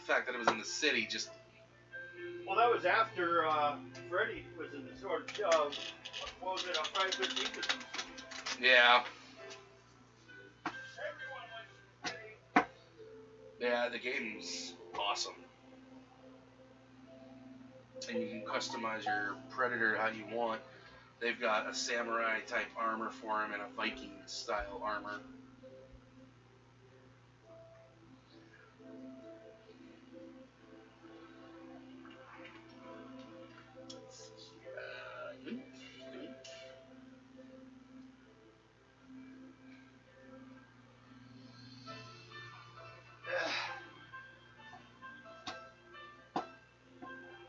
fact that it was in the city just... Well, that was after Freddy was in the sort of, what was it, on Friday the 13th was in the city. Yeah. Yeah, the game's awesome. And you can customize your Predator how you want. They've got a samurai type armor for him and a Viking style armor.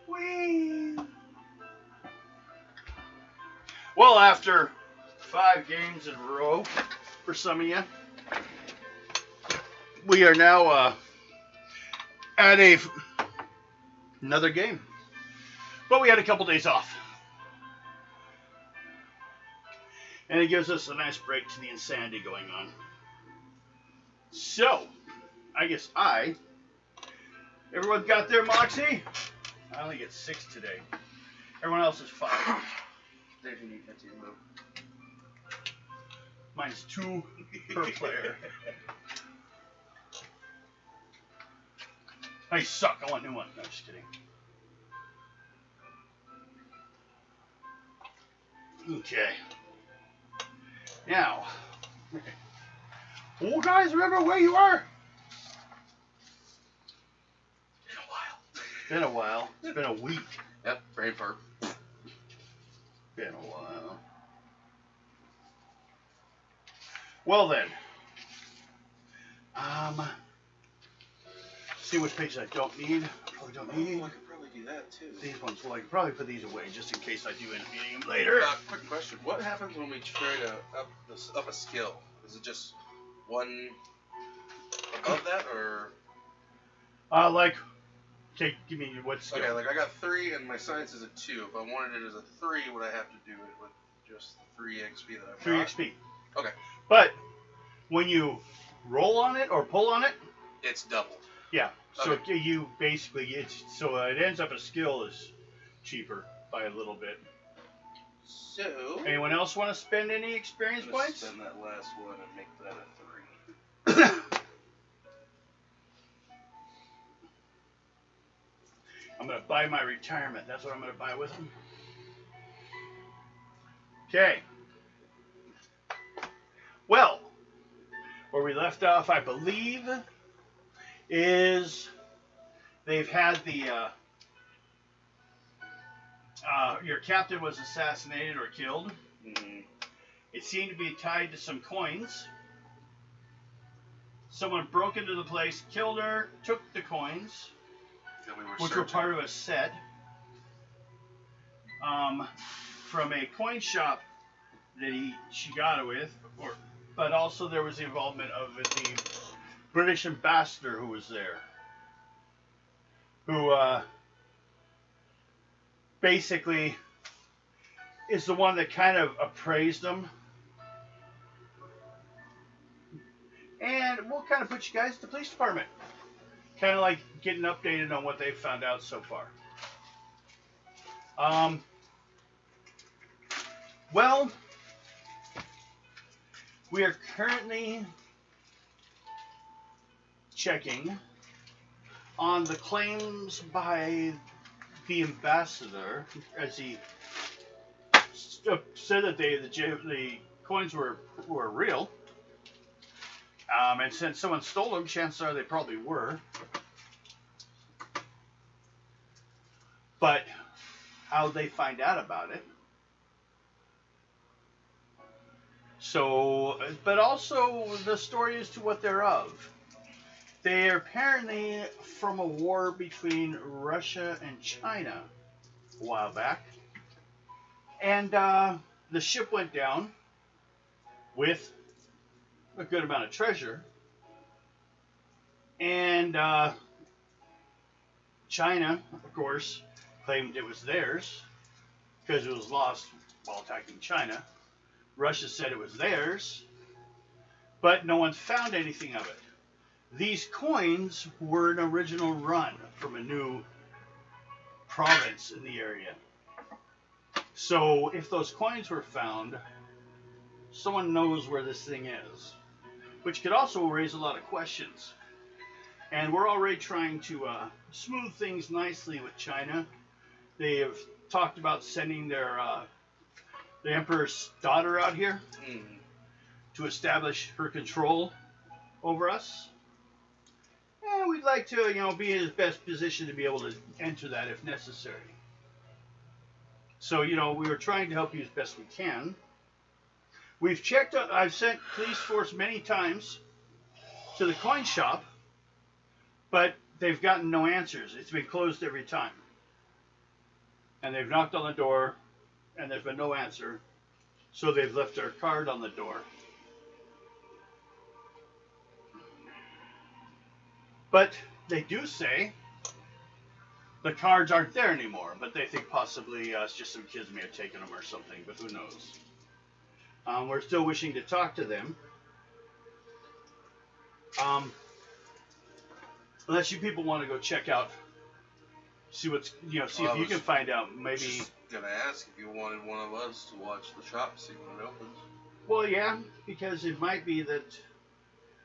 Whee! Well, after 5 games in a row, for some of you, we are now at another game. But we had a couple days off. And it gives us a nice break to the insanity going on. So, I guess everyone got their Moxie? I only get 6 today. Everyone else is 5. Dave, you need to move. Mine's 2 per player. I suck. I want a new one. No, just kidding. Okay. Now, oh guys, remember where you are? Been a while. It's been a week. Yep, brain fart. Been a while. Well then. See which pages I don't need. Probably don't need. I could probably do that too. These ones. Well, I could probably put these away just in case I do end up needing them later. Quick question. What happens when we try to up a skill? Is it just one above that, or? Like, okay, give me what skill. Okay, like I got 3 and my science is a 2. If I wanted it as a 3, would I have to do it with just the 3 XP that I've 3 got? XP. Okay. But when you roll on it or pull on it, it's doubled. Yeah. So Okay. you basically it ends up a skill is cheaper by a little bit. So. Anyone else want to spend any experience I'm points? spend that last one and make that a 3. I'm gonna buy my retirement. That's what I'm gonna buy with them. Okay. Well, where we left off, I believe, is they've had the your captain was assassinated or killed. Mm-hmm. It seemed to be tied to some coins. Someone broke into the place, killed her, took the coins, which were part of a set from a coin shop that she got it with, but also there was the involvement of the British ambassador who was there, who basically is the one that kind of appraised them. And we'll kind of put you guys in the police department. Kind of like getting updated on what they've found out so far. Well, we are currently checking on the claims by the ambassador, as he said that the coins were real. And since someone stole them, chances are they probably were. But how'd they find out about it? So, but also the story as to what they're of. They are apparently from a war between Russia and China a while back. And the ship went down with a good amount of treasure. And China, of course, claimed it was theirs because it was lost while attacking China. Russia said it was theirs, but no one's found anything of it. These coins were an original run from a new province in the area. So if those coins were found, someone knows where this thing is, which could also raise a lot of questions. And we're already trying to smooth things nicely with China. They have talked about sending their the emperor's daughter out here to establish her control over us. And we'd like to, be in the best position to be able to enter that if necessary. So, we were trying to help you as best we can. We've checked, I've sent police force many times to the coin shop, but they've gotten no answers. It's been closed every time. And they've knocked on the door, and there's been no answer. So they've left their card on the door. But they do say the cards aren't there anymore, but they think possibly it's just some kids may have taken them or something, but who knows. We're still wishing to talk to them. Unless you people want to go check out, see what's, see if you can find out, maybe. Just gonna ask if you wanted one of us to watch the shop, see when it opens. Well, yeah, because it might be that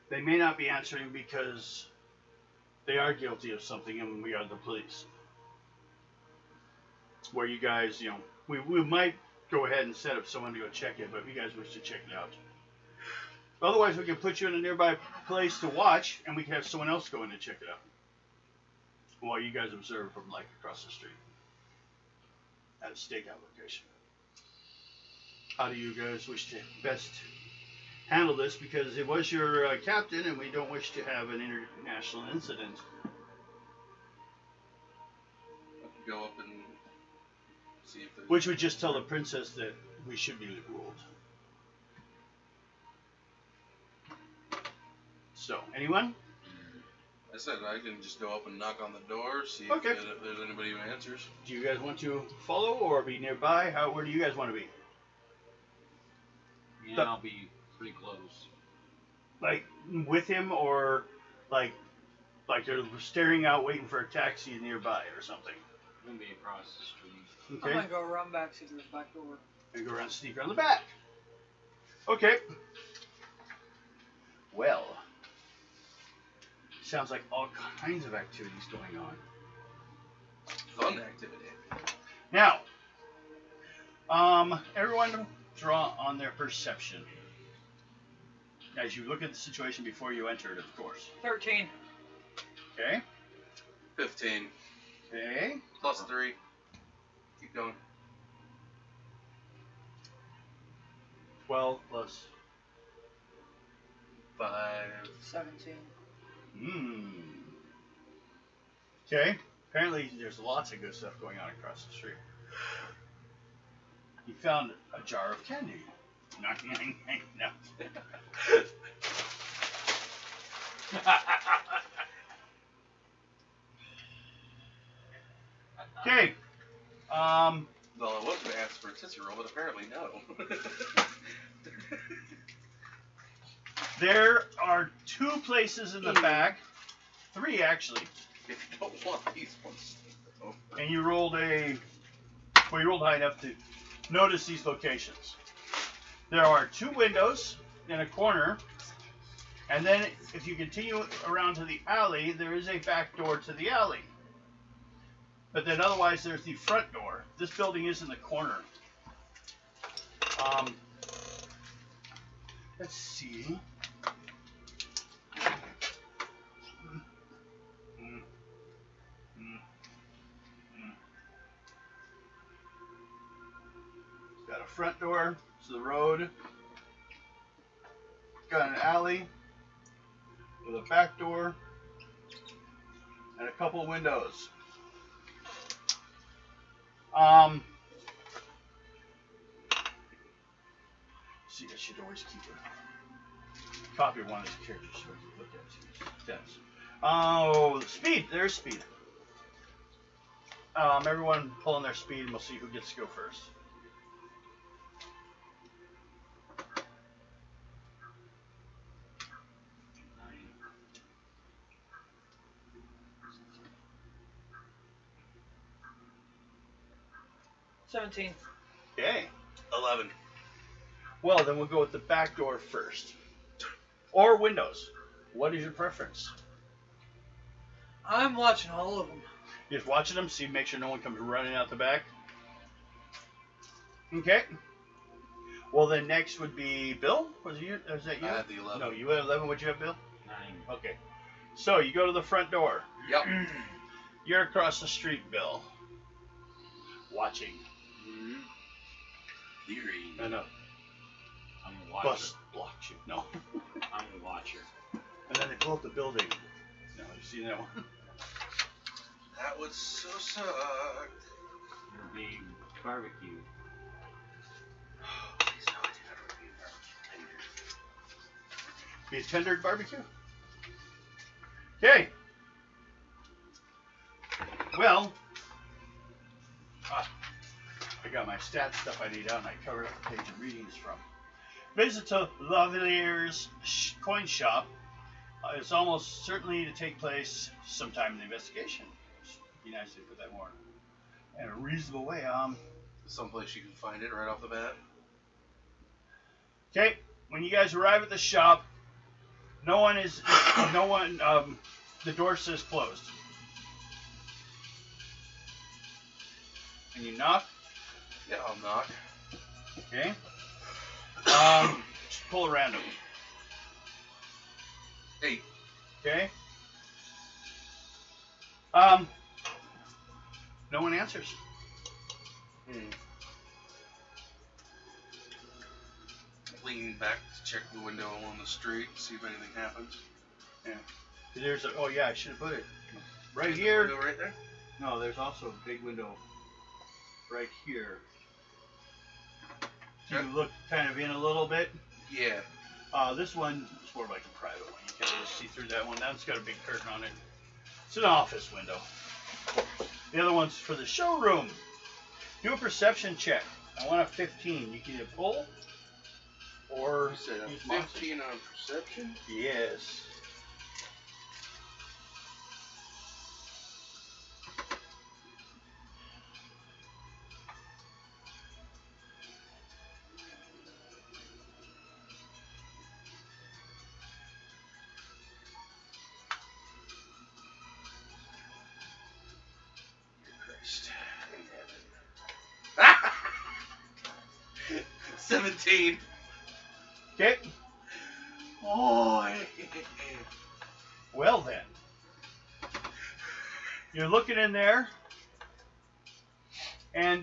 they may not be answering because they are guilty of something and we are the police. Where you guys, we might go ahead and set up someone to go check it, but if you guys wish to check it out. Otherwise, we can put you in a nearby place to watch, and we can have someone else go in and check it out. While you guys observe from, across the street. At a stakeout location. How do you guys wish to best handle this? Because it was your captain, and we don't wish to have an international incident. I can go up and see if there's... Which would just tell the princess that we should be ruled. So, anyone? I said I can just go up and knock on the door, see if there's anybody who answers. Do you guys want to follow or be nearby? Where do you guys want to be? Yeah, I'll be pretty close. Like with him, or like they're staring out, waiting for a taxi nearby or something. I'm gonna be across the street. Okay. I'm gonna go run back to the back door. And go around, sneak around the back. Okay. Well, sounds like all kinds of activities going on. Fun activity. Now, everyone draw on their perception. As you look at the situation before you enter it, of course. 13. Okay. 15. Okay. Plus 3. Keep going. 12 plus 5. 17. Okay. Apparently there's lots of good stuff going on across the street. You found a jar of candy. No. Okay. Well, I was going to ask for a Tootsie Roll, but apparently no. There are 2 places in the back. 3 actually. If you don't want these ones. Oh. And you rolled you rolled high enough to notice these locations. There are 2 windows in a corner, and then if you continue around to the alley, there is a back door to the alley. But then otherwise there's the front door. This building is in the corner. Let's see. Got a front door to the road. Got an alley with a back door and a couple windows. See, I should always keep a copy of one of these characters so I can look at stats. Oh, speed. There's speed. Everyone pull on their speed, and we'll see who gets to go first. 17. Okay. 11. Well, then we'll go with the back door first. Or windows. What is your preference? I'm watching all of them. Just watching them, see, make sure no one comes running out the back. Okay. Well, then next would be Bill. Was it you? Was that you? I had the 11. No, you had 11. What'd you have, Bill? 9. Okay. So you go to the front door. Yep. You're across the street, Bill. Watching. Mm-hmm. Theory. No, no. I'm a watcher. Bus blocks you. No. I'm a watcher. And then they blow up the building. No, you seen that one? That would so suck. It'll be barbecue. Please no, I did not review barbecue tender. Be a tendered barbecue? Okay. Well, I got my stat stuff I need out and I covered up the page of readings from. Visit to Lavalier's coin shop is almost certainly to take place sometime in the investigation. It'd be nice to put that more in a reasonable way. Someplace you can find it right off the bat. Okay, when you guys arrive at the shop, the door says closed. And you knock, Yeah, I'll knock. okay? Just pull a random, 8. okay? No one answers. Lean back to check the window along the street, see if anything happens. There's a, oh yeah, I should have put it right Is the here. window right there? No, there's also a big window right here. You Okay. look kind of in a little bit. Yeah. This one is more like a private one. You can't really see through that one. That's got a big curtain on it. It's an office window. The other one's for the showroom. Do a perception check. I want a 15. You can either pull or You said a use monster. 15 on perception? Yes. Christ. In heaven. 17. Okay. Oh. Well then. You're looking in there. And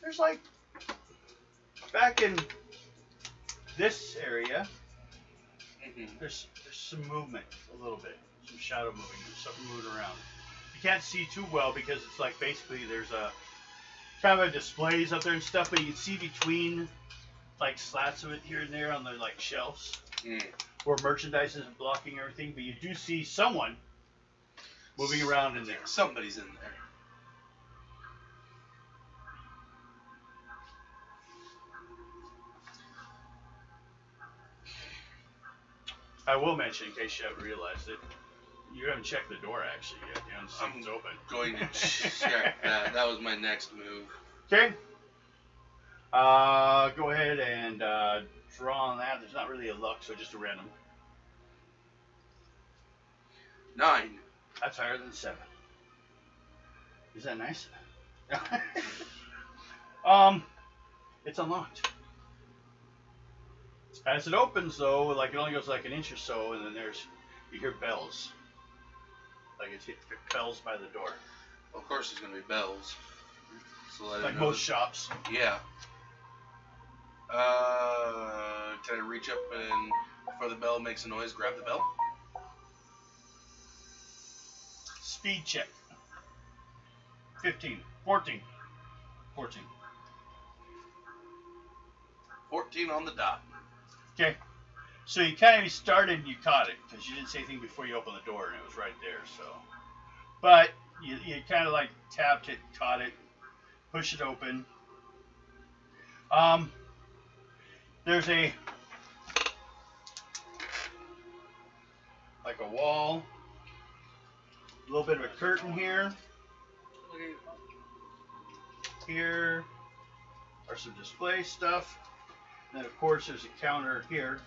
there's like back in this area, there's some movement a little bit, some shadow moving, there's something moving around. You can't see too well because it's like basically there's a kind of a displays up there and stuff, but you can see between like slats of it here and there on the like shelves where merchandise is blocking everything, but you do see someone moving around in there. Somebody's in there. I will mention, in case you haven't realized it, you haven't checked the door actually yet. You haven't seen it's open. Going to check that. That was my next move. Okay. Go ahead and draw on that. There's not really a luck, so just a random. 9. That's higher than 7. Is that nice? It's unlocked. As it opens, though, like it only goes like an inch or so, and then you hear bells. Like it's bells by the door. Well, of course, there's going to be bells. So let Like it know most shops. Yeah. Can I reach up and, before the bell makes a noise, grab the bell? Speed check. 15. 14. 14. 14 on the dot. Okay. So you kind of started and you caught it because you didn't say anything before you opened the door and it was right there. So, but you kind of like tapped it, caught it, pushed it open. There's a wall, a little bit of a curtain here. Okay. here are some display stuff. And then of course there's a counter here,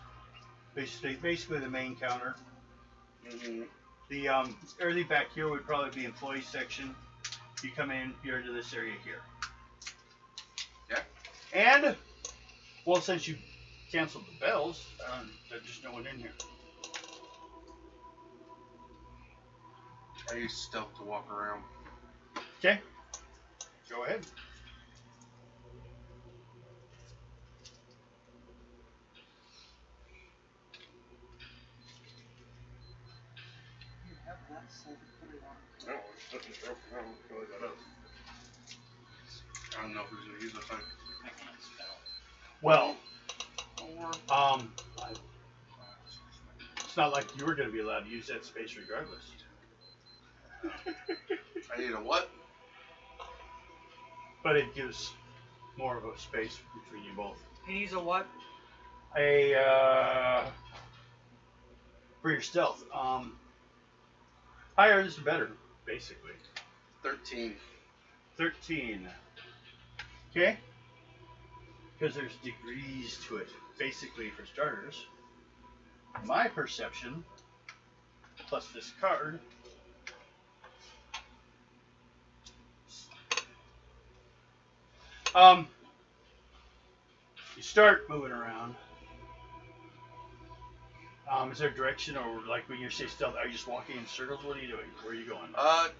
basically the main counter. Mm-hmm. The everything back here would probably be employee section. You come in, you're into this area here. Yeah. And well, since you canceled the bells, there's just no one in here. I use stealth to walk around. Okay. Go ahead. You have that set put it on. No, I don't know who's gonna use this thing. I can't spell. Well, Or it's not like you were going to be allowed to use that space regardless. I need a what? But it gives more of a space between you both. He needs a what? For your stealth, higher is the better, basically. 13. 13. Okay? Because there's degrees to it. Basically, for starters, my perception plus this card you start moving around. Is there direction, or like when you say stealth, are you just walking in circles? What are you doing? Where are you going?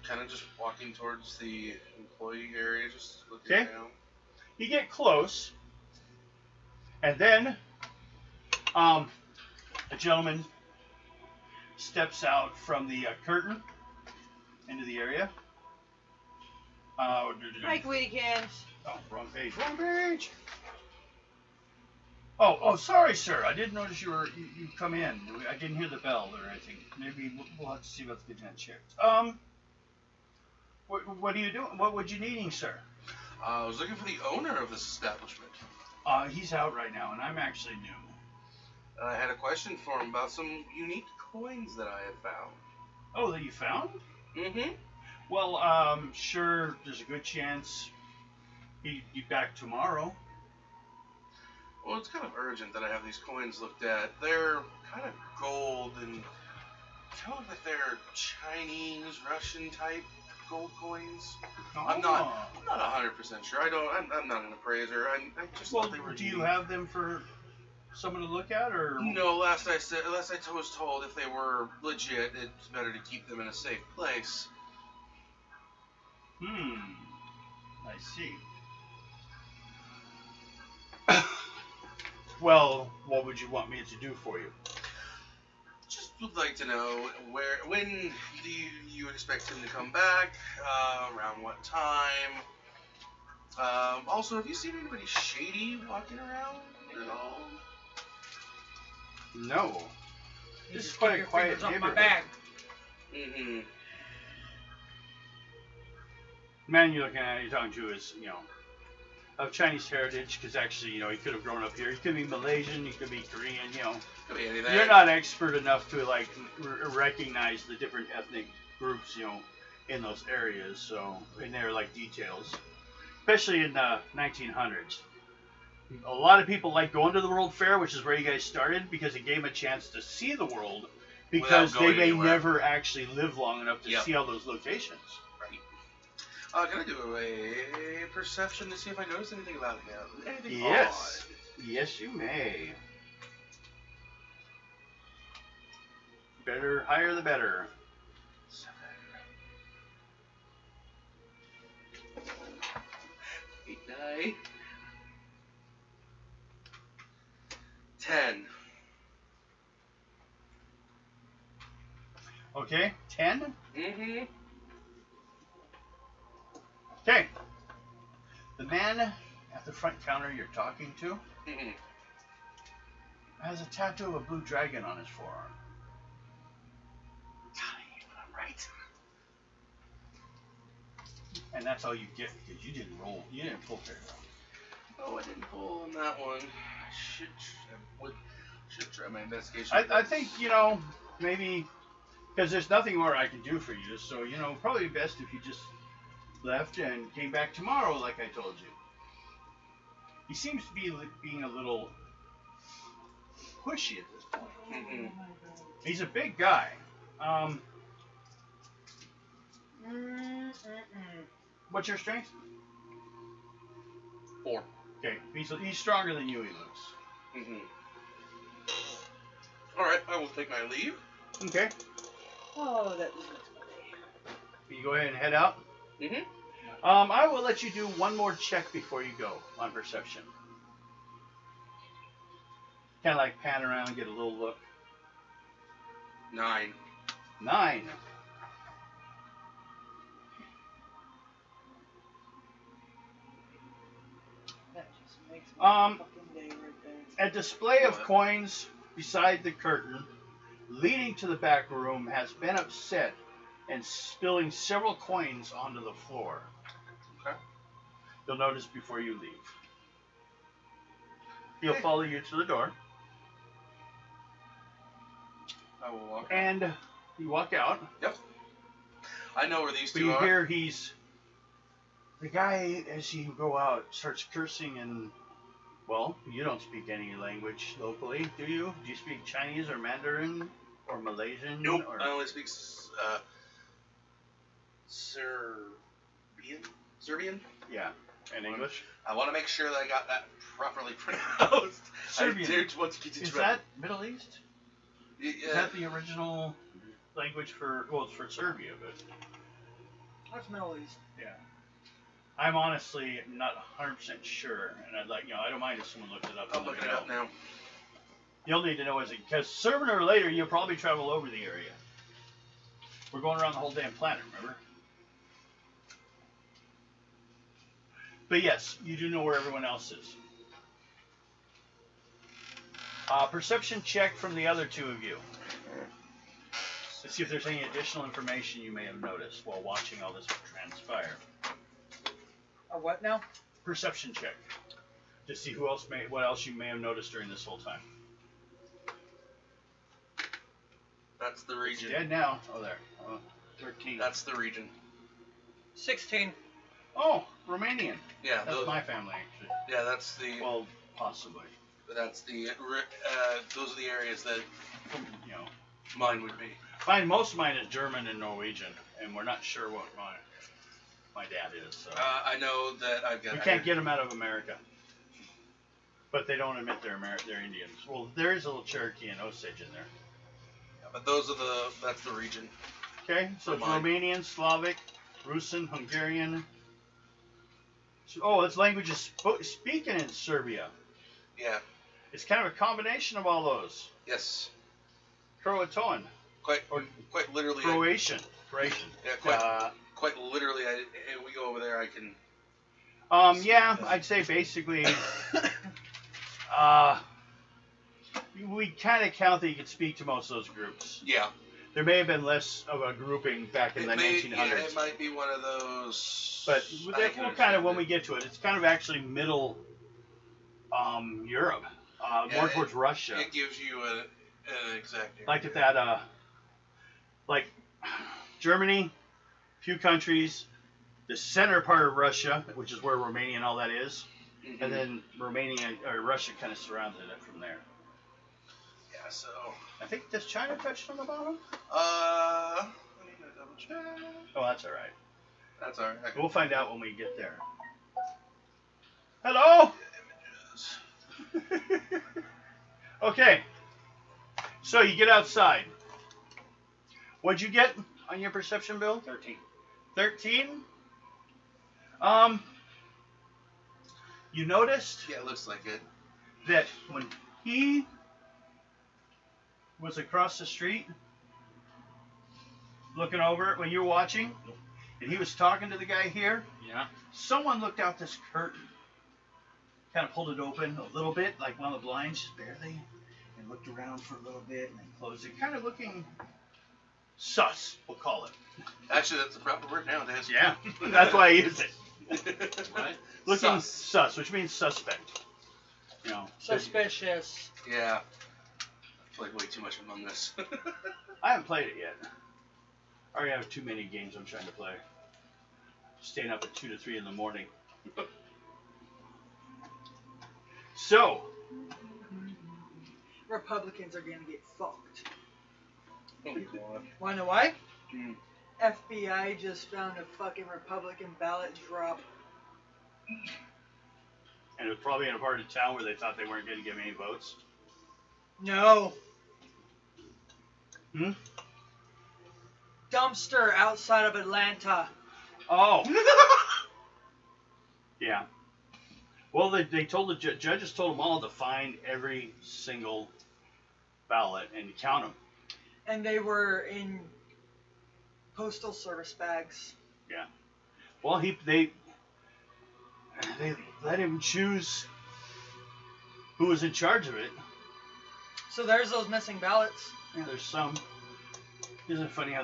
Kind of just walking towards the employee area, just looking Okay. down. You get close, and then a gentleman steps out from the curtain into the area. Mike Weedekins. Oh, wrong page. Wrong page. Oh, sorry, sir. I didn't notice you come in. I didn't hear the bell or anything. Maybe we'll have to see about getting that checked. What are you doing? What would you needing, sir? I was looking for the owner of this establishment. He's out right now, and I'm actually new. I had a question for him about some unique coins that I had found. Oh, that you found? Mm-hmm. Well, sure. There's a good chance he'd be back tomorrow. Well, it's kind of urgent that I have these coins looked at. They're kind of gold and kind of look like they're Chinese, Russian type gold coins. I'm not 100% sure. I'm not an appraiser. I just Well, thought they were. do you unique. have them for someone to look at, or? No, last I was told if they were legit, it's better to keep them in a safe place. I see. Well, what would you want me to do for you? Just would like to know when do you expect him to come back? Around what time? Also, have you seen anybody shady walking around at all? No. You This is just quite keep a your quiet fingers off my neighborhood. bag. Mm-hmm. The man you're talking to is, of Chinese heritage, because actually, he could have grown up here. He could be Malaysian, he could be Korean, Could be anything. You're not expert enough to, recognize the different ethnic groups, in those areas, so, in their, details. Especially in the 1900s. A lot of people like going to the World Fair, which is where you guys started, because it gave them a chance to see the world, because Without they going may anywhere. never actually live long enough to Yep. see all those locations. Right. Can I do a perception to see if I notice anything about him? Anything Yes. odd? Yes, you may. Better, higher the better. 7. 8 die. 10. Okay, 10. Mm-hmm. Okay. The man at the front counter you're talking to Mm-hmm. has a tattoo of a blue dragon on his forearm. I'm right. And that's all you get because you didn't roll. You didn't pull very well. Oh, I didn't pull on that one. I should try my investigation. I think, maybe because there's nothing more I can do for you. So, probably best if you just left and came back tomorrow, like I told you. He seems to be being a little pushy at this point. Mm-hmm. He's a big guy. What's your strength? 4. Okay, he's stronger than you, he looks. Mm-hmm. Alright, I will take my leave. Okay. Oh, that was funny. You go ahead and head out. Mm-hmm. I will let you do one more check before you go on perception. Kind of like pan around and get a little look. 9. 9. That just makes my fucking day right there. A display of What? coins beside the curtain leading to the back room has been upset and spilling several coins onto the floor. Okay. You'll notice before you leave. He'll Okay. follow you to the door, I will walk. and you walk out. Yep. I know where these But two you are. hear the guy, as you go out, starts cursing and, well, you don't speak any language locally, do you? Do you speak Chinese or Mandarin or Malaysian? Nope. Or... I only speak Serbian? Yeah. And English? I want to make sure that I got that properly pronounced. Serbian. I did want to get it Is right. that Middle East? Yeah. Is that the original language for, well, it's for Serbia, but That's Middle East. yeah. I'm honestly not 100% sure, and I'd like, I don't mind if someone looked it up. I'm and let looking me it up know. now. You'll need to know as because sooner or later you'll probably travel over the area. We're going around the whole damn planet, remember? But yes, you do know where everyone else is. Perception check from the other two of you. Let's see if there's any additional information you may have noticed while watching all this transpire. A what now? Perception check. To see what else you may have noticed during this whole time. That's the region. Dead now. Oh, there. 13. That's the region. 16. Oh, Romanian. Yeah. That's Those, my family, actually. yeah. That's the. Well, possibly. That's the. Those are the areas that You know, mine would be. most of mine is German and Norwegian, and we're not sure what my dad is. So. I know that I've got. We can't get them out of America. But they don't admit they're Indians. Well, there is a little Cherokee and Osage in there. Yeah, but those are that's the region. Okay, so it's Mine. Romanian, Slavic, Russian, Hungarian. Oh, it's languages speaking in Serbia. Yeah. It's kind of a combination of all those. Yes. Croatoan. Quite Or literally. Croatian. Yeah. Quite literally. If we go over there, I can. Yeah, I'd say basically, we kind of count that you could speak to most of those groups. Yeah. There may have been less of a grouping back in the 1900s. Yeah, it might be one of those. But I can we'll kind of, when understand we it. get to it, it's kind of actually middle Europe, Yeah, more towards Russia. It gives you an exact. Area. Like at that, like Germany, few countries, the center part of Russia, which is where Romania and all that is, Mhm. and then Romania or Russia kind of surrounded it from there. Yeah. So. I think, does China touch on the bottom? I need to double check. Oh, that's all right. That's alright. I can We'll find out when we get there. Hello? images. Okay. So you get outside. What'd you get on your perception, Bill? 13. 13? You noticed Yeah, it looks like it. that when he was across the street looking over it when you were watching, and he was talking to the guy here, Yeah. someone looked out this curtain, kind of pulled it open a little bit, like one of the blinds, just barely, and looked around for a little bit and then closed it, kind of looking sus, we'll call it. Actually, that's the proper word nowadays. Yeah, that's why I used it. What? Looking Sus. sus, which means suspect. You know, Suspicious. Yeah. I played way too much Among Us. I haven't played it yet. I already have too many games I'm trying to play. staying up at 2 to 3 in the morning. So, Republicans are gonna get fucked. Oh God. Wanna know why? Hmm. FBI just found a fucking Republican ballot drop. and it was probably in a part of town where they thought they weren't going to give any votes. No. Hmm? Dumpster outside of Atlanta. Oh. Yeah. Well, they told the judges told them all to find every single ballot and count them. And they were in postal service bags. Yeah. Well, they let him choose who was in charge of it. So there's those missing ballots. Yeah, there's some. Isn't it funny how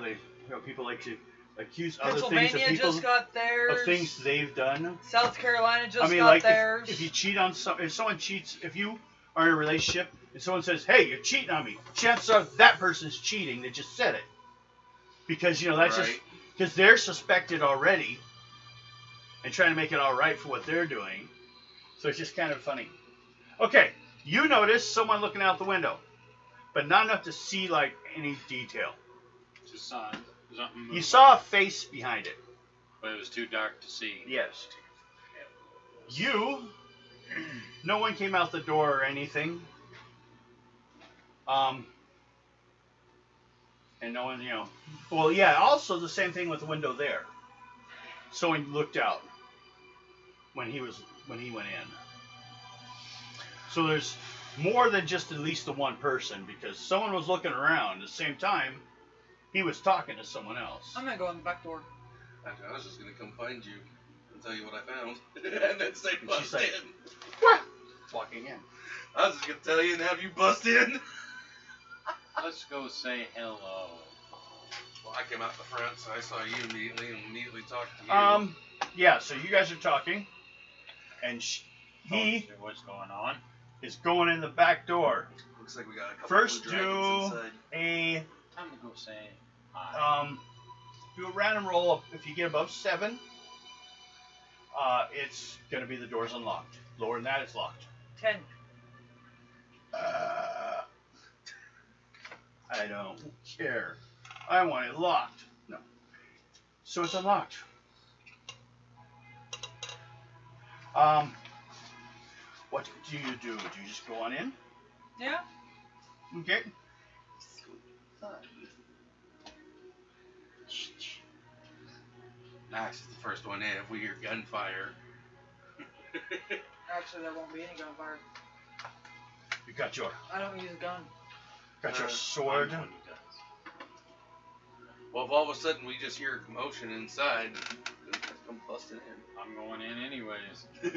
people like to accuse other things of Pennsylvania people just got theirs. of things they've done? South Carolina just I mean, got like theirs. if you cheat on if someone cheats, if you are in a relationship and someone says, "Hey, you're cheating on me," chances are that person's cheating. They just said it because that's just because they're suspected already and trying to make it all right for what they're doing. So it's just kind of funny. Okay, you noticed someone looking out the window, but not enough to see like any detail. Just saw something move, You saw a face behind it. but it was too dark to see. Yes. No one came out the door or anything. And no one, well, yeah, also the same thing with the window there. Someone looked out when he went in. So there's more than just at least the one person because someone was looking around at the same time he was talking to someone else. I'm gonna go in the back door. I was just gonna come find you and tell you what I found, and then say And bust she's like, in. "What?" Walking in. I was just gonna tell you and have you bust in. Let's go say hello. Well, I came out the front, so I saw you immediately and immediately talked to you. Yeah. So you guys are talking, and he What's going on? is going in the back door. Looks like we got a couple First of dragons do inside. a Time to go say hi. do a random roll. If you get above 7, it's gonna be the door's unlocked. Lower than that, it's locked. 10. I don't care. I want it locked. No. So it's unlocked. What do you do? Do you just go on in? Yeah. Okay. Max is the first one in. If we hear gunfire. Actually, there won't be any gunfire. You got your I don't use a gun. sword. I'm the one who does. Well, if all of a sudden we just hear a commotion inside, come busting I'm going in anyways. in.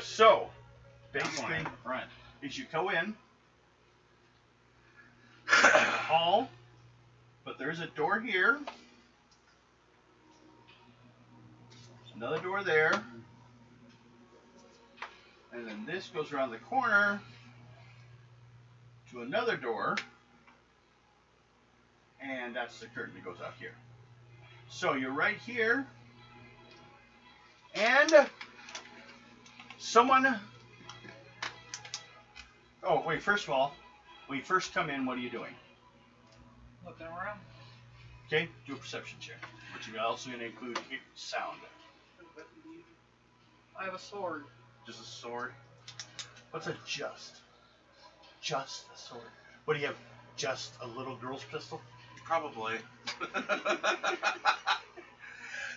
So, I'm going basically, in the front. is you go in the hall, but there's a door here. Another door there. And then this goes around the corner to another door. And that's the curtain that goes out here. So you're right here. And someone... Oh, wait, first of all, when you first come in, what are you doing? Looking around. Okay, do a perception check. Which is also going to include sound. I have a sword. Just a sword. What's a just? Just a sword. What do you have? Just a little girl's pistol? Probably. 'Cause that-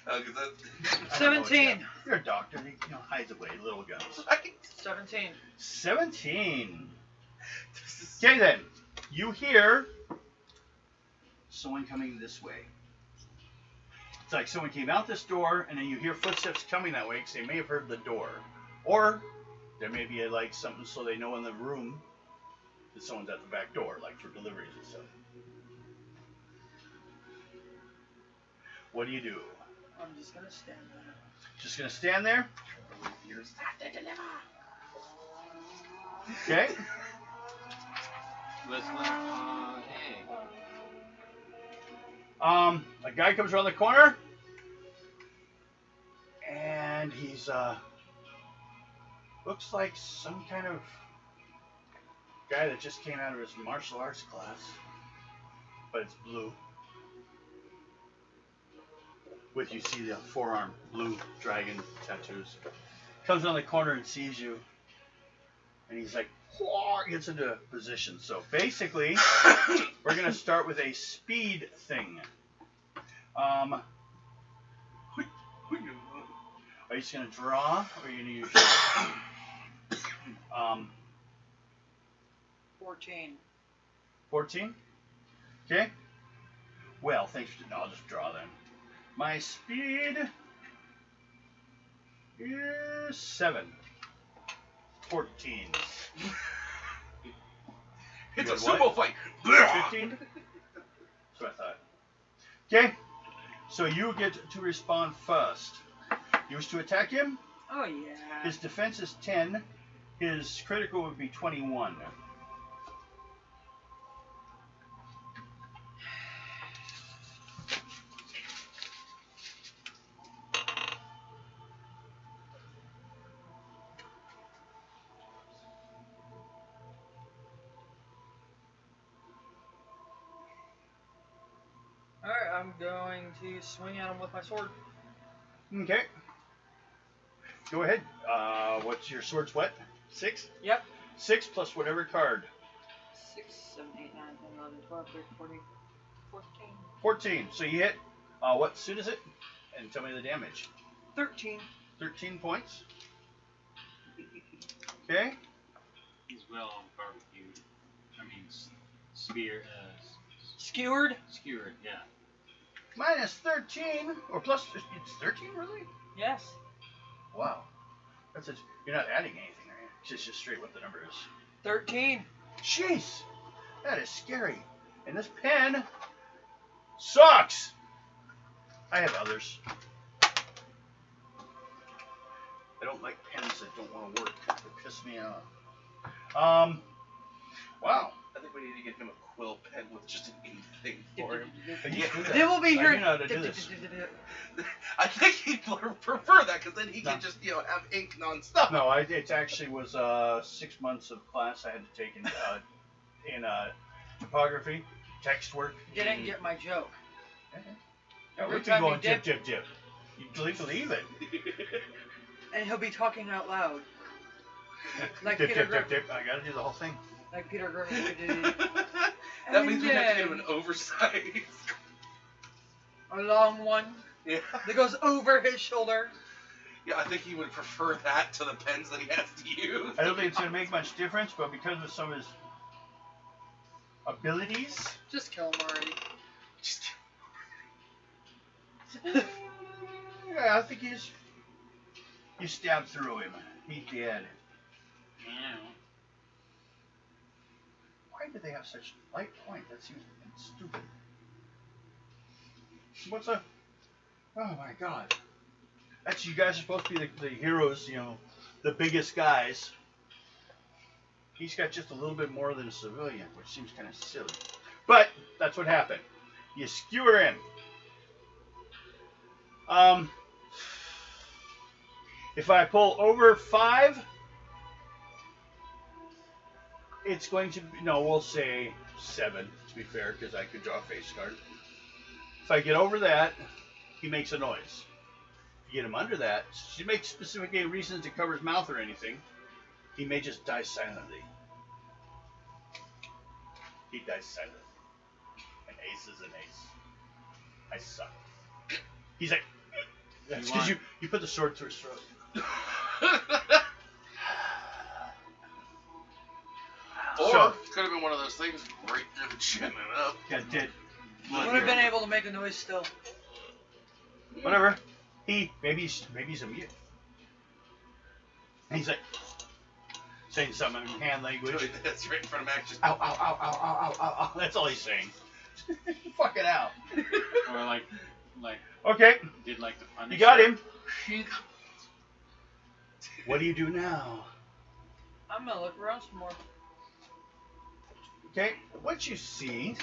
I don't know what you 17. have. You're a doctor. You hides away little guns. 17. 17. Okay then. You hear someone coming this way. It's like someone came out this door, and then you hear footsteps coming that way because they may have heard the door. Or there may be like something so they know in the room that someone's at the back door, like for deliveries and stuff. What do you do? I'm just gonna stand there. Just gonna stand there? You're start to deliver. Okay. Listen, hey. A guy comes around the corner. and he's looks like some kind of guy that just came out of his martial arts class, but it's blue. With, you see the forearm blue dragon tattoos. Comes on the corner and sees you, and he's like, "Whoa," gets into position. So basically, we're gonna start with a speed thing. Are you just gonna draw, or are you gonna use? 14. 14. Okay. Well, thanks. No, I'll just draw then. My speed is 7. 14. It's a You had sumo fight. 15? That's what I thought. Okay. So you get to respond first. You wish to attack him? Oh, yeah. His defense is 10. His critical would be 21. Alright, I'm going to swing at him with my sword. Okay. Go ahead. What's your sword's what? 6? Yep. 6 plus whatever card. 6, 7, 8, 9, 10, 11, 12, 13, 14, 14. 14. So you hit. What suit is it? And tell me the damage. 13. 13 points. Okay. He's well on barbecued. I mean, Skewered? skewered, yeah. Minus 13. Or plus. It's 13, really? Yes. Wow. That's it. You're not adding anything, are you? It's just straight what the number is. 13. Jeez. That is scary. And this pen sucks. I have others. I don't like pens that don't want to work. They piss me off. Wow. I think we need to get him a quill pen with just an ink thing for him. But you do that. They will be I here. do know how to do this. I think he'd prefer that because then he No. can just, have ink non-stop. No, it actually was 6 months of class I had to take in typography, text work. Didn't get my joke. Yeah, Every we can time go you on dip- dip. You believe it. And he'll be talking out loud. Like dip, Peter dip, dip, dip. I gotta do the whole thing. Like Peter Griffin. That means we have to get him an oversized. A long one Yeah. that goes over his shoulder. Yeah, I think he would prefer that to the pens that he has to use. I don't think it's gonna make much difference, but because of some of his abilities, Just kill him already. Just- yeah, I think you stabbed through him. He's dead. Yeah. Why do they have such light point? That seems stupid. What's a? Oh my God! Actually, you guys are supposed to be the heroes. The biggest guys. He's got just a little bit more than a civilian, which seems kind of silly. But that's what happened. You skewer him. If I pull over 5, it's going to be, no, we'll say 7 to be fair, because I could draw a face card. If I get over that, he makes a noise. If you get him under that, she makes specific reasons to cover his mouth or anything, he may just die silently. He dies silently. An ace is an ace. I suck. He's like, that's because you put the sword through his throat. Or So- it could have been one of those things right through the chin and up. Yeah, did. Would have been able to make a noise still. Whatever. Maybe he's a mute. And he's like saying something in hand language. That's right in front of Max. Just Ow, ow, ow, ow, ow, ow, ow, ow. That's all he's saying. Fuck it out. Or like Okay, did like the Punisher. you got him. What do you do now? I'm gonna look around some more. Okay, what you see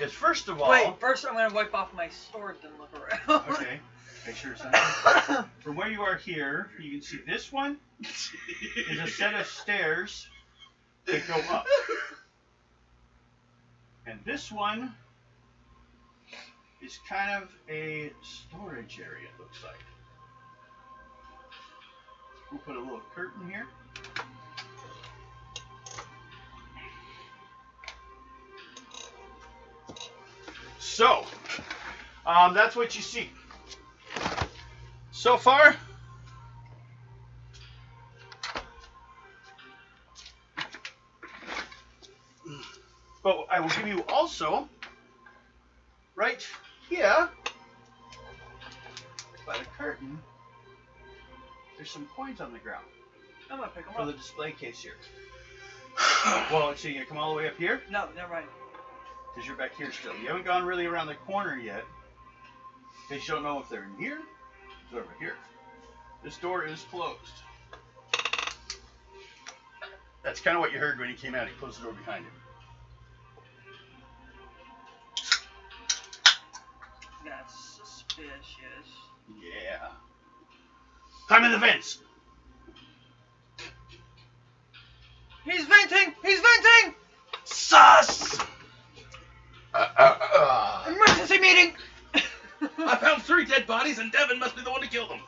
is first of all. Wait, first I'm gonna wipe off my sword, then look around. Okay. Make sure it's not. From where you are here, you can see this one is a set of stairs that go up. And this one is kind of a storage area, it looks like. We'll put a little curtain here. So, that's what you see. So far, but I will give you also, right here, by the curtain, there's some coins on the ground I'm gonna pick them for up. the display case here. Well, so you come all the way up here, No, never mind. because you're back here still. You haven't gone really around the corner yet, because you don't know if they're in here or over here. This door is closed. That's kind of what you heard when he came out. He closed the door behind him. That's suspicious. Yeah. Climb in the vents. He's venting! He's venting! Sus! Emergency meeting! I found 3 dead bodies, and Devin must be the one to kill them.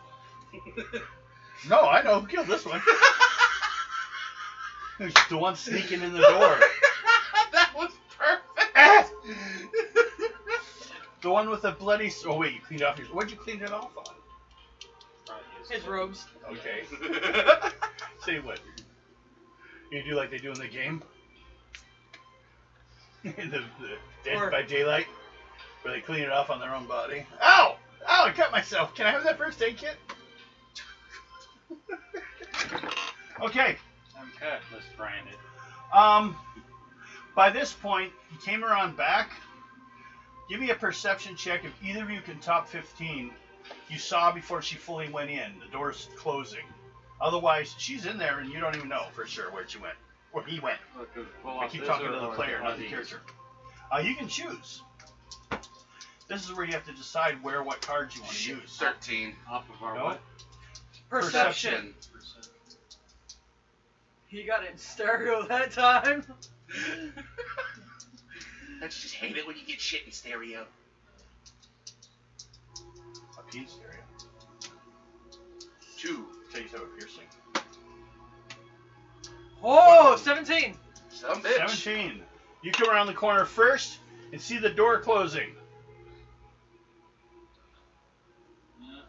No, I know who killed this one. Who's the one sneaking in the door? That was perfect. The one with the bloody... Oh, wait, you cleaned off your... What'd you clean it off on? His robes. Okay. Say what? You do like they do in the game? In the Dead by Daylight? Where they clean it off on their own body. Ow! Ow, I cut myself. Can I have that first aid kit? Okay. I'm cut. Let's brand it. By this point, he came around back. Give me a perception check if either of you can top 15. You saw before she fully went in. The door's closing. Otherwise, she's in there and you don't even know for sure where she went. Where he went. I keep talking to the player, not the character. You can choose. This is where you have to decide what cards you want to use. 13. Off of our No? what? Perception. He got it in stereo that time. I just hate it when you get shit in stereo. A piece area. 2. So you said a piercing. Oh, 17. Some bitch. 17. You come around the corner first and see the door closing.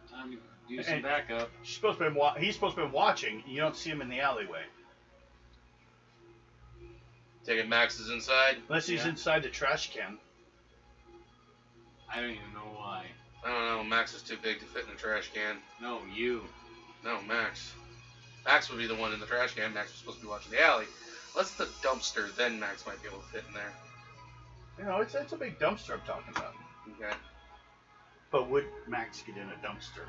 Time to do some backup. He's supposed to be watching. And you don't see him in the alleyway. Taking Max is inside. Unless he's inside the trash can. I don't even know why. I don't know. Max is too big to fit in the trash can. No, you. No, Max. Max would be the one in the trash can. Max was supposed to be watching the alley. Let's the dumpster. Then Max might be able to fit in there. You know, it's a big dumpster I'm talking about. Okay. But would Max get in a dumpster?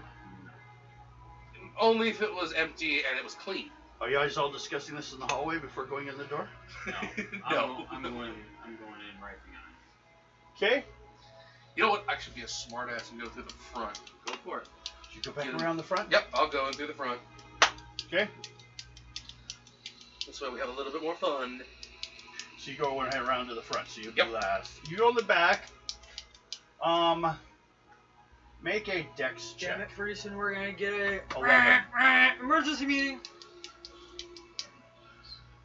Only if it was empty and it was clean. Are you guys all discussing this in the hallway before going in the door? No. No. I'm going in right behind. Okay. You know what? I should be a smart ass and go through the front. Go for it. Did you go back around the front? Yep, I'll go in through the front. Okay. This way we have a little bit more fun. So you go around to the front. So you Yep. go last. You go in the back. Make a dex check. Damn it, pretty soon we're gonna get a 11. emergency meeting.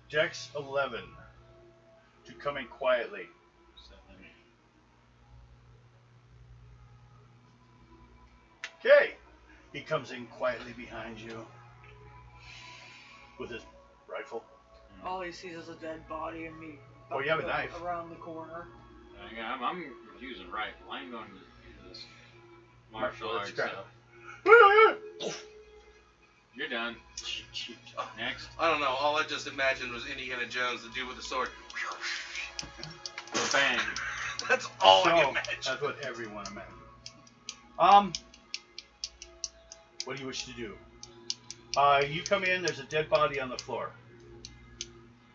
Dex 11. To come in quietly. 7. Okay. He comes in quietly behind you. With his rifle. All he sees is a dead body and me. Oh, you have a knife. Around the corner. I'm using rifle. I ain't going to do this martial arts scrap. stuff. You're done. Next. I don't know. All I just imagined was Indiana Jones, the dude with the sword. Bang. That's all I So, imagined. that's what everyone imagined. What do you wish to do? You come in, there's a dead body on the floor.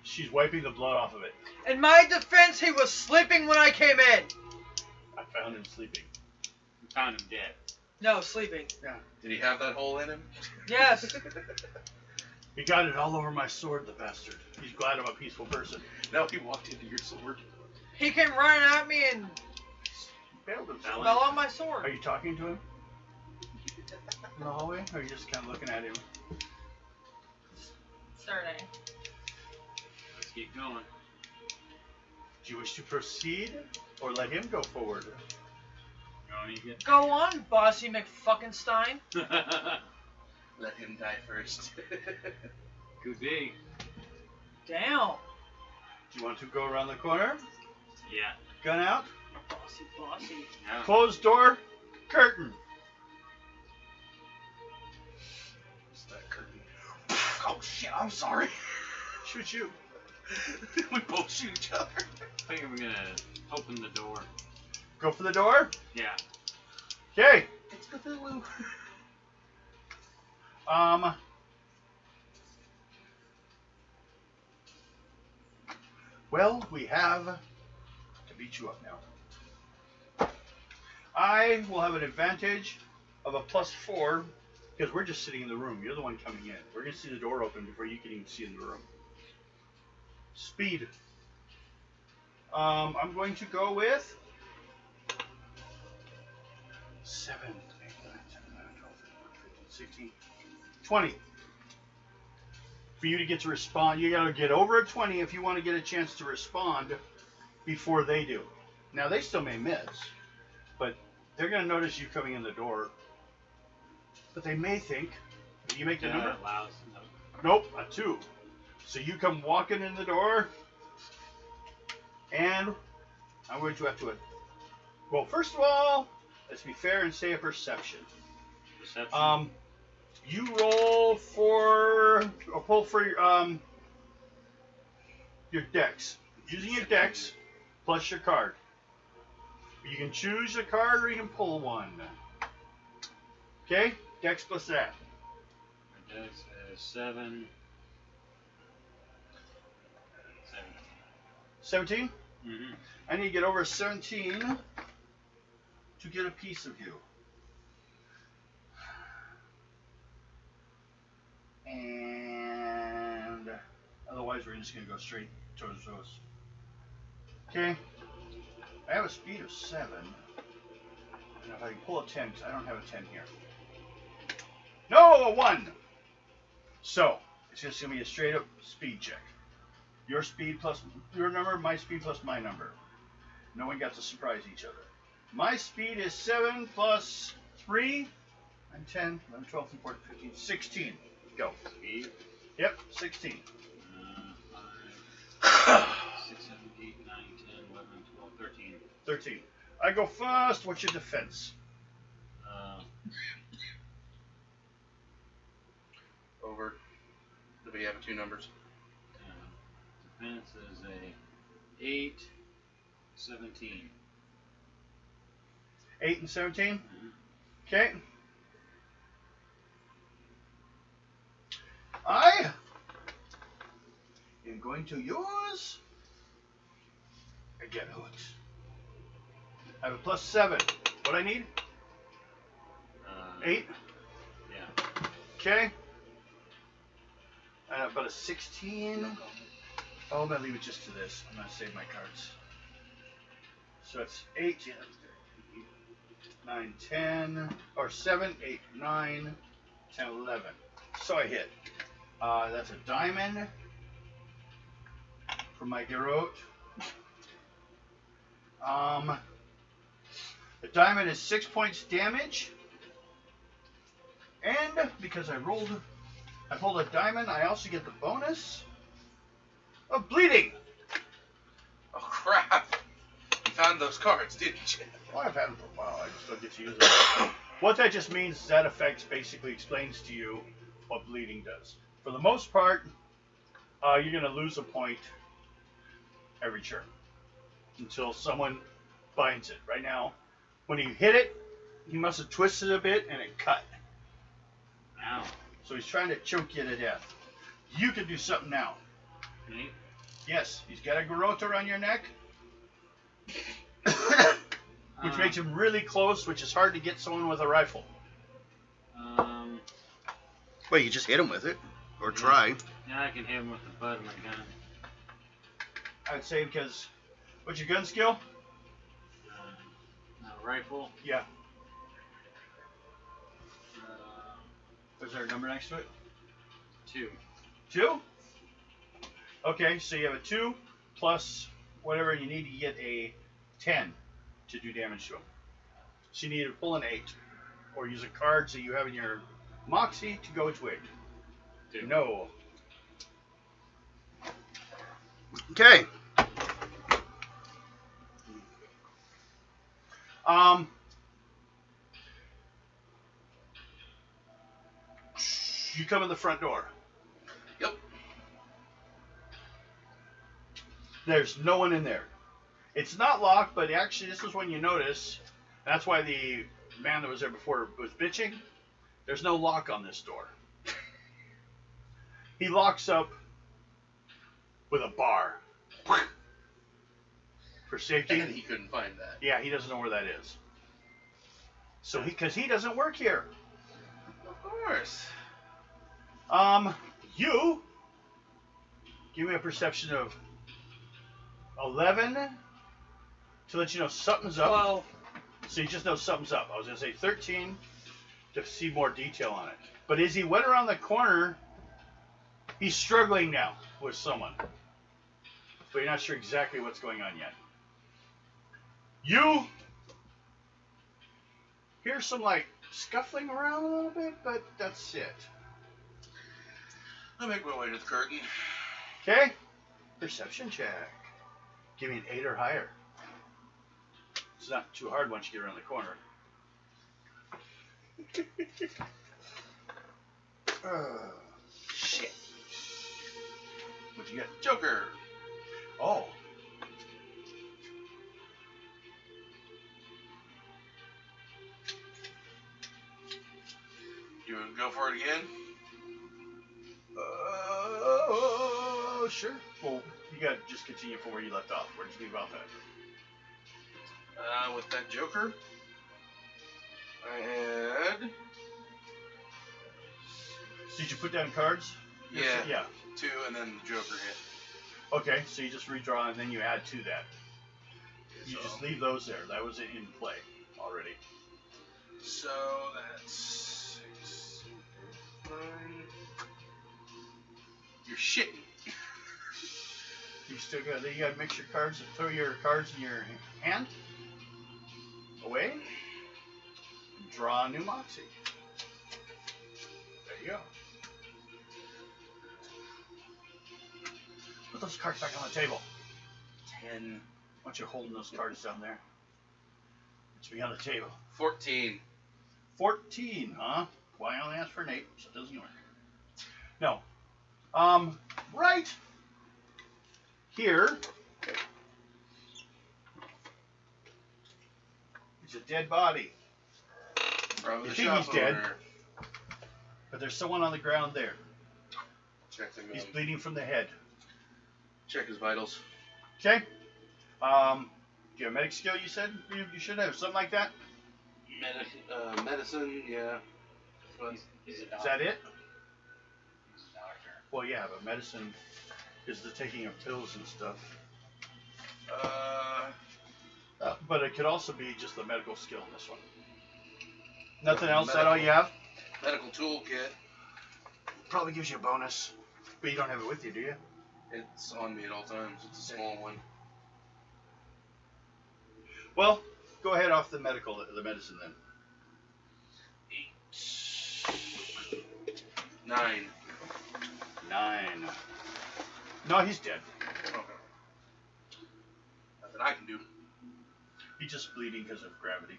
She's wiping the blood off of it. In my defense, he was sleeping when I came in. I found him sleeping. We found him dead. No, sleeping. Did he have that hole in him? Yes. He got it all over my sword, the bastard. He's glad I'm a peaceful person. No, he walked into your sword. He came running at me and Failed himself. fell on my Are sword. you talking to him in the hallway, or are you just kind of looking at him? Starting. Let's keep going. Do you wish to proceed, or let him go forward? Going to get. Go on, Bossy McFuckenstein. Let him die first. Could be. Damn. Do you want to go around the corner? Yeah. Gun out. Bossy. Yeah. Closed door. Curtain. It's that curtain. Oh shit, I'm sorry. Shoot you. We both shoot each other. I think I'm gonna open the door. Go for the door. Yeah. Okay. It's Cthulhu. Well, we have to beat you up now. I will have an advantage of a +4 because we're just sitting in the room. You're the one coming in. We're gonna see the door open before you can even see in the room. Speed. I'm going to go with 7, 8, 9, 10, 11, 12, 13, 14, 15, 16, 20. For you to get to respond, you gotta get over a 20 if you want to get a chance to respond before they do. Now they still may miss, but they're gonna notice you coming in the door. But they may think, you make the number? Allows. Nope, a 2. So you come walking in the door, and I'm going to have to. Well, first of all, let's be fair and say a perception. Perception. You roll for or pull for your dex. Using your dex plus your card. You can choose a card or you can pull one. Okay, dex plus that. My dex is 7. 17. Mm-hmm. I need to get over a 17 to get a piece of you. And otherwise we're just going to go straight towards those. Okay. I have a speed of 7. And if I can pull a 10, because I don't have a 10 here. No, a 1! So, it's just going to be a straight up speed check. Your speed plus your number, my speed plus my number. No one got to surprise each other. My speed is 7 plus 3. And 10, 11, 12, 14, 15, 16. Go. Speed. Yep, 16. 5, 6, 7, 8, 9, 10, 11, 12, 13. 13. I go first. What's your defense? Over. Do we have 2 numbers? Defense is a 8, 17. 8 and 17? Mm-hmm. Okay. I am going to use a get hooked. I have a +7. What I need? 8. Yeah. Okay. About a 16. Oh, I'm going to leave it just to this. I'm going to save my cards. So it's 8, 9, 10, or 7, 8, 9, 10, 11. So I hit. That's a diamond for my garrote. The diamond is 6 points damage. And because I pulled a diamond, I also get the bonus of bleeding. Oh crap! You found those cards, didn't you? Well, I've had them for a while. I just don't get to use them. What that just means is that effect basically explains to you what bleeding does. For the most part, you're going to lose a point every turn until someone binds it. Right now, when he hit it, he must have twisted a bit and it cut. Ow. So he's trying to choke you to death. You can do something now. Me? Yes, he's got a garrote around your neck. which makes him really close, which is hard to get someone with a rifle. Well, you just hit him with it, or try. Yeah, I can hit him with the butt of my gun. I'd say because, what's your gun skill? Rifle. Yeah. Was there a number next to it? 2. 2? Okay, so you have a 2 plus whatever you need to get a 10 to do damage to him. So you need to pull an 8, or use a card so you have in your Moxie to go to 8. 2. No. Okay. You come in the front door. Yep. There's no one in there. It's not locked, but actually this is when you notice. That's why the man that was there before was bitching. There's no lock on this door. He locks up with a bar. For safety. And he couldn't find that. Yeah, he doesn't know where that is. So because he doesn't work here. Of course. You give me a perception of 11 to let you know something's up. 12. So you just know something's up. I was gonna say 13 to see more detail on it. But as he went around the corner, he's struggling now with someone. But you're not sure exactly what's going on yet. You hear some like scuffling around a little bit, but that's it. I make my way to the curtain. Okay? Perception check. Give me an 8 or higher. It's not too hard once you get around the corner. Shit. What'd you get? Joker. Oh. You want to go for it again? Sure. Well, you gotta just continue from where you left off. Where did you leave off at? With that Joker, I had... Did you put down cards? Yeah. Yeah. 2, and then the Joker hit. Okay, so you just redraw and then you add to that. You So- just leave those there. That was in play already. So that's 6, 9. You're shitting. You still got. You got to mix your cards and throw your cards in your hand. Away. Draw a new Moxie. There you go. Put those cards back on the table. 10. Why don't you holding those cards down there? It's be on the table. 14. 14, huh? Why I only asked for an 8, so it doesn't work. No. Right here is a dead body. Probably You the think shop he's dead? owner. But there's someone on the ground there. Check the He's bleeding from the head. Check his vitals. Okay? Do you have medic skill, you said? You should have something like that? Medicine, yeah. But He's a Is doctor. that it? He's a doctor. Well, yeah, but medicine is the taking of pills and stuff. But it could also be just the medical skill in this one. Nothing else? Is that all you have? medical toolkit. Probably gives you a bonus. But you don't have it with you, do you? It's on me at all times. It's a small one. Well, go ahead off the medicine then. 8. 9. 9. No, he's dead. Okay. Nothing I can do. He's just bleeding because of gravity.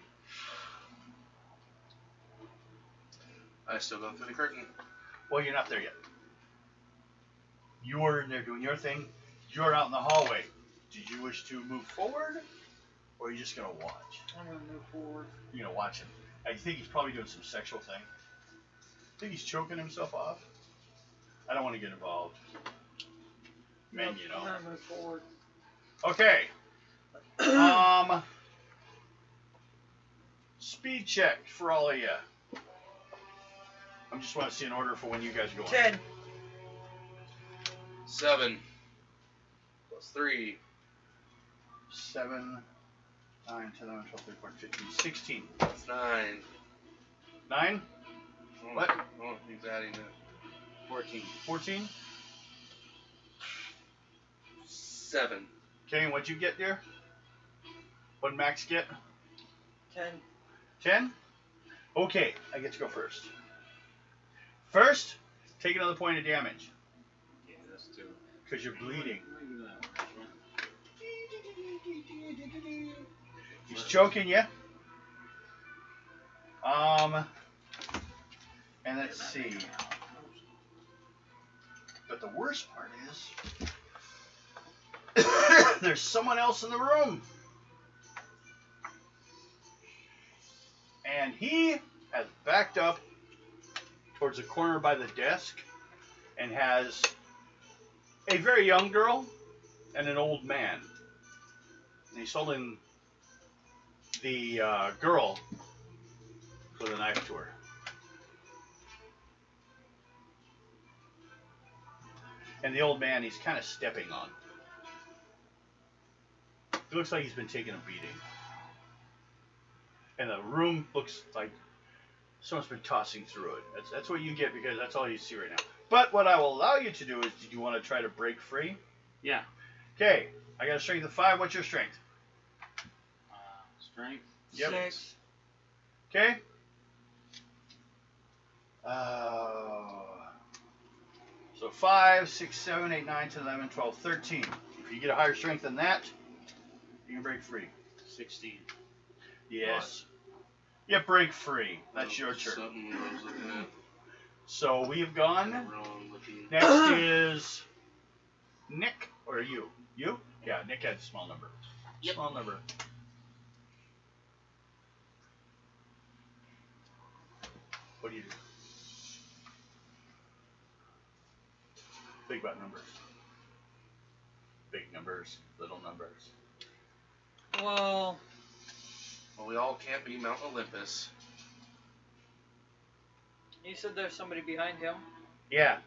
I still go through the curtain. Well, you're not there yet. You're in there doing your thing. You're out in the hallway. Did you wish to move forward? Or are you just going to watch? I'm gonna move forward. You're going to watch him. I think he's probably doing some sexual thing. Think he's choking himself off? I don't want to get involved. Men, you I'm know. gonna move forward. Okay. Speed check for all of you. I just want to see an order for when you guys go. 10. 7 plus 3. 7, 9, 10, 11, 12, 13, 14, 15, 16. That's 9. 9? Oh, What? Oh, he's adding it. 14. 14? 7. Okay, and what'd you get there? What did Max get? 10. 10? Okay, I get to go first. First, take another point of damage. Yeah, that's 2. Because you're bleeding. He's choking you. And let's see. But the worst part is, there's someone else in the room. And he has backed up towards the corner by the desk and has a very young girl and an old man. And he's holding the girl with a knife to her. And the old man he's kind of stepping on. It looks like he's been taking a beating. And the room looks like someone's been tossing through it. That's what you get because that's all you see right now. But what I will allow you to do is, did you want to try to break free? Yeah. Okay, I got a strength of 5. What's your strength? Strength. Yep. 6. Okay. So 5, 6, 7, 8, 9, 10, 11, 12, 13. If you get a higher strength than that, you can break free. 16. Yes. You break free. That's your turn. Something I was looking at. So we've gone. Wrong looking. Next is Nick or you. You? Yeah, Nick had a small number. Yep. Small number. What do you do? Big about numbers. Big numbers, little numbers. Well, Well, we all can't be Mount Olympus. you said there's somebody behind him. Yeah,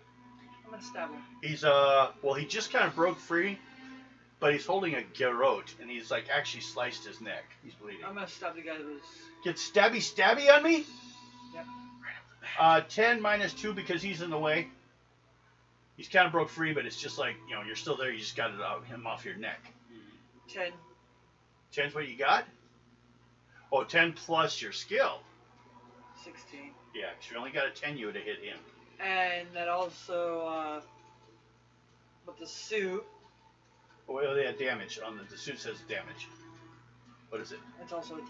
I'm gonna stab him. he's well, he just kind of broke free, but he's holding a garrote, and he's like actually sliced his neck. He's bleeding. I'm gonna stab the guy who's. Get stabby on me? Yep. 10 minus 2 because he's in the way. He's kind of broke free, but it's just like, you're still there. You just got it out, him off your neck. 10. 10's what you got? Oh, 10 plus your skill. 16. Yeah, because you only got a 10, you would have hit him. And that also, with the suit, Oh, well, they had damage. On the suit says damage. What is it? it's also a 10.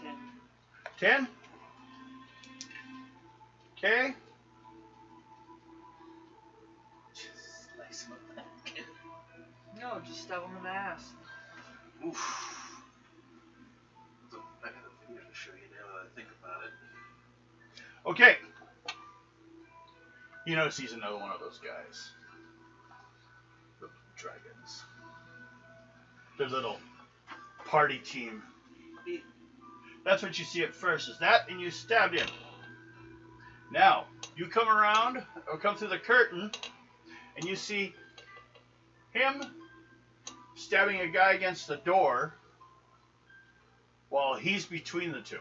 10? Okay. Slice him up back. No, just stab him in the ass. Oof. So, I got a video to show you now that I think about it. Okay. You notice he's another one of those guys. The dragons. Their little party team. That's what you see at first, is that, and you stabbed him. Now, you come around, or come through the curtain, and you see him stabbing a guy against the door while he's between the two.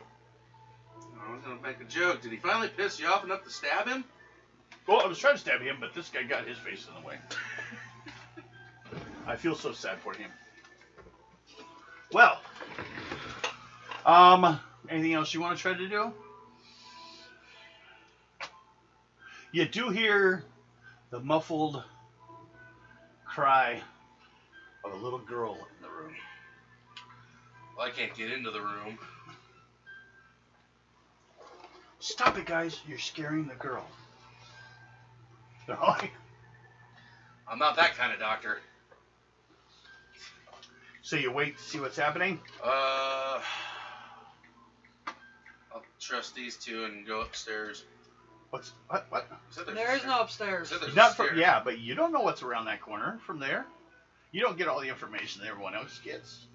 I was gonna make a joke. Did he finally piss you off enough to stab him? Well, I was trying to stab him, but this guy got his face in the way. I feel so sad for him. Well, anything else you want to try to do? You do hear the muffled cry of a little girl in the room. Well, I can't get into the room. Stop it, guys. You're scaring the girl. They're like, I'm not that kind of doctor. so you wait to see what's happening? I'll trust these two and go upstairs. What? You said there's There is stairs. no You upstairs. said there's Not stairs. from, yeah, but you don't know what's around that corner from there. You don't get all the information that everyone else gets.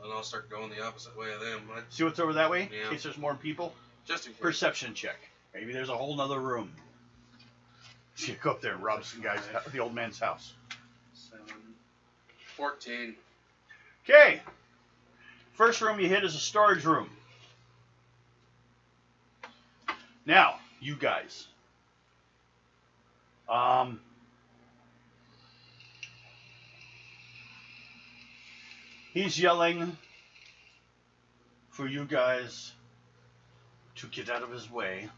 And I'll start going the opposite way of them. See what's over that way? Yeah. In case there's more people. Just in case. Perception check. Maybe there's a whole nother room. So you go up there and rob some guy's, the old man's house. 7, 14. Okay. First room you hit is a storage room. Now, you guys. He's yelling for you guys to get out of his way.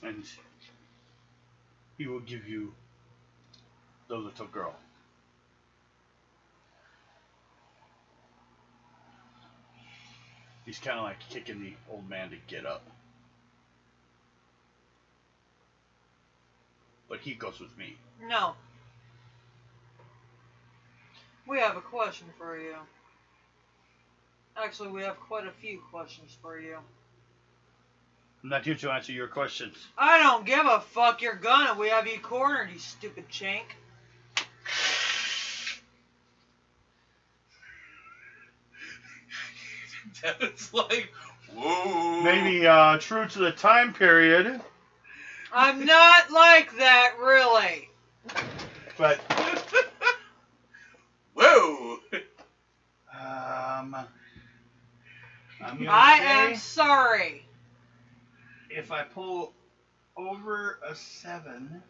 And he will give you the little girl. He's kind of like kicking the old man to get up. But he goes with me. No. We have a question for you. Actually, we have quite a few questions for you. I'm not here to answer your questions. I don't give a fuck. You're gonna. We have you cornered, you stupid chink. It's like, whoa. Maybe true to the time period, I'm not like that, really. but Whoa. I'm gonna I say am sorry. if I pull over a 7,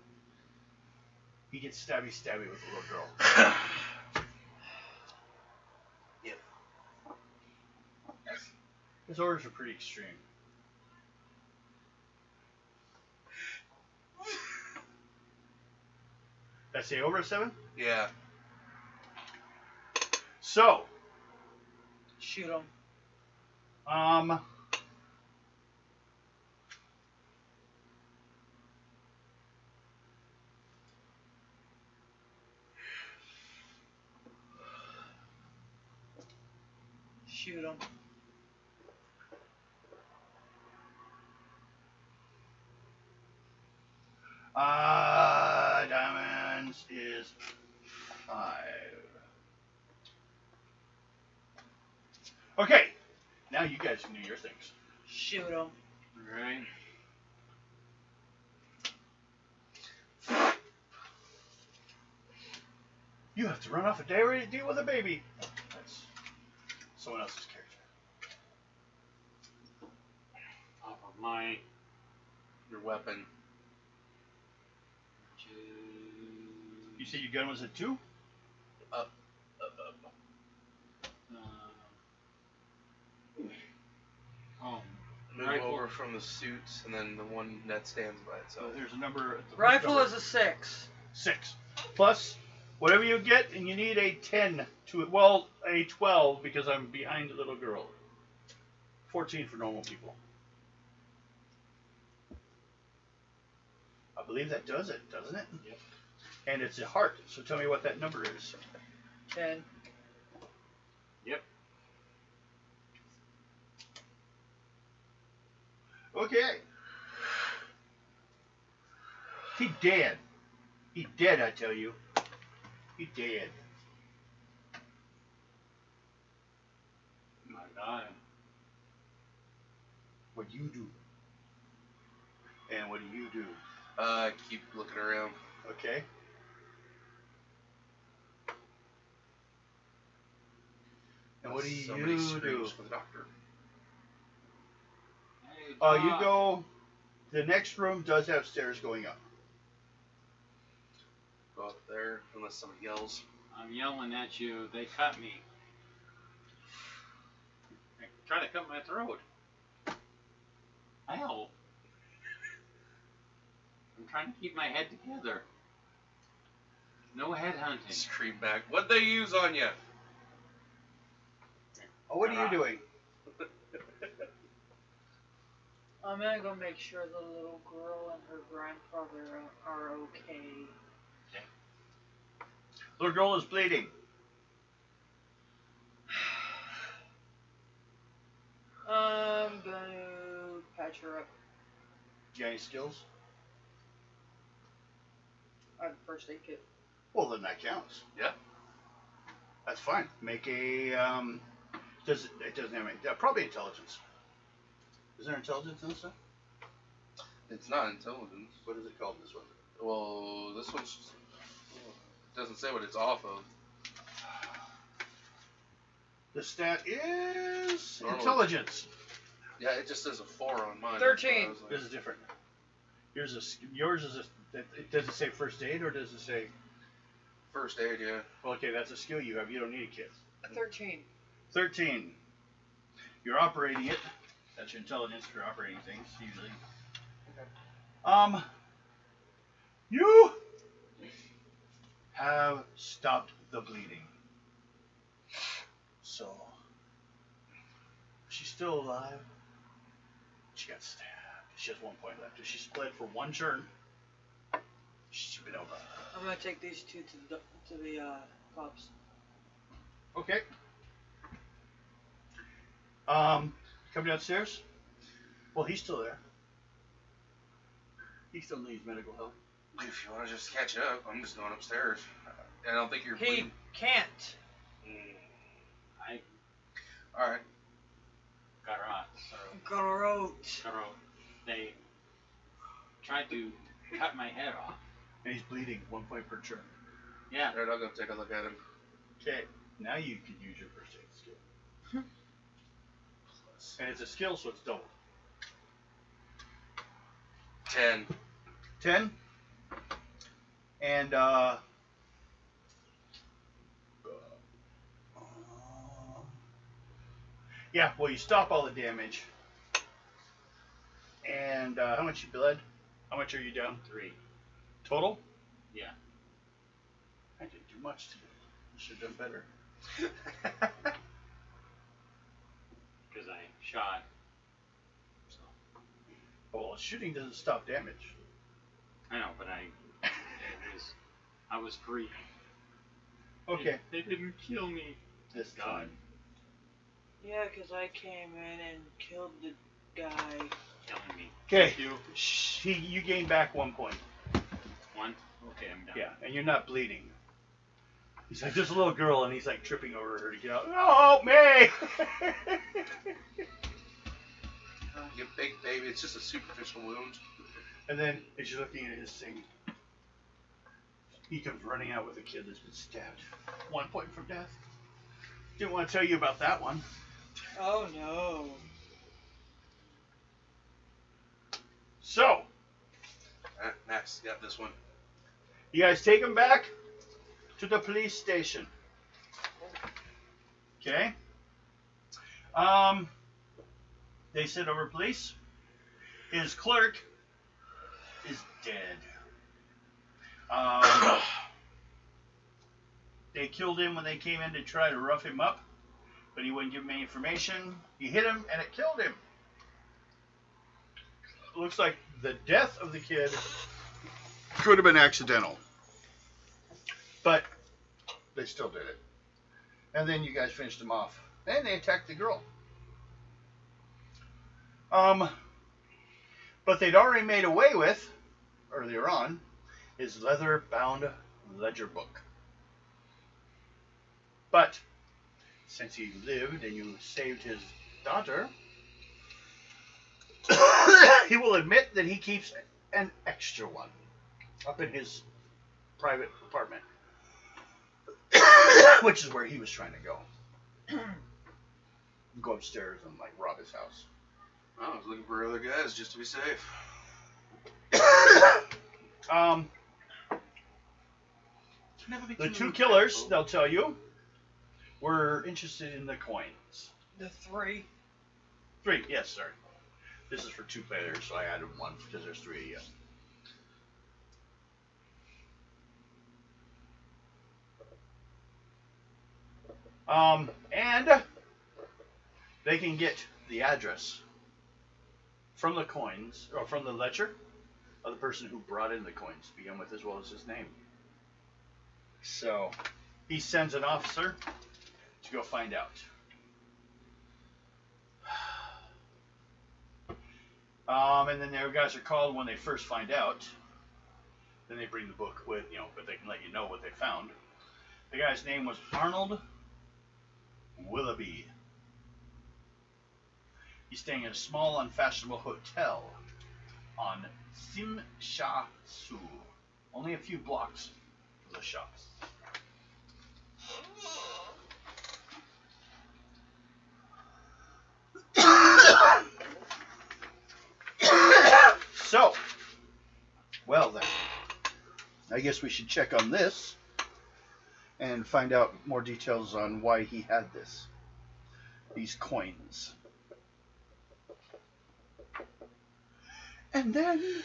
he gets stabby with the little girl. Yep. His orders are pretty extreme. Did I say over a 7? Yeah. So, Shoot him. Shoot him. Diamonds is 5. Okay, now you guys can do your things. Shoot him. Right. You have to run off a dairy to deal with a baby. That's someone else's character. Off of my Your weapon. You said your gun was at 2? Up. Oh, Move Rifle. over from the suits, and then the one that stands by So itself. there's a number at the Rifle number. is a 6. 6. Plus, whatever you get, and you need a 10 to, well, a 12 because I'm behind a little girl. 14 for normal people. I believe that does it, doesn't it? Yep. And it's a heart, so tell me what that number is. 10. Yep. Okay. He dead. He dead, I tell you. He dead. My God. What do you do? And what do you do? Keep looking around. Okay. And what do Somebody you do? screams for the doctor. Hey, You Doc. go. The next room does have stairs going up. Go up there, unless somebody yells. I'm yelling at you. They cut me. They try to cut my throat. Ow. I'm trying to keep my head together. No headhunting. Scream back. What'd they use on you? Oh, what are you doing? I'm gonna go make sure the little girl and her grandfather are okay. Little girl is bleeding. I'm gonna patch her up. You got any skills? I have a first aid kit. Well, then that counts. Yeah. That's fine. Make a It doesn't have any. Probably intelligence. Is there intelligence in this stuff? It's not intelligence. What is it called? This one. Well, this one's just, doesn't say what it's off of. The stat is Normal. intelligence. Yeah, it just says a 4 on mine. 13. I was like, This is different. Yours is does it say first aid or does it say? first aid, yeah. Well, okay, that's a skill you have. You don't need a kit. 13. 13. You're operating it. That's your intelligence for operating things usually. You have stopped the bleeding. So, she's still alive. She got stabbed. She has 1 point left. If she's bled for 1 turn, she's been over. I'm gonna take these two to the cops. Okay. Come downstairs. Well, he's still there. He still needs medical help. If you want to just catch up, I'm just going upstairs. I don't think you're He bleeding. can't. I Alright. got her out. So they tried to cut my head off. And he's bleeding 1 point per turn. Yeah. Alright, I'll go take a look at him. Okay. Now you can use your first aid skill. And it's a skill, so it's double. 10. 10. And, yeah, well, you stop all the damage. And, how much you bled? How much are you down? 3. Total? Yeah. I didn't do much today. I should have done better. Because I shot. So Oh, well, shooting doesn't stop damage. I know, but I was free. Okay. They didn't kill me. This God. time. Yeah, 'cause I came in and killed the guy. Killing me. Okay. You. You gain back 1 point. 1. Okay, I'm done. Yeah, and you're not bleeding. He's like, there's a little girl, and he's like tripping over her to get out. Oh, me! You big baby, it's just a superficial wound. And then, as you're looking at his thing, he comes running out with a kid that's been stabbed. 1 point from death. Didn't want to tell you about that one. Oh no. So, Max got this one. you guys take him back to the police station. Okay? They sent over police. His clerk is dead. They killed him when they came in to try to rough him up, but he wouldn't give them any information. He hit him, and it killed him. Looks like the death of the kid could have been accidental, but they still did it. And then you guys finished him off, and they attacked the girl. But they'd already made away with, earlier on, his leather-bound ledger book. But since he lived and you saved his daughter, he will admit that he keeps an extra one up in his private apartment, which is where he was trying to go. Go upstairs and like rob his house. I was looking for other guys just to be safe. The 2 killers, they'll tell you, were interested in the coins. The 3. 3, yes, sorry. This is for 2 players, so I added 1 because there's 3 of you. And they can get the address from the coins, or from the ledger of the person who brought in the coins to begin with, as well as his name. So he sends an officer to go find out. And then their guys are called when they first find out. Then they bring the book with, but they can let you know what they found. The guy's name was Arnold Willoughby. He's staying in a small, unfashionable hotel on Sim Sha Su, only a few blocks from the shops. So, well then, I guess we should check on this and find out more details on why he had these coins. And then, you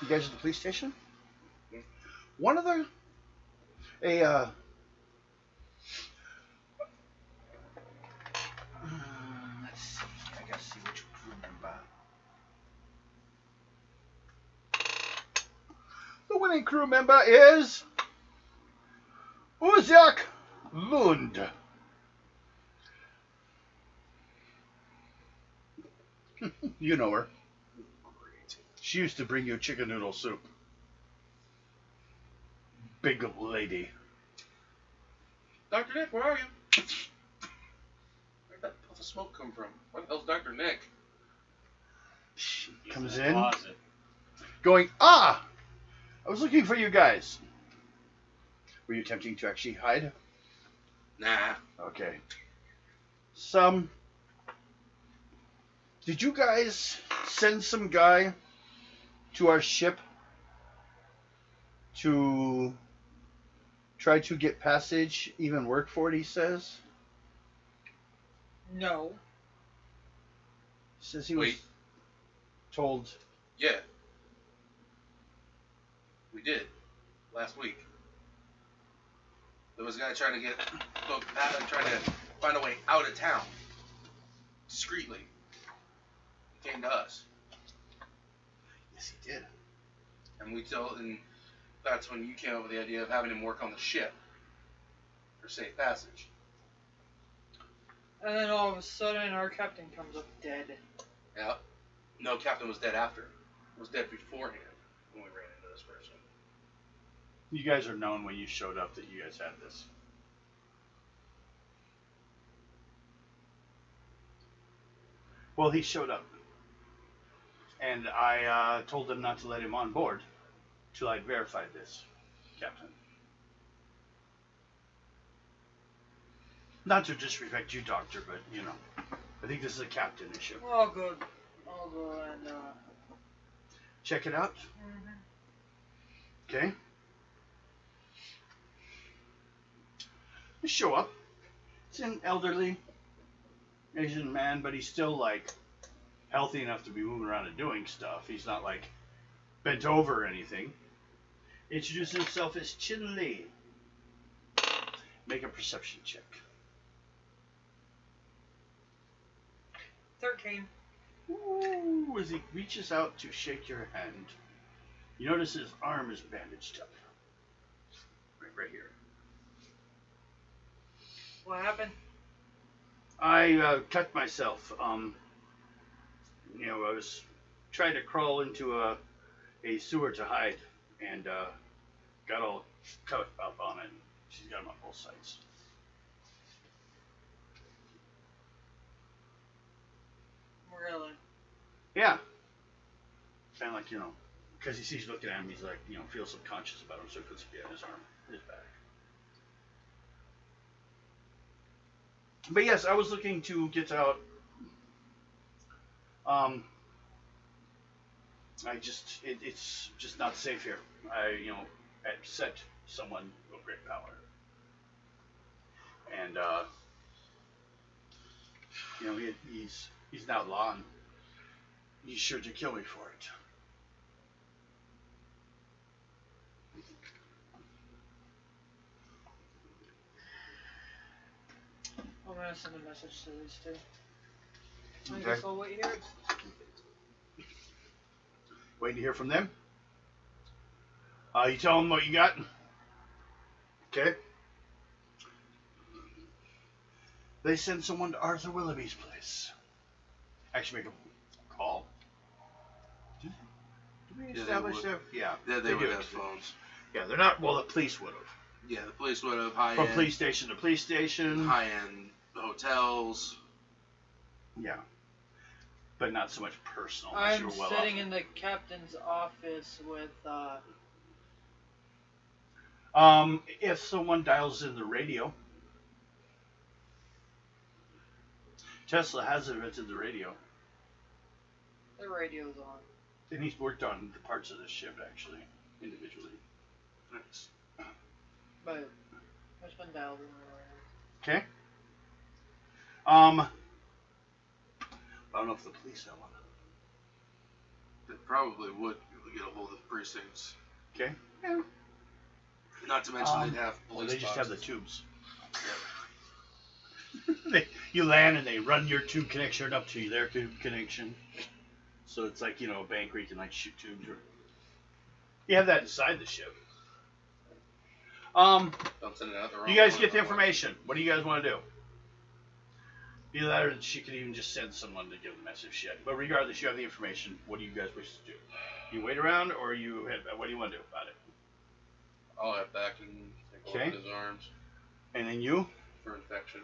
guys at the police station? One of the, let's see, I gotta see which crew member. The winning crew member is Uzak Lund. You know her. She used to bring you chicken noodle soup. Big lady. Dr. Nick, where are you? Where'd that puff of smoke come from? Where the hell's Dr. Nick? She He's comes the in, closet. going, I was looking for you guys. Were you attempting to actually hide? Nah. Okay. Did you guys send some guy to our ship to try to get passage, even work for it, he says? No. He says he was Wait. told. Yeah. We did. Last week. There was a guy trying to trying to find a way out of town. Discreetly. He came to us. Yes, he did. And that's when you came up with the idea of having him work on the ship for safe passage. And then all of a sudden, our captain comes up dead. Yeah. No, Captain was dead after. Was dead beforehand when we ran into this person. You guys are known when you showed up that you guys had this. Well, he showed up. And I told them not to let him on board till I'd verified this, Captain. Not to disrespect you, Doctor, but, you know, I think this is a captain issue. All good. I'll go and, Check it out. Okay. You show up. It's an elderly Asian man, but he's still, like, healthy enough to be moving around and doing stuff. He's not, like, bent over or anything. Introduce himself as Chin Lee. Make a perception check. 13. Ooh, as he reaches out to shake your hand, you notice his arm is bandaged up. Right here. What happened? I cut myself. You know, I was trying to crawl into a sewer to hide, and got all cut up on it. She's got him on both sides. Really? Yeah. Kind of like, you know, because he sees you looking at him, he's like, you know, feels subconscious about him, so he puts it behind his arm, his back. But yes, I was looking to get out. It's just not safe here. I set someone of great power. And, you know, he's an outlaw, and he's sure to kill me for it. I'm gonna send a message to these two. I Okay. guess I'll wait here. Waiting to hear from them. You tell them what you got. Okay. They send someone to Arthur Willoughby's place. Actually, make a call. Do we they establish would. that? Yeah. They would do. have phones. Yeah, they're not. Well, the police would have. Yeah, the police would have high From end. police station to police station. High end the hotels. Yeah. But not so much personal. Unless I'm you're well sitting off. in the captain's office with If someone dials in the radio, Tesla has invented the radio, the radio's on. and he's worked on the parts of the ship actually individually. Nice. But there's been dialed in the Okay. I don't know if the police have one. They probably would be able to get a hold of the precincts. Okay. Yeah. Not to mention they'd have Well, police they just have the boxes. tubes. You land and they run your tube connection up to their tube connection. So it's like, a bank where you can like shoot tubes. Or... You have that inside the ship. Don't send it out the wrong You guys one. get the information. What do you guys want to do? Either that or she could even just send someone to give the message yet. But regardless, you have the information. What do you guys wish to do? You wait around or you head back? What do you want to do about it? I'll head back and take a look Okay. at his arms And then you? for infection.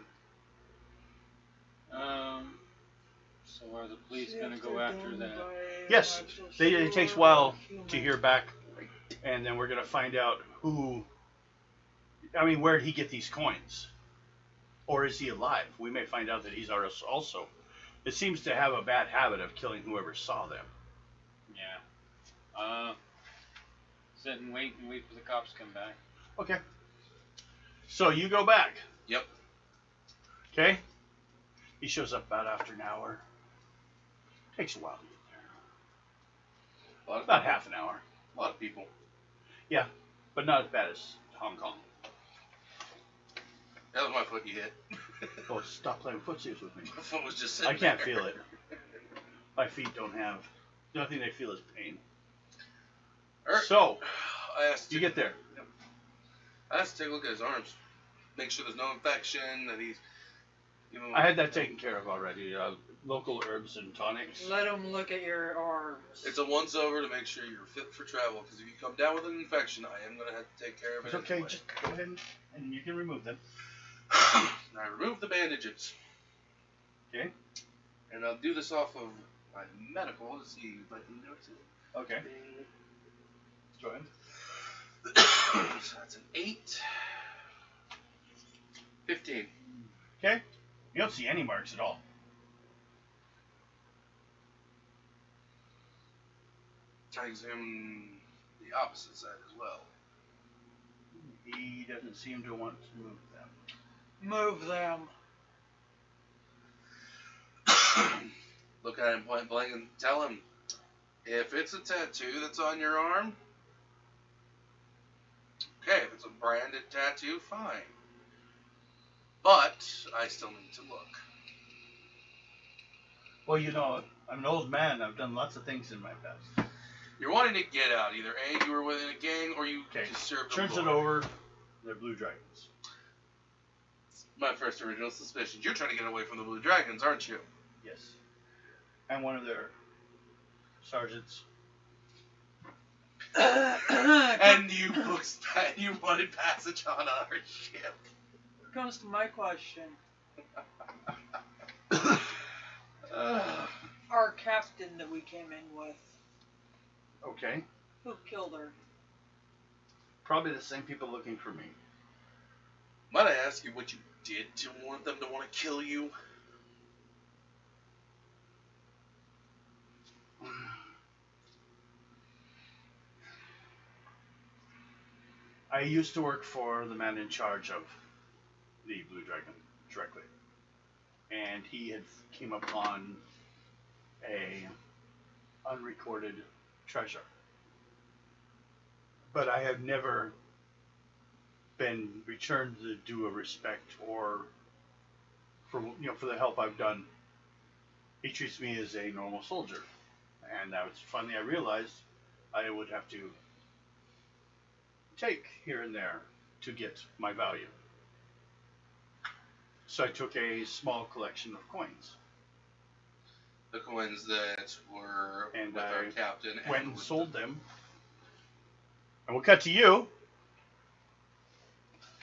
So are the police gonna go after that? Yes. It takes a while to hear back. And then we're going to find out where did he get these coins? Or is he alive? We may find out that he's ours also. It seems to have a bad habit of killing whoever saw them. Yeah. Sit and wait for the cops to come back. Okay. So you go back. Yep. Okay. He shows up about after an hour. Takes a while to get there. About half an hour. A lot of people. Yeah, but not as bad as Hong Kong. That was my foot you hit. Oh, stop playing footsies with me. My foot was just sitting I can't there. feel it. My feet don't have. The only thing they feel is pain. So, I asked you get there. I asked to take a look at his arms. Make sure there's no infection, that he's... I had that taken care of already. Local herbs and tonics. Let him look at your arms. It's a once over to make sure you're fit for travel, because if you come down with an infection, I am going to have to take care of it. It's okay, anyway. just go ahead and you can remove them. I remove the bandages. Okay. And I'll do this off of my medical to see if I can notice it. Okay. Go ahead. So that's an 8. 15. Okay. You don't see any marks at all. I examine the opposite side as well. He doesn't seem to want to move them. Move them. Look at him point blank and tell him, if it's a tattoo that's on your arm, okay, if it's a branded tattoo, fine. But I still need to look. Well, I'm an old man. I've done lots of things in my past. You're wanting to get out. Either A, you were within a gang, or you Okay. just served Turns the it Lord. over. They're blue dragons. My first original suspicion. You're trying to get away from the Blue Dragons, aren't you? Yes. And one of their sergeants. And you you wanted passage on our ship. Comes to my question. Our captain that we came in with, Okay. who killed her? Probably the same people looking for me. Might I ask you what you did to want them to want to kill you? I used to work for the man in charge of the Blue Dragon directly, and he had came upon a unrecorded treasure. But I have never been returned the due of respect or for the help I've done. He treats me as a normal soldier, and that was finally I realized I would have to take here and there to get my value. So I took a small collection of coins. The coins that were And with our I captain. Went and with sold them. And we'll cut to you.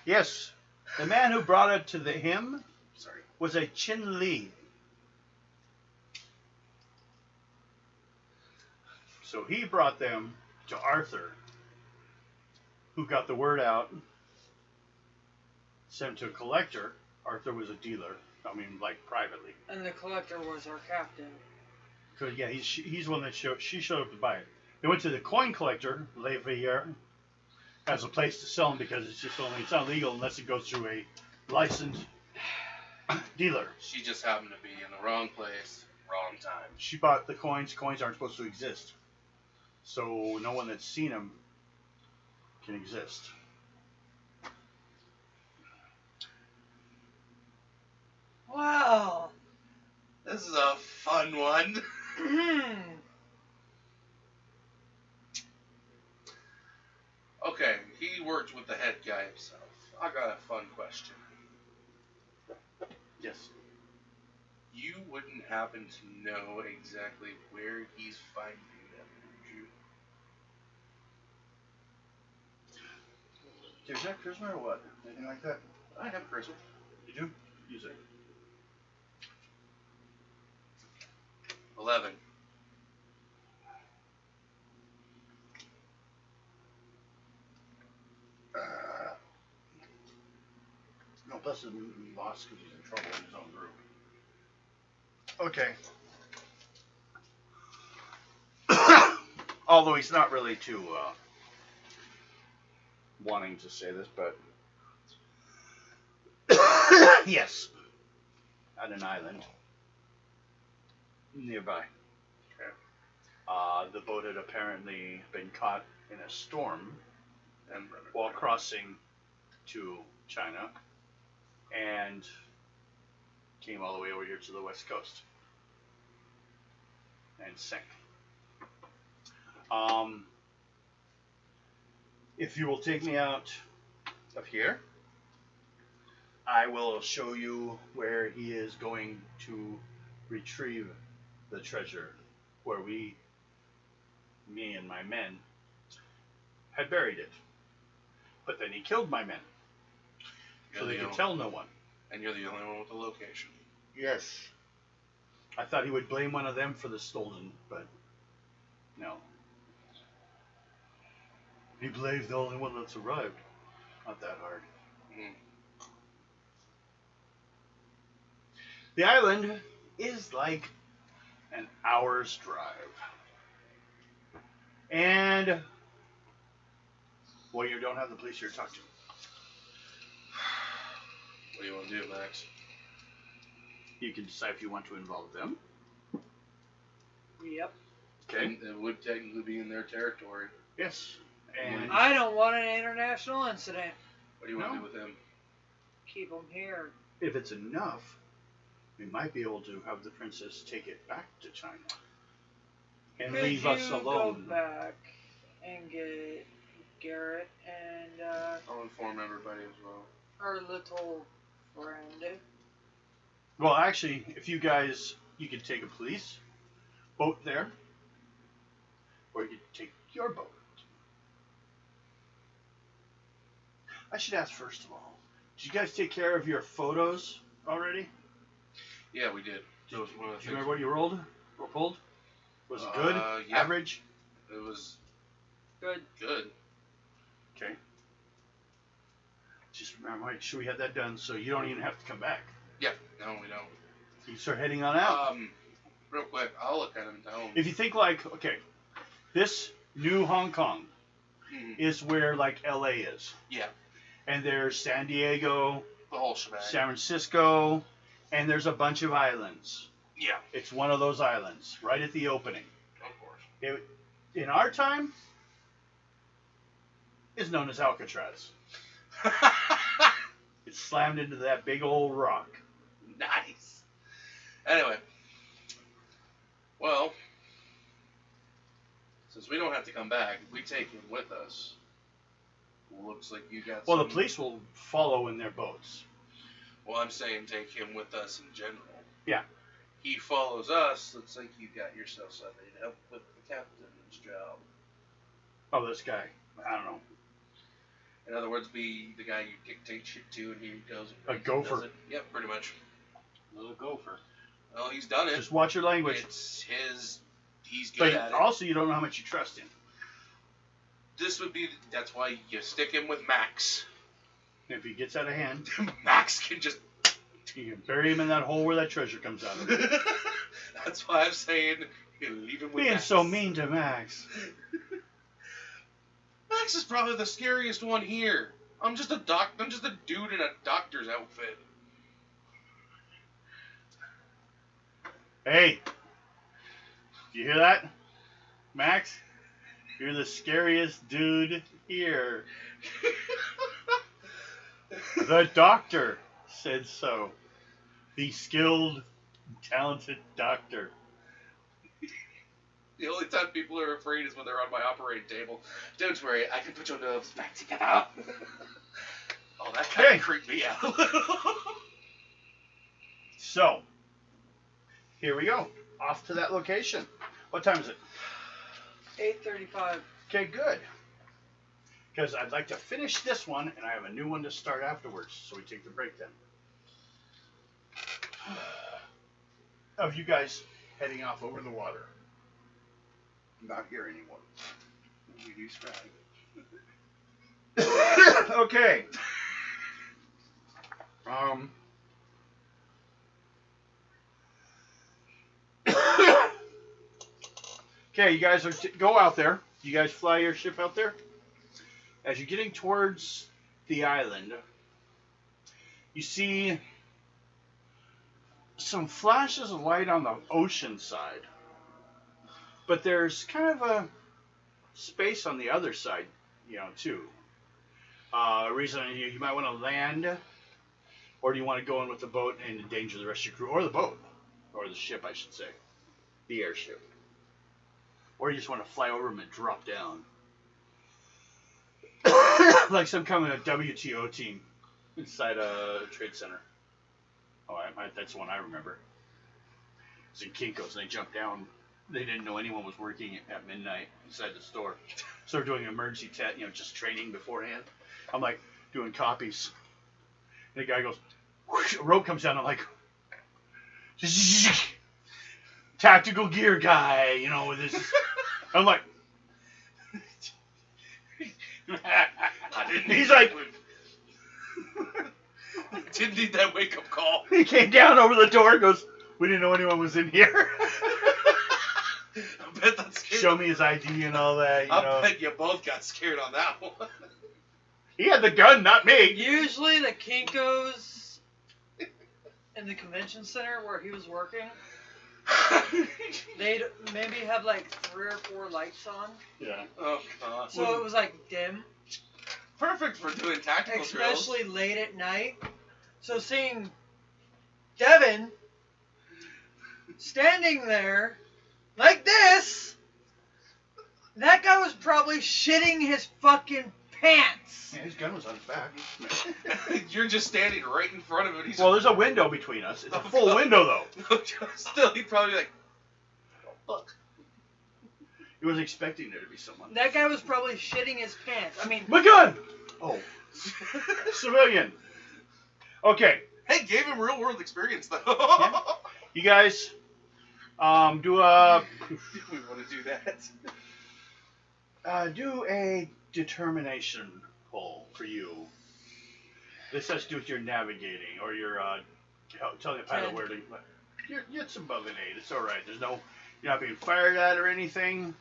Yes, the man who brought it to him Sorry. was a Chin Li. So he brought them to Arthur, who got the word out, sent to a collector. Arthur was a dealer. I mean, like privately. And the collector was our captain. So yeah, he's one that she showed up to buy it. They went to the coin collector, Levier, as a place to sell them because it's not legal unless it goes through a licensed dealer. She just happened to be in the wrong place, wrong time. She bought the coins. Coins aren't supposed to exist, so no one that's seen them can exist. Wow. This is a fun one. Okay, he worked with the head guy himself. I got a fun question. Yes. You wouldn't happen to know exactly where he's finding them, would you? Do you have charisma or what? Anything like that? I have charisma. You do? Use it. 11. No, plus he's lost because he's in trouble in his own group. Okay. Although he's not really too wanting to say this, but yes, at an island nearby. Okay. The boat had apparently been caught in a storm And while crossing to China and came all the way over here to the west coast and sank. If you will take me out of here, I will show you where he is going to retrieve the treasure where me and my men, had buried it. But then he killed my men. So they could tell no one. And you're the only one with the location. Yes. I thought he would blame one of them for the stolen, but no. He blames the only one that's arrived. Not that hard. Mm. The island is like an hour's drive. And well, you don't have the police here to talk to. What do you want to do, Max? You can decide if you want to involve them. Yep. Okay. And it would technically be in their territory. Yes. And I don't want an international incident. What do you want to No. do with him? Keep them here. if it's enough, we might be able to have the princess take it back to China and Could leave you us alone. go back and get Garrett and I'll inform everybody as well. our little friend? Well, actually, if you guys, you could take a police boat there, or you could take your boat. I should ask first of all, did you guys take care of your photos already? Yeah, we did. That was one of the Do you things. remember what you rolled or pulled? Was it good? Yeah. Average? It was Good. good. Okay. Just remember, make sure we had that done so you don't even have to come back. Yeah, no, we don't. You can start heading on out. Real quick, I'll look at him down. If you think like, okay, this new Hong Kong is where like LA is. Yeah, And there's San Diego, the whole shebang. San Francisco, and there's a bunch of islands. Yeah, It's one of those islands, right at the opening. of course. In our time, is known as Alcatraz. It's slammed into that big old rock. Nice. Anyway, well, since we don't have to come back, if we take him with us, looks like you got Well, some... the police will follow in their boats. Well, I'm saying take him with us in general. Yeah. He follows us, looks like you got yourself somebody to help with the captain's job. Oh, this guy. I don't know. In other words, be the guy you dictate shit to, and he goes and A gopher. does it. Yep, pretty much. Little gopher. Well, he's done it. Just watch your language. It's his. He's good But at it. also, you don't know how much you trust him. This would be. That's why you stick him with Max. If he gets out of hand, Max can just. you can bury him in that hole where that treasure comes out of. That's why I'm saying you leave him with Being Max. so mean to Max. Max is probably the scariest one here. I'm just a dude in a doctor's outfit. Hey, do you hear that, Max? You're the scariest dude here. The doctor said so. The skilled, talented doctor. The only time people are afraid is when they're on my operating table. Don't worry, I can put your nerves back together. Oh, that kind of creeped me out. So, here we go. Off to that location. What time is it? 8:35. Okay, good. Because I'd like to finish this one, and I have a new one to start afterwards, so we take the break then. Of you guys heading off over the water. I'm not here anymore. We do scrap. Okay. Okay, you guys go out there. You guys fly your ship out there. As you're getting towards the island, you see some flashes of light on the ocean side. But there's kind of a space on the other side, too. A reason you might want to land, or do you want to go in with the boat and endanger the rest of your crew, or the boat, or the ship, I should say, the airship, or you just want to fly over them and drop down, like some kind of WTO team inside a trade center. Oh, that's the one I remember. It's in Kinko's, and they jumped down. They didn't know anyone was working at midnight inside the store. So we're doing an emergency test, just training beforehand. I'm like doing copies. And the guy goes, whoosh, a rope comes down. I'm like, tactical gear guy, with his. I'm like, he's like, Didn't need that wake up call. He came down over the door and goes, we didn't know anyone was in here. I bet that's scared. Show me his ID and all that, I bet you both got scared on that one. He had the gun, not me. Usually the Kinko's in the convention center where he was working, they'd maybe have like 3 or 4 lights on. Yeah. Oh, God. So it was like dim. Perfect for doing tactical drills. Especially late at night. So seeing Devin standing there like this, that guy was probably shitting his fucking pants. Yeah, his gun was on his back. You're just standing right in front of it. Well, there's a window between us. It's a full window, though. Still, he'd probably be like, oh, fuck. He wasn't expecting there to be someone. That guy was probably shitting his pants. I mean, My gun! Oh. Civilian. Okay. Hey, gave him real world experience, though. Yeah. You guys do a... We want to do that. do a determination poll for you. This has to do with your navigating or your telling the pilot 10. where to. It's above an 8. It's all right. You're not being fired at or anything.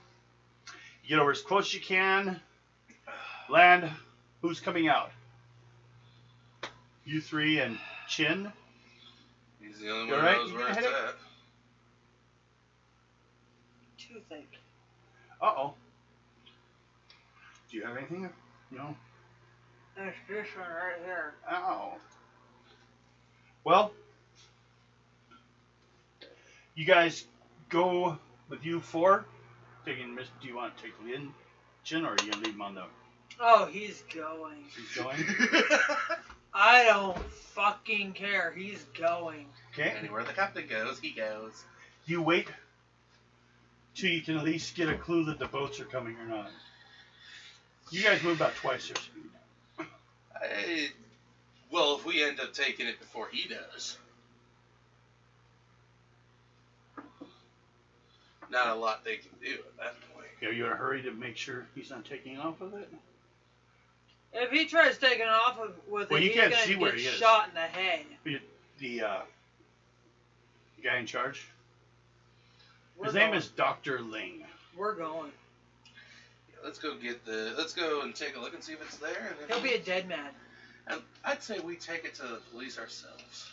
You get over as close as you can. Land. Who's coming out? You 3 and Chin. He's the only You one who alright? knows You where gonna it's hit at. toothache. Uh-oh. Do you have anything? No. There's this one right here. Ow. Well, you guys go with you 4. Do you want to take Lin Chin, or are you gonna leave him on the? Oh, he's going. He's going. I don't fucking care. He's going. Okay. Anywhere the captain goes, he goes. You wait till you can at least get a clue that the boats are coming or not. You guys move about twice your speed. Well, if we end up taking it before he does. not a lot they can do at that point. Are you in a hurry to make sure he's not taking off with it? If he tries taking off with Well, it, you he's can't gonna see where get he is. shot in the head. The guy in charge. We're His name going. is Dr. Ling. We're going. Yeah, let's go and take a look and see if it's there. And He'll be a dead man. And I'd say we take it to the police ourselves.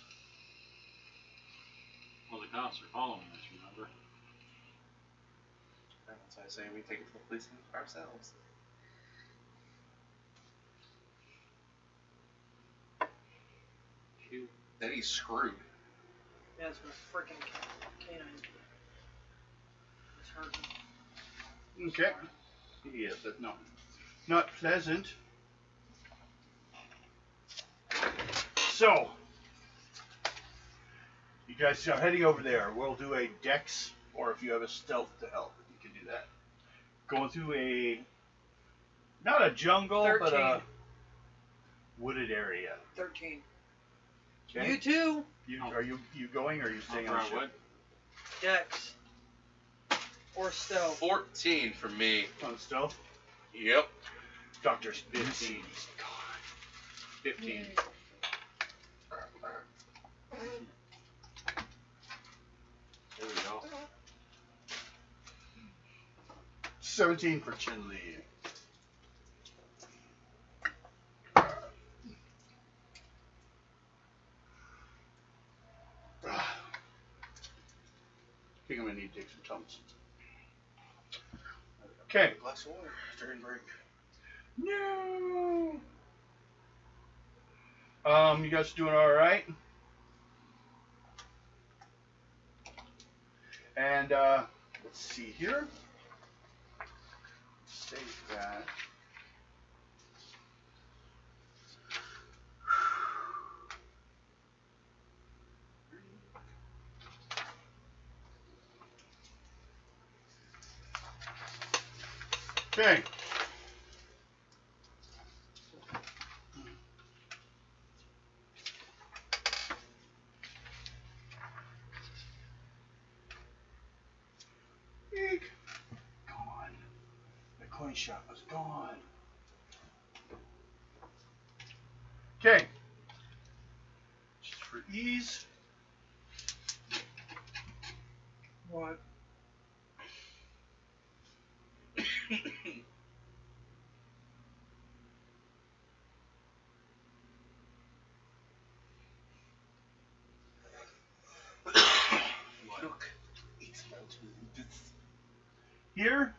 Well, the cops are following us, remember? That's why I say we take it to the police ourselves. Shoot. Then he's screwed. Yeah, it's my freaking canine. It's hurting. Okay. Yes, that's not pleasant. So, you guys are heading over there. We'll do a dex, or if you have a stealth to help, you can do that. Going through not a jungle, but a 13. wooded area. 13. Okay? You too. Are you going, or are you staying on the ship? What? Dex. Or stealth. 14 for me. On stealth? Yep. Doctor's 15. 15. There we go. 17 for Chin Lee. I think I'm gonna need to take some Tums. Okay. Glass of water during break. No. You guys doing all right? And let's see here. Save that. Okay. Eek. Gone. The coin shop was gone. Okay. Just for ease. What? Look, it's mountain. Here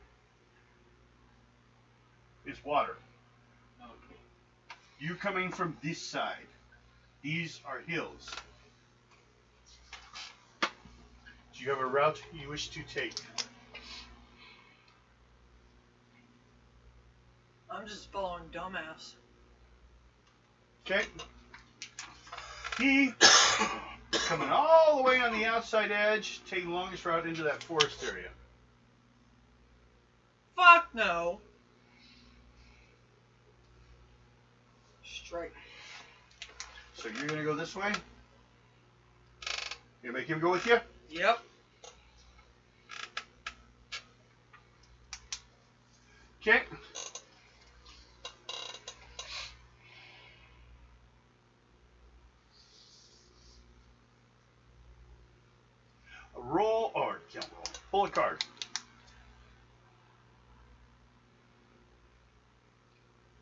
is water. Okay. You coming from this side. These are hills. Do you have a route you wish to take? I'm just following dumbass. Okay. He coming all the way on the outside edge, taking the longest route into that forest area. Fuck no. Straight. So you're gonna go this way? You gonna make him go with you? Yep. Okay. Roll, or can't roll. Pull a card.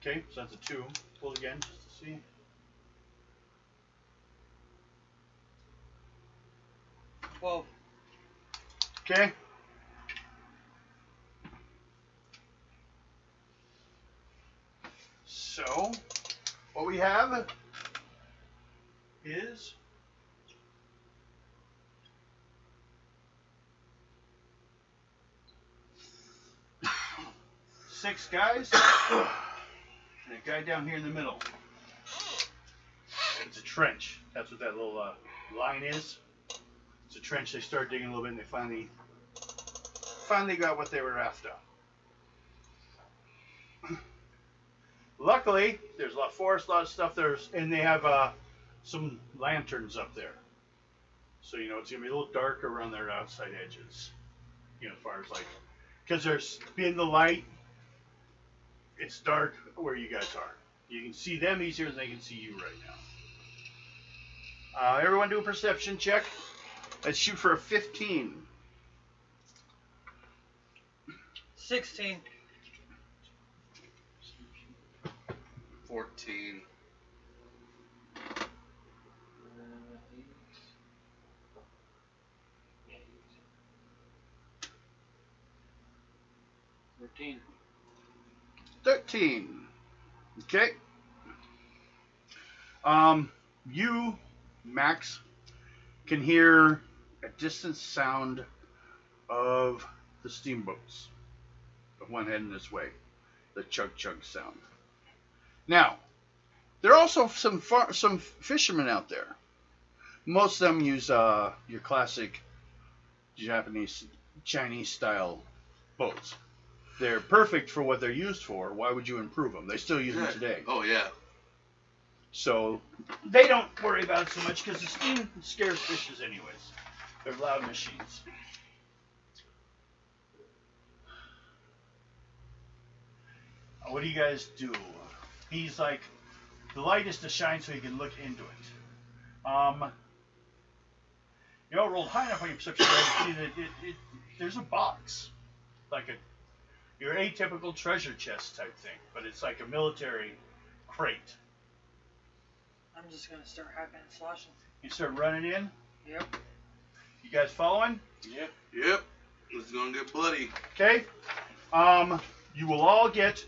Okay, so that's a 2. Pull it again just to see. Well, Okay. So, what we have is six guys and a guy down here in the middle. It's a trench. That's what that little line is. It's a trench. They started digging a little bit, and they finally got what they were after. Luckily, there's a lot of forest, a lot of stuff there, and they have some lanterns up there. So, you know, it's going to be a little darker around their outside edges. You know, as far as like, because there's in the light, it's dark where you guys are. You can see them easier than they can see you right now. Everyone do a perception check. Let's shoot for a 15. 16. 14. 13. 13. Okay. You, Max, can hear a distant sound of the steamboats. The one heading this way. The chug chug sound. Now, there are also some fishermen out there. Most of them use your classic Japanese, Chinese style boats. They're perfect for what they're used for. Why would you improve them? They still use them today. Oh, yeah. So they don't worry about it so much because the steam scares fishes anyways. They're loud machines. What do you guys do? He's like, the light is to shine so you can look into it. You know, rolled high enough on your perception to see that there's a box, like your atypical treasure chest type thing, but it's like a military crate. I'm just gonna start hacking and slashing. You start running in. Yep. You guys following? Yep. Yep. It's gonna get bloody. Okay. You will all get.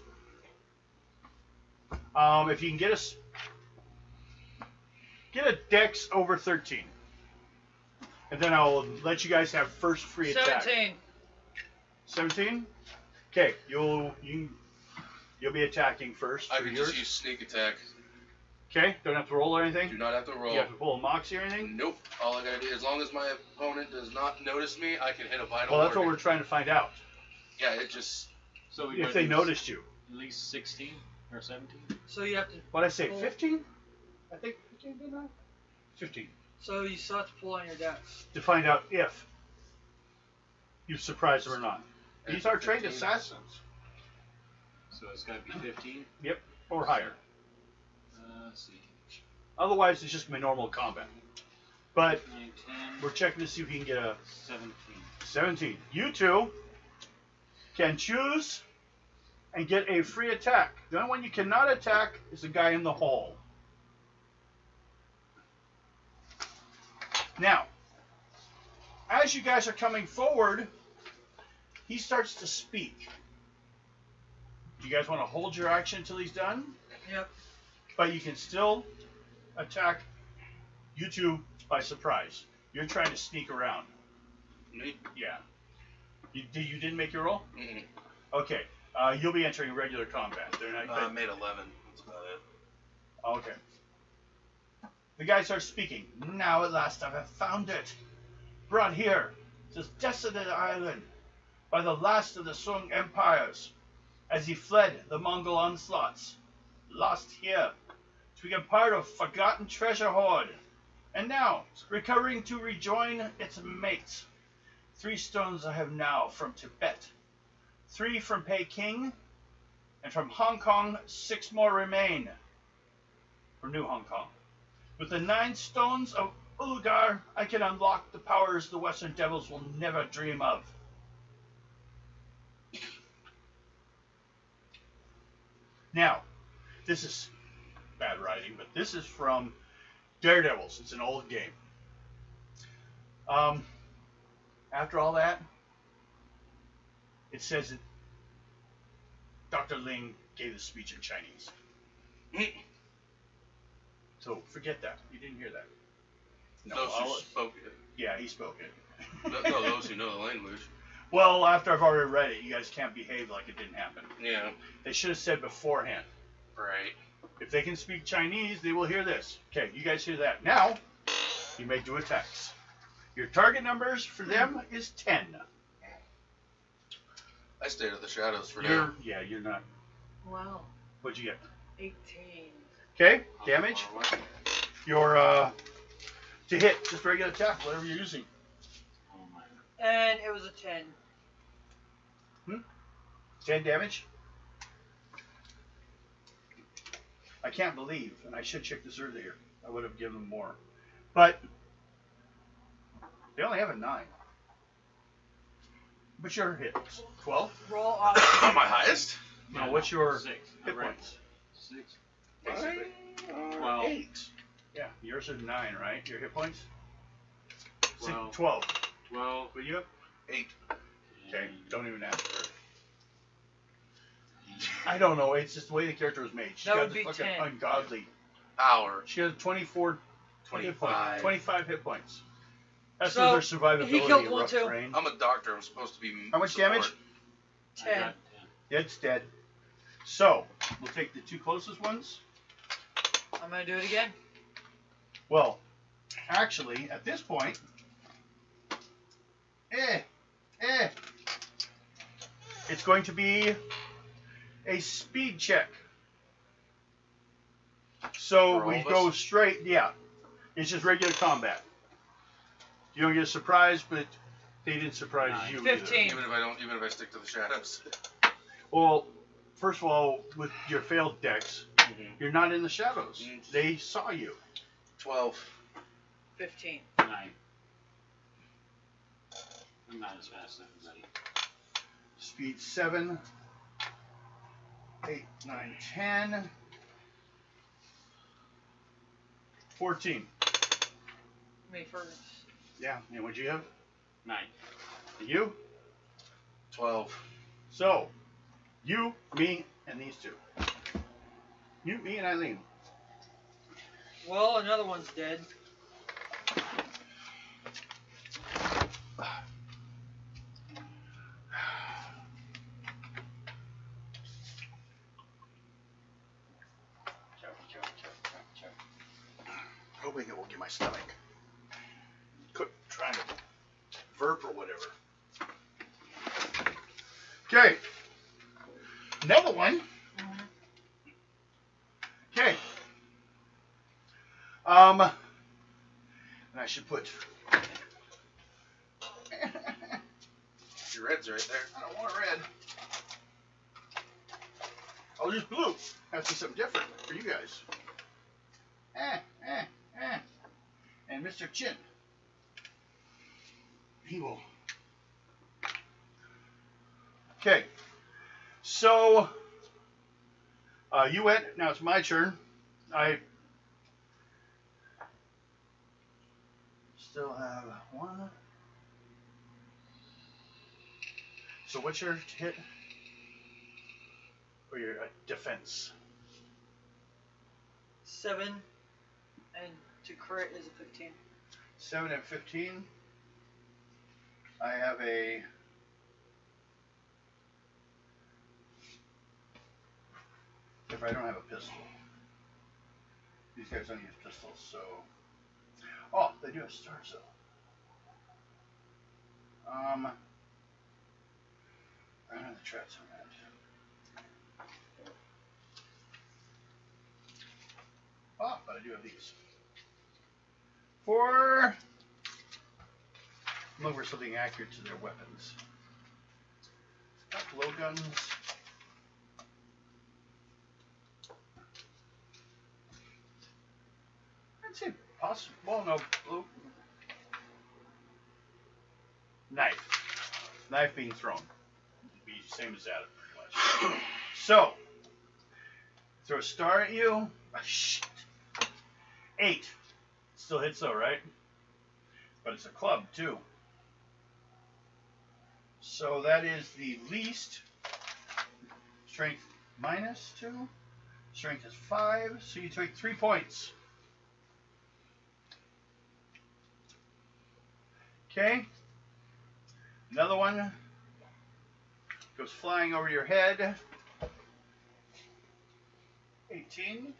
If you can get a dex over 13, and then I'll let you guys have first free attack. 17. 17. Okay. You'll be attacking first. I for can yours. just use sneak attack. Okay. Don't have to roll or anything. Do not have to roll. You have to pull a moxie or anything. Nope. All I gotta do, as long as my opponent does not notice me, I can hit a vital. Well, that's what organ. we're trying to find out. Yeah, it just. So we If gotta they use noticed you. At least 16 or 17. So you have to. What did I say? Pull. 15? I think 15, didn't I? 15. So you still have to pull on your dex. To find out if you surprise them or not. These are trained 15. assassins. So it's got to be 15. Or higher. Let's see. Otherwise, it's just gonna be normal combat. But 9, 10, we're checking to see if we can get a 17. 17. You two can choose and get a free attack. The only one you cannot attack is the guy in the hole. Now, as you guys are coming forward, he starts to speak. Do you guys want to hold your action until he's done? Yep. But you can still attack you two by surprise. You're trying to sneak around. Me? Yeah. You didn't make your roll? Mm-mm. Okay. You'll be entering regular combat. They're not. I made 11. That's about it. Okay. The guy starts speaking. Now at last I have found it. Brought here, this desolate island, by the last of the Sung empires, as he fled the Mongol onslaughts. Lost here, to become part of forgotten treasure hoard, and now recovering to rejoin its mates. 3 stones I have now from Tibet, 3 from Peking, and from Hong Kong 6 more remain. From New Hong Kong. With the 9 stones of Ulugar, I can unlock the powers the Western Devils will never dream of. Now, this is bad writing, but this is from Daredevils. It's an old game. After all that, it says that Dr. Ling gave the speech in Chinese. So forget that. You didn't hear that. No, Those who spoke it. yeah, he spoke it. No, those who know the language. Well, after I've already read it, you guys can't behave like it didn't happen. Yeah. They should have said beforehand. Right. If they can speak Chinese, they will hear this. Okay, you guys hear that. Now, you may do attacks. Your target numbers for them is 10. I stayed at the shadows for now. You're not. Wow. What'd you get? 18. Okay, damage. Far away. Your, to hit, just regular attack, whatever you're using. Oh my. And it was a 10. 10 damage. I can't believe, and I should check this earlier. I would have given them more, but they only have a 9. What's your hit? 12. Roll off. My highest? Now, what's your 6. hit points? 6. Mine are 12. 8. Yeah, yours are 9, right? Your hit points? 12. 12. 12. What you have? 8. Okay, don't even ask her. I don't know. It's just the way the character was made. She's That got would this be fucking 10. ungodly. Hour. She has 24, 25. 25 hit points. That's So, their survivability he killed in one rough too. terrain. I'm a doctor. I'm supposed to be. How much support. damage? I 10. got 10. It's dead. So, we'll take the 2 closest ones. I'm gonna do it again. Well, actually, at this point, it's going to be a speed check. So For all we of go us? straight, yeah. It's just regular combat. You don't get a surprise, but they didn't surprise Nine. you 15. Even if I stick to the shadows. either. Well, first of all, with your failed decks, you're not in the shadows. Mhm. They saw you. 12. 15. 9. I'm not as fast as everybody. Speed 7, 8, 9, 10, 14. Me first. Yeah, and what'd you have? 9. And you? 12. So, you, me, and these two. You, me, and Eileen. Well, another one's dead. Hoping it will get my stomach. Quit trying to burp or whatever. Okay. Another one. Okay. And I should put. Your red's right there. I don't want red. I'll use blue. Has to be something different for you guys. And Mr. Chin. He will. Okay. So, you went. Now it's my turn. I still have 1. So what's your hit? Or your defense? 7. And to crit is a 15. 7 and 15. I have a. If I don't have a pistol. These guys don't use pistols, so. Oh, they do have stars though. I don't have the traps on that. Oh, but I do have these. For. I'm looking for something accurate to their weapons. Blow guns. I'd say possible. Well, no. Blue. Knife. Knife being thrown. It'd be the same as that, pretty much. So, throw a star at you. Oh, shit. 8. Still hits though, right? But it's a club too. So that is the least. Strength -2. Strength is 5. So you take 3 points. Okay. Another one goes flying over your head. 18.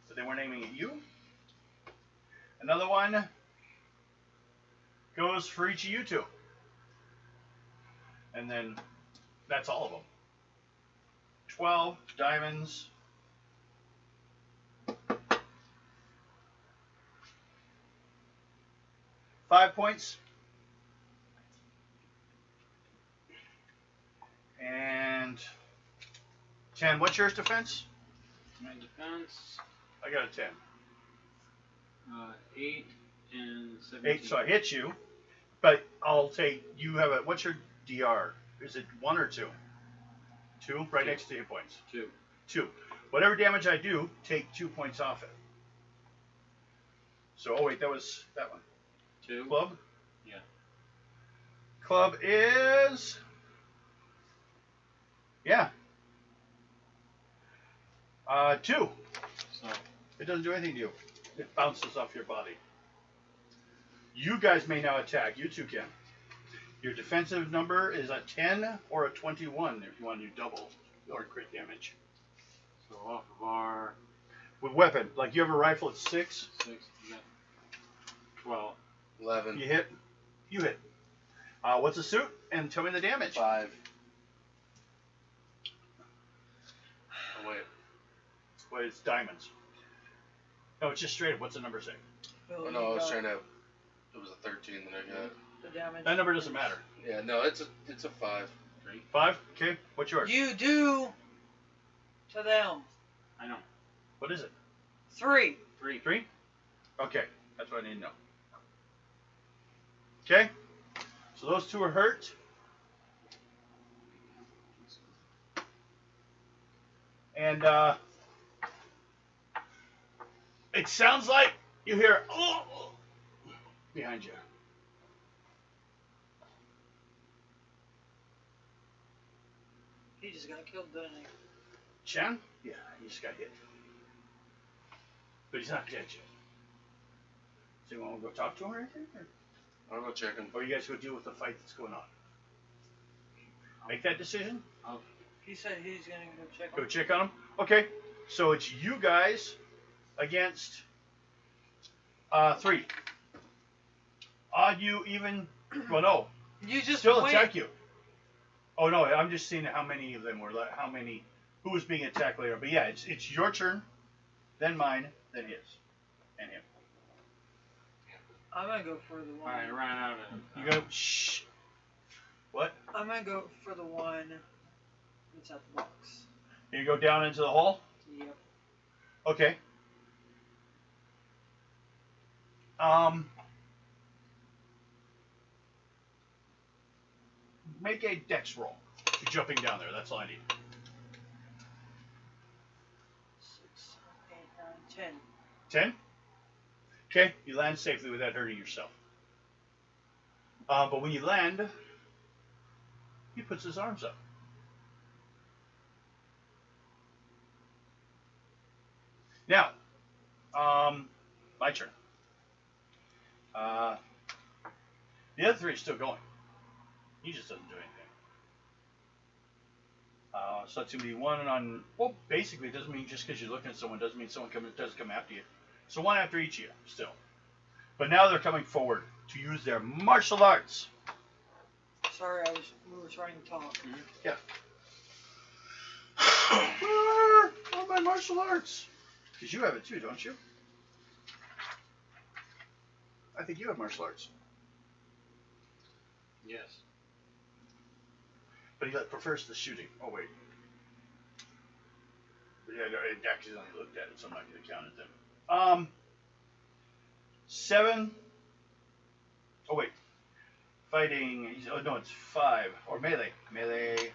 But they weren't aiming at you. Another one goes for each of you two. And then that's all of them. 12 diamonds. $5 points. And 10. What's yours defense? My defense, I got a 10. 8 and 17. 8, so I hit you. But I'll take, you have a, what's your DR? Is it 1 or 2? 2, right 2. next to hit points. 2. 2. Whatever damage I do, take 2 points off it. So, oh wait, that was that one. 2. Club? Yeah. Club is... Yeah. 2. So, It doesn't do anything to you. It bounces off your body. You guys may now attack. You two can. Your defensive number is a 10 or a 21 if you want to do double or crit damage. so off of our With weapon, like you have a rifle at 6, 6, we got 12. 11. you hit. You hit. What's the suit? And tell me the damage. 5. Oh, wait. Well, it's diamonds. No, it's just straight up. What's the number say? Bill, Oh, you no, I was got trying to. It was a 13 that I got. the damage. That number doesn't matter. Yeah, no, it's a 5. 3. 5? Okay. What's yours? You do to them I know. What is it? 3. 3. 3? Okay. That's what I need to know. Okay. So those two are hurt. And it sounds like you hear oh behind you. He just got killed, didn't he? Chen? Yeah, he just got hit. But he's not dead yet. So you want to go talk to him or anything? I'll go check him. Or you guys go deal with the fight that's going on? Make that decision? He said he's gonna go check Go on check on him? Okay. So it's you guys against 3. Odd, you even... Well, no. You just Still wait. attack you. Oh, no. I'm just seeing how many of them were... How many... Who was being attacked later. But yeah, it's your turn, then mine, then his. And him. I'm gonna go for the one. I ran out of. You go... Shh. What? I'm gonna go for the one that's at the box. You go down into the hall? Yep. Okay. Make a dex roll. You're jumping down there. That's all I need. 6, 8, 9, 10. 10? Okay, you land safely without hurting yourself. But when you land, he puts his arms up. Now, my turn. The other 3 are still going. He just doesn't do anything. So that's going to be 1 on... Well, basically, it doesn't mean just because you're looking at someone doesn't mean someone doesn't come after you. So 1 after each of you, still. But now they're coming forward to use their martial arts. Sorry, we were trying to talk. Yeah. Where are my martial arts? Because you have it too, don't you? I think you have martial arts. Yes. But he prefers the shooting. Oh, wait. Yeah, no, I accidentally looked at it, so I'm not going to count it then. 7. Oh, wait. Fighting. Oh, no, it's 5. Or melee. Melee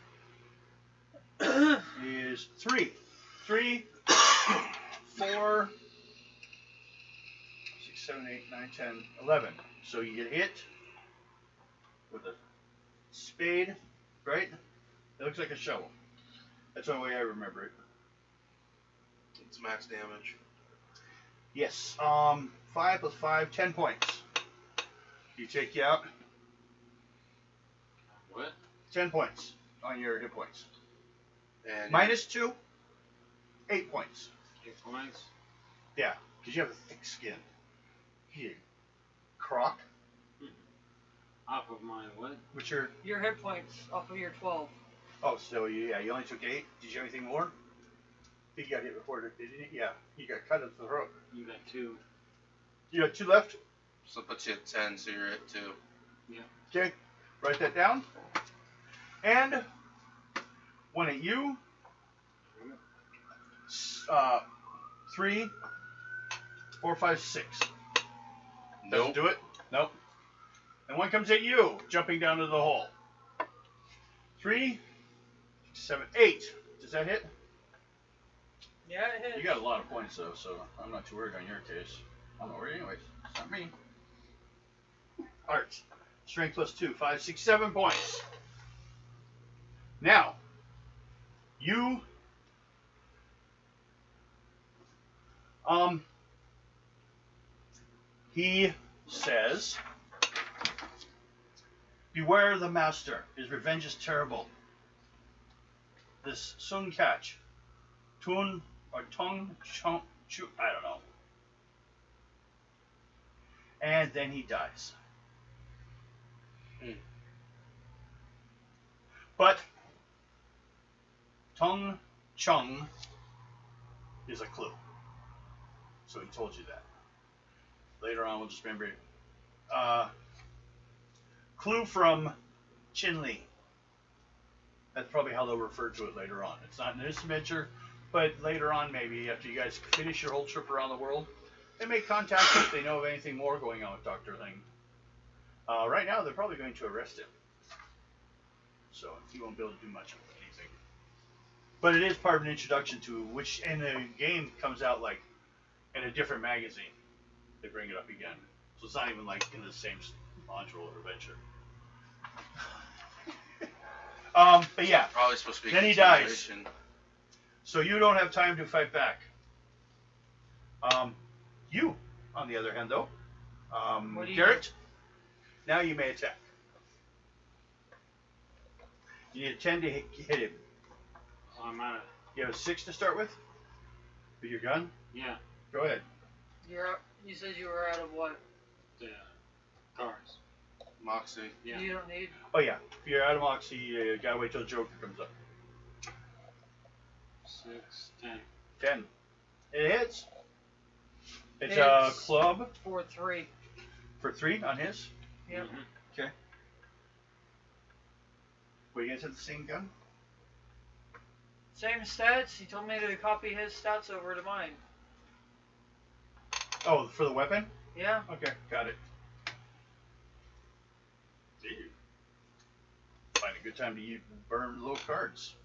is 3. 3, 4, 6, 7, 8, 9, 10, 11. So you get hit with a spade, right? It looks like a shovel. That's the only way I remember it. It's max damage. Yes. 5 plus 5, 10 points. You take you out. What? 10 points on your hit points. And Minus 2, 8 points. 8 points. Yeah, because you have a thick skin. Here. Croc. Off of my what? Which are... Your hit points off of your 12. Oh, so yeah, you only took 8. Did you have anything more? I think you got hit before, didn't you? Yeah, you got cut in the throat. You got 2. You got 2 left? so puts you at 10, so you're at 2. Okay, write that down. And 1 at you. 3, 4, 5, 6. Doesn't Nope. do it? Nope. And 1 comes at you, jumping down to the hole. 3, 7, 8. Does that hit? Yeah, it hits. You got a lot of points though, so I'm not too worried on your case. I'm not worried anyways. It's not me. Art. Strength plus 2. 5, 6, 7 points. Now, you he says, beware the master. His revenge is terrible. This Sun Catch, Tun or Tung Chung, I don't know. And then he dies. But Tung Chung is a clue. So he told you that. Later on, we'll just remember it. Clue from Chin Lee. That's probably how they'll refer to it later on. It's not in this adventure, but later on, maybe after you guys finish your whole trip around the world, they make contact if they know of anything more going on with Dr. Ling. Right now, they're probably going to arrest him. So he won't be able to do much of anything. But it is part of an introduction to which, and the game comes out like in a different magazine. They bring it up again. So it's not even like in the same module or adventure. But yeah. Probably supposed to be. Then he dies. So you don't have time to fight back. You, on the other hand, though, What do you Garrett, now you may attack. You need a 10 to hit him. I'm at You have a 6 to start with? With your gun? yeah, Go ahead. You're up. You said you were out of what? the cards. Moxie. Yeah. You don't need. Oh, yeah. If you're out of Moxie, you gotta wait till Joker comes up. 6, 10. 10. It hits. It's Hits. a club For 3. for 3 on his. Yep. Mhm. Okay. Were you guys have the same gun? Same stats. He told me to copy his stats over to mine. Oh, for the weapon? Yeah. Okay, got it. Find a good time to burn low cards.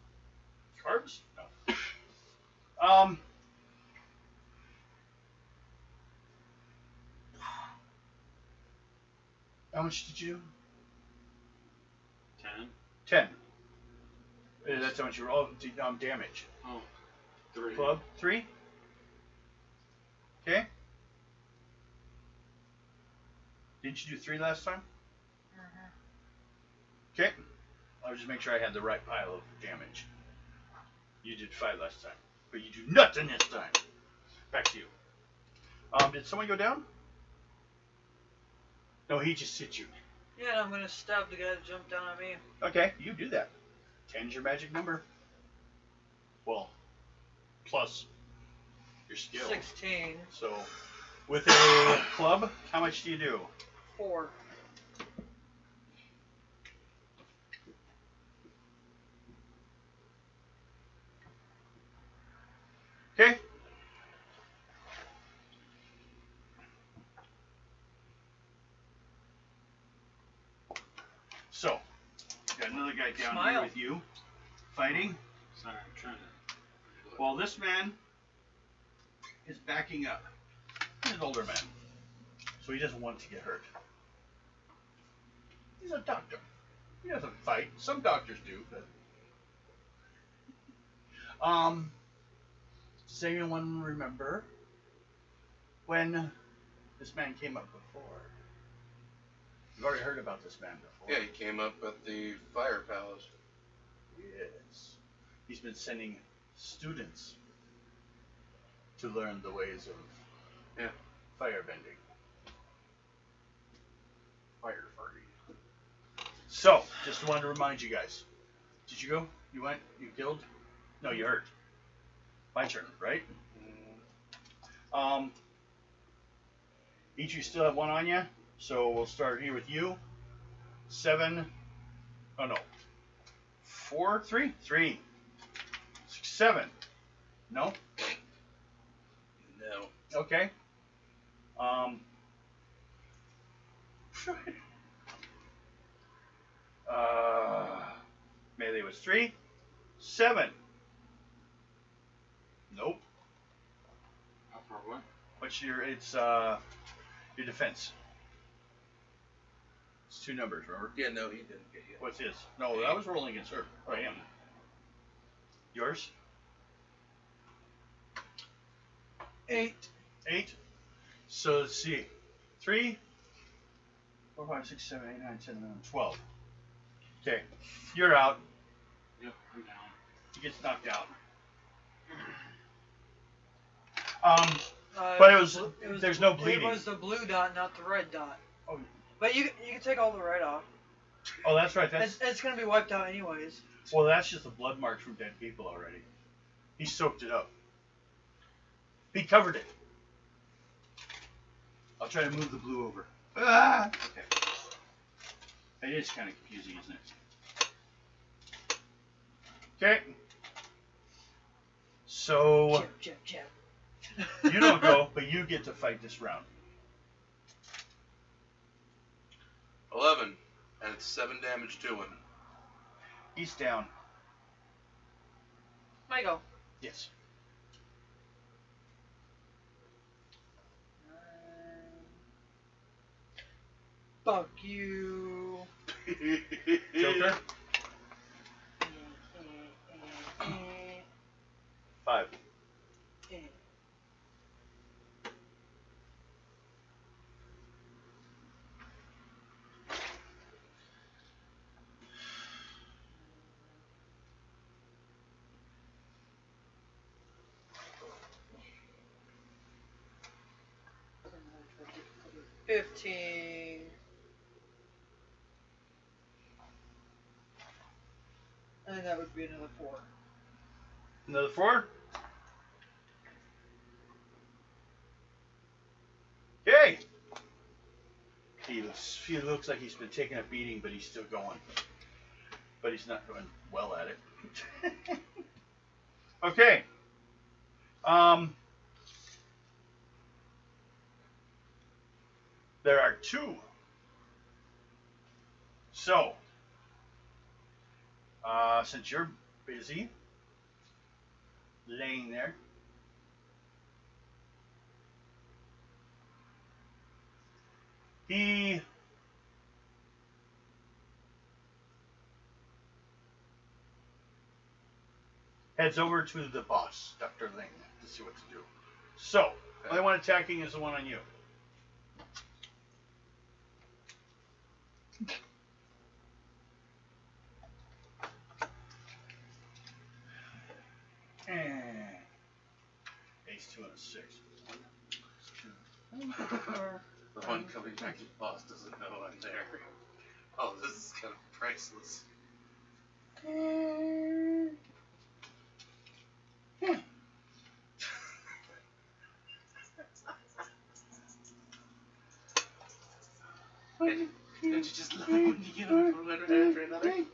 Cards? No. How much did you do? 10. 10. That's how much you roll. Damage. Oh, 3. Club 3. Okay. Didn't you do 3 last time? Okay. I'll just make sure I had the right pile of damage. You did 5 last time, but you do nothing this time. Back to you. Did someone go down? No, he just hit you. Yeah, I'm gonna stab the guy that jumped down on me. Okay, you do that. 10's your magic number. Well, plus your skill. 16. So, with a club, how much do you do? 4. Okay. So, got another guy down Smile. here with you, fighting. Sorry, I'm trying to. While this man is backing up. He's an older man, so he doesn't want to get hurt. He's a doctor. He doesn't fight. Some doctors do, but does anyone remember when this man came up before? You've already heard about this man before. Yeah, he came up at the Fire Palace. Yes. He's been sending students to learn the ways of fire bending. Fire farting. So, just wanted to remind you guys. Did you go? You went? You killed? No, you hurt. My turn, right? Each of you still have 1 on you, so we'll start here with you. 7. Oh no. 4, 3? 3. 7. No? No. Okay. Melee was 3. 7. Nope. How far what? What's your your defense? It's 2 numbers, remember? Yeah, no, he didn't get you. What's his? No, I was rolling against her. Oh, I am. Yours? 8. 8. So let's see. 3, 4, 5, 6, 7, 8, 9, 10, 11, 12. Okay. You're out. Yep, I'm down. He gets knocked out. Uh, But it was it there's no bleeding. It was the blue dot, not the red dot. Oh. But you can take all the red off. Oh, that's right. That's It's gonna be wiped out anyways. well, that's just the blood marks from dead people already. He soaked it up. He covered it. I'll try to move the blue over. Ah! Okay. It is kind of confusing, isn't it? Okay. So Chip. you don't go, but you get to fight this round. 11, and it's 7 damage to him. He's down. I go. Yes. Fuck you. Joker. 5. $15. And that would be another 4. Another 4. Okay. He looks like he's been taking a beating, but he's still going. But he's not doing well at it. Okay. There are 2. So, since you're busy laying there, he heads over to the boss, Dr. Ling, to see what to do. So, only one attacking is the one on you. And ace 2 and a 6. 1, 2. The one coming back to the boss doesn't know I'm there. Oh, this is kind of priceless. Don't you just love it when you get on from one after another?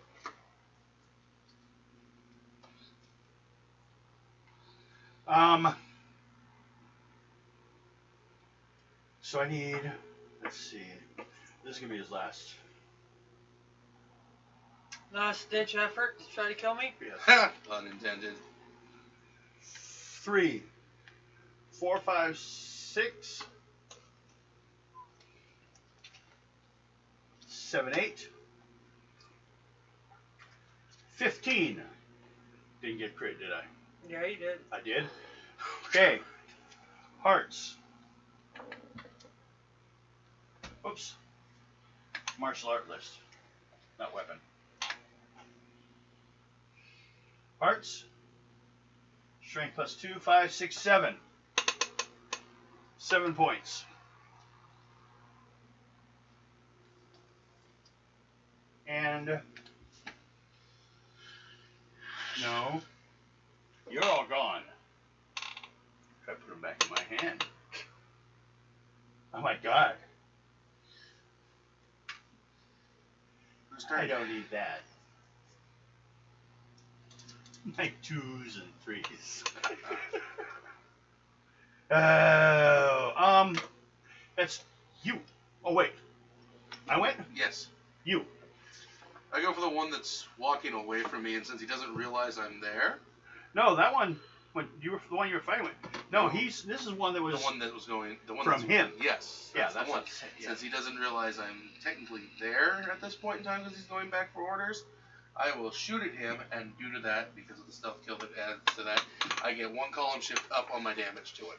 So I need, let's see, this is going to be his last. Last ditch effort to try to kill me? Yes. Unintended. 3, 4, 5, 6, 7, 8, 15. Didn't get crit, did I? Yeah, you did. I did. Okay. Hearts. Oops. Martial art list. Not weapon. Hearts. Strength plus 2, 5, 6, 7. 7 points. And no, you're all gone. Try to put them back in my hand. Oh my god. Who's I turn? don't need that. Like 2s and 3s. Oh, that's you. Oh wait, I went. Yes. You. I go for the one that's walking away from me, and since he doesn't realize I'm there, No, that one. When you were the one you were fighting with. No, No. This is one that was. the one that was going, the one From that's him. Yes. Yeah, the that's one. what I'm saying, yeah. Since he doesn't realize I'm technically there at this point in time because he's going back for orders, I will shoot at him, and due to that, because of the stealth kill that adds to that, I get 1 column shift up on my damage to it.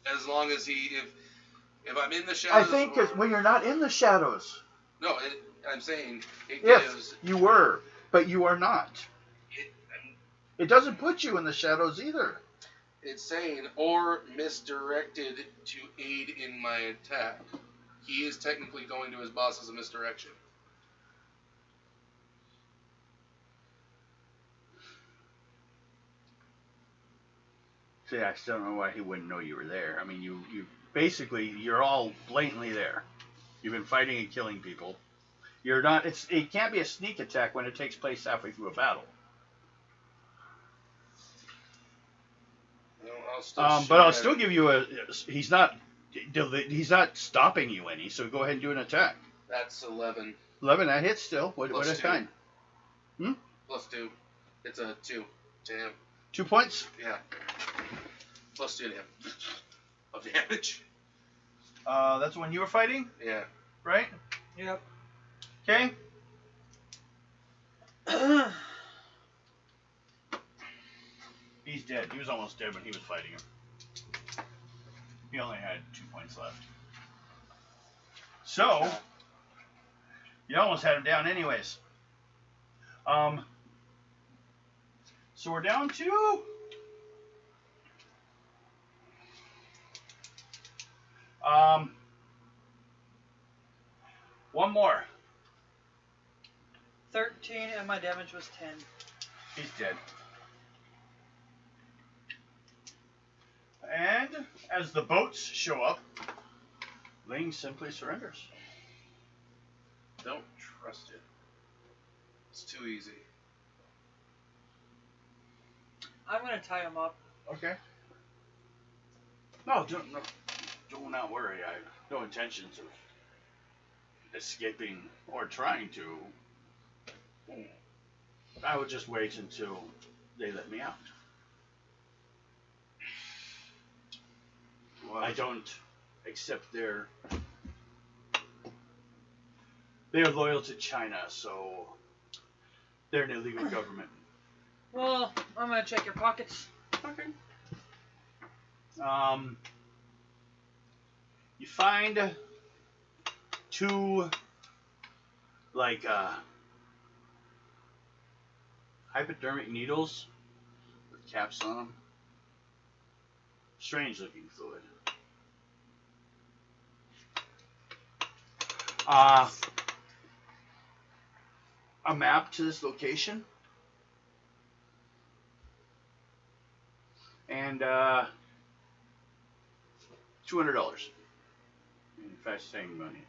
As long as if I'm in the I shadows. think or, when you're not in the shadows. No, I'm saying it Yes, gives. you were, but you are not. It, It doesn't put you in the shadows either. it's saying or misdirected to aid in my attack. He is technically going to his boss as a misdirection. See, I still don't know why he wouldn't know you were there. I mean, you basically, you're all blatantly there. You've been fighting and killing people. You're not. It can't be a sneak attack when it takes place halfway through a battle. No, I'll still But I'll shoot still at him. give you a. He's not stopping you any. So go ahead and do an attack. That's 11 11, that hits still. What Plus is 2. kind? plus 2. It's a 2 to him. 2 points. Yeah. Plus 2 to him of damage. That's when you were fighting, Yeah. right? Yep. Okay. He's dead. He was almost dead when he was fighting him. He only had 2 points left. So, you almost had him down anyways. So we're down to... one more. 13 and my damage was 10. He's dead. And as the boats show up, Ling simply surrenders. Don't trust it. It's too easy. I'm gonna tie him up. Okay. No, do not worry. I have no intentions of escaping or trying to. I would just wait until they let me out. Well, I don't accept they're loyal to China, so they're an illegal government. Well, I'm gonna check your pockets. Okay. You find 2 like hypodermic needles with caps on them. Strange looking fluid. A map to this location. And $200 in fast-saying money.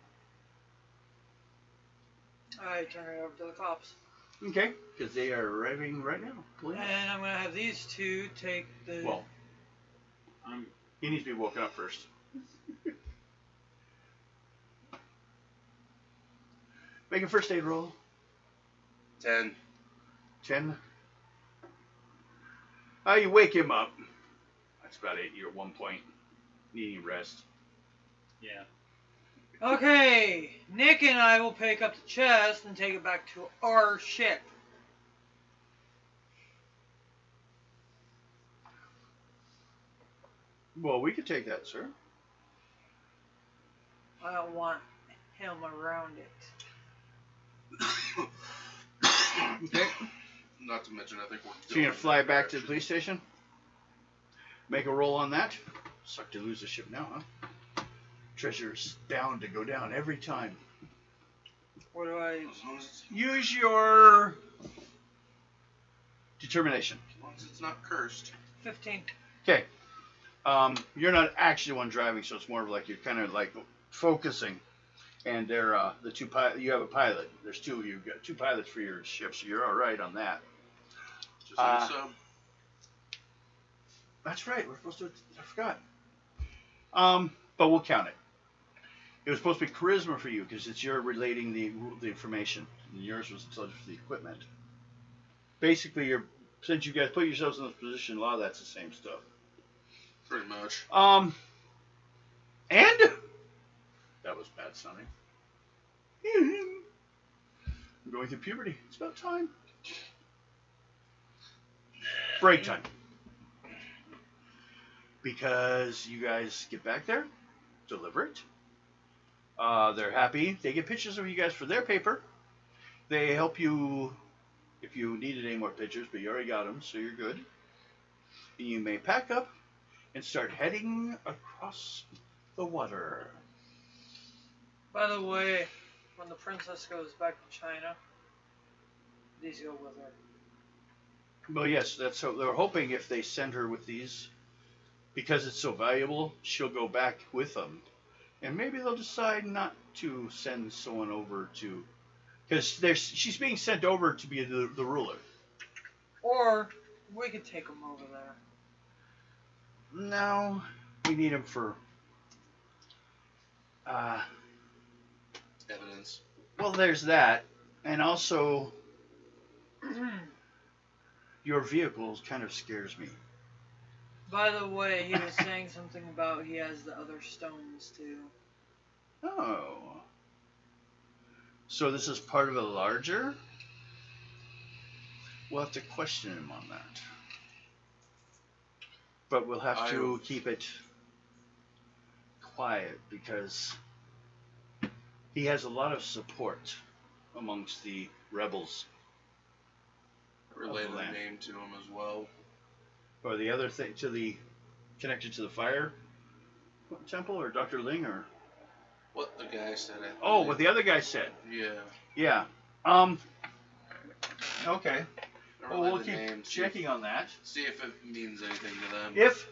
I turn it over to the cops. Okay, because they are arriving right now. Police. And I'm gonna have these 2 take the. Well, he needs to be woken up first. Make a first aid roll. 10. 10. You wake him up. That's about it. You're at 1 point needing rest. Yeah. Okay, Nick and I will pick up the chest and take it back to our ship. Well, we could take that, sir. I don't want him around it. Okay. Not to mention, I think we're. So you're gonna fly back to the police station? Make a roll on that. Suck to lose the ship now, huh? Treasure's bound to go down every time. What do I? As long as it's, Use your determination. as long as it's not cursed. 15. Okay. You're not actually the one driving, so it's more of like you're kind of like focusing. And they're the two you have a pilot. There's two of you. You've got two pilots for your ship, so you're all right on that. Just like so. That's right. We're supposed to. I forgot. But we'll count it. It was supposed to be charisma for you because it's you're relating the information, and yours was intelligence for the equipment. Basically, since you guys put yourselves in this position, a lot of that's the same stuff. Pretty much. And that was bad sounding. I'm going through puberty. It's about time. Break time. Because you guys get back there, deliver it. They're happy. They get pictures of you guys for their paper. They help you if you needed any more pictures, but you already got them, so you're good. And you may pack up and start heading across the water. By the way, when the princess goes back to China, these go with her. Well, yes, that's so. They're hoping if they send her with these, because it's so valuable, she'll go back with them. And maybe they'll decide not to send someone over to, because she's being sent over to be the ruler. Or we could take them over there. No, we need them for evidence. Well, there's that, and also your vehicle kind of scares me. By the way, he was saying something about he has the other stones too. Oh. So this is part of a larger? We'll have to question him on that. But we'll have to keep it quiet because he has a lot of support amongst the rebels. Relay the name to him as well. Or the other thing connected to the fire temple or Dr. Ling or what the guy said. What the other guy said. Yeah. Yeah. Okay. Well, we'll keep checking on that. See if it means anything to them. If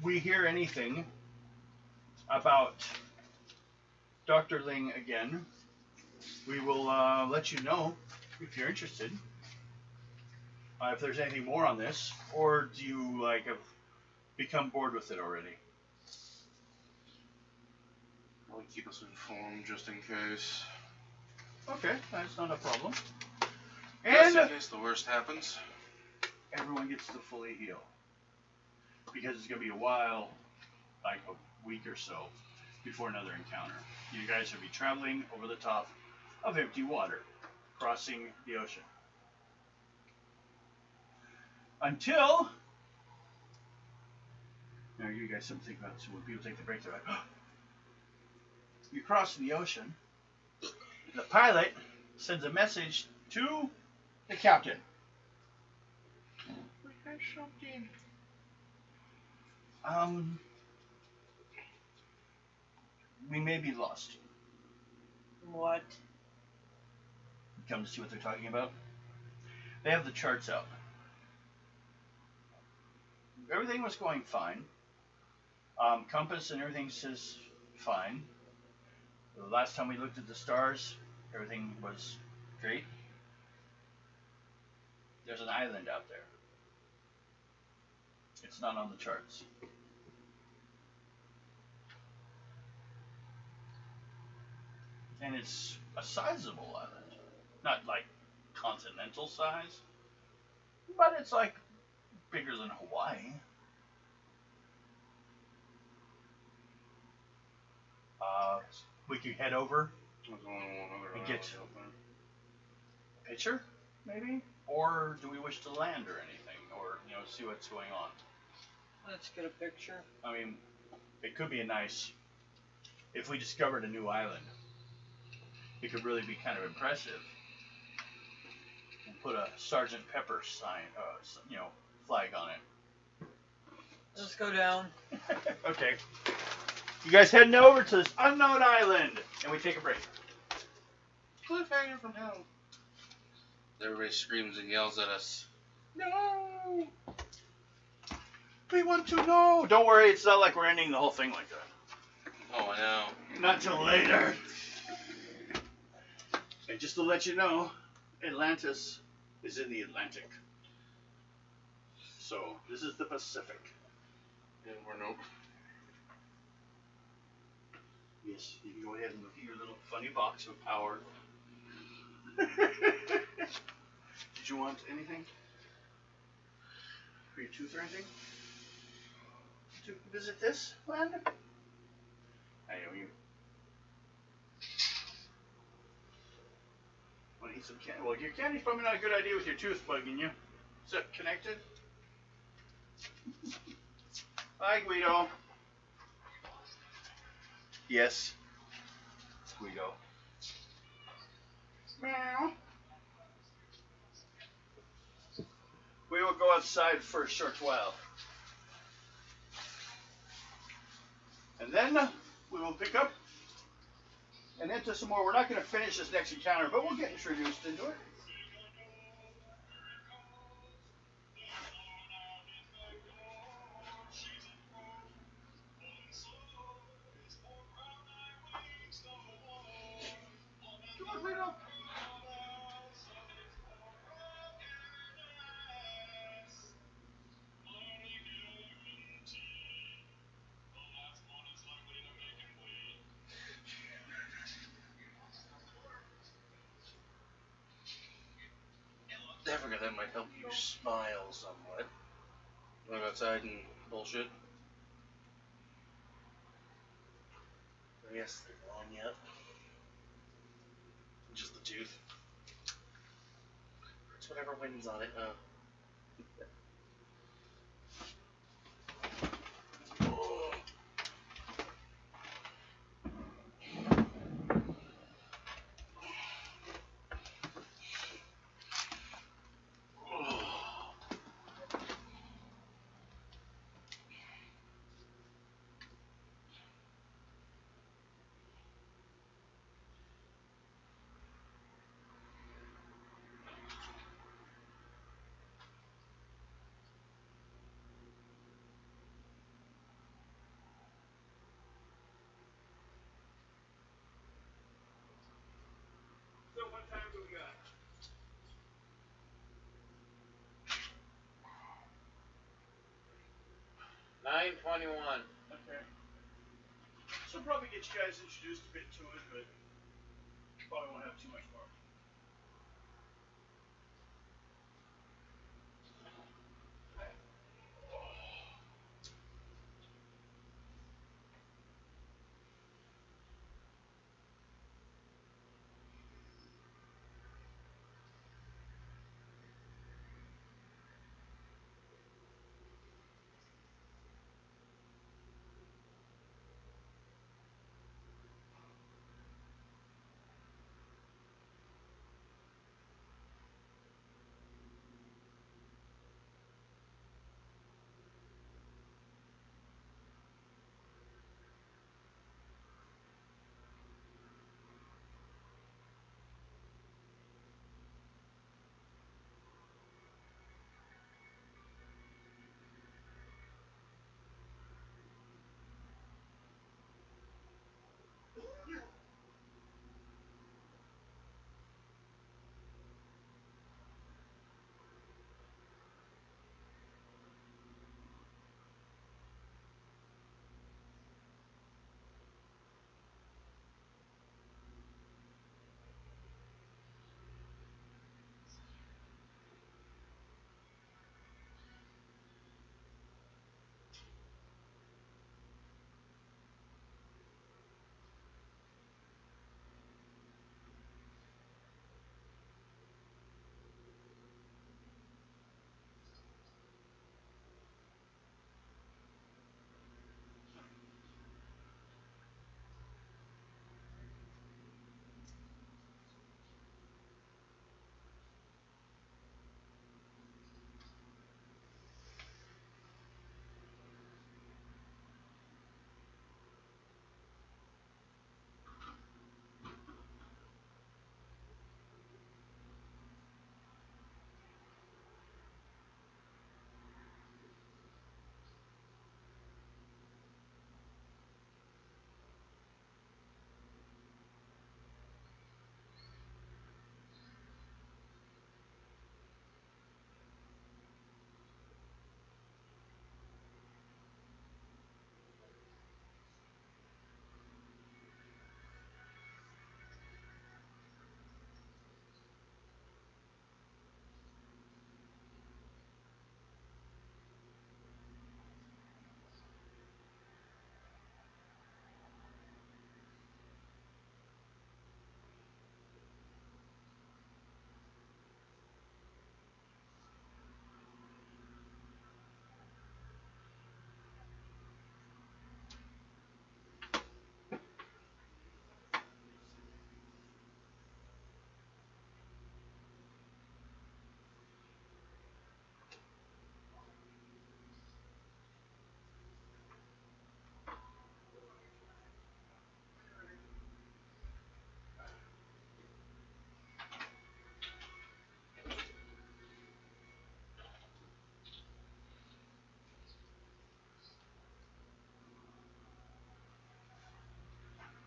we hear anything about Dr. Ling again, we will let you know if you're interested. If there's anything more on this, or do you have become bored with it already? I'll keep us informed just in case. Okay, that's not a problem. Just And in case the worst happens, everyone gets to fully heal. Because it's going to be a while, like a week or so, before another encounter. You guys will be traveling over the top of empty water, crossing the ocean. Until... Now you guys something to think about, so when people take the break, they're like, oh! You cross the ocean, the pilot sends a message to the captain. We got something. We may be lost. What? Come to see what they're talking about. They have the charts out. Everything was going fine. Compass and everything says fine. The last time we looked at the stars, everything was great. There's an island out there. It's not on the charts. And it's a sizable island. Not like continental size, but it's like bigger than Hawaii. We could head over and get a picture, maybe? Or do we wish to land or anything? Or, see what's going on? Let's get a picture. I mean, it could be if we discovered a new island, it could really be kind of impressive. And put a Sergeant Pepper sign, flag on it. Let's go down. Okay. You guys heading over to this unknown island, and we take a break. Cliffhanger from hell. Everybody screams and yells at us. No! We want to know! Don't worry, it's not like we're ending the whole thing like that. Oh, I know. Not till later. And just to let you know, Atlantis is in the Atlantic. So this is the Pacific. And we're nope. Yes, you can go ahead and look at your little funny box of power. Did you want anything? For your tooth or anything? To visit this land? I know you. Want to eat some candy? Well, your candy's probably not a good idea with your tooth bugging you. Is that connected? Hi, Guido. Yes. It's Guido. Meow. We will go outside for a short while. And then we will pick up and into some more. We're not going to finish this next encounter, but we'll get introduced into it. Come on, Guido. I figure that might help you smile somewhat. You wanna go outside and bullshit? I guess they're gone yet. Just the tooth. It's whatever wins on it, huh? So what time do we got? 9:21. Okay. So probably get you guys introduced a bit to it, but probably won't have too much more.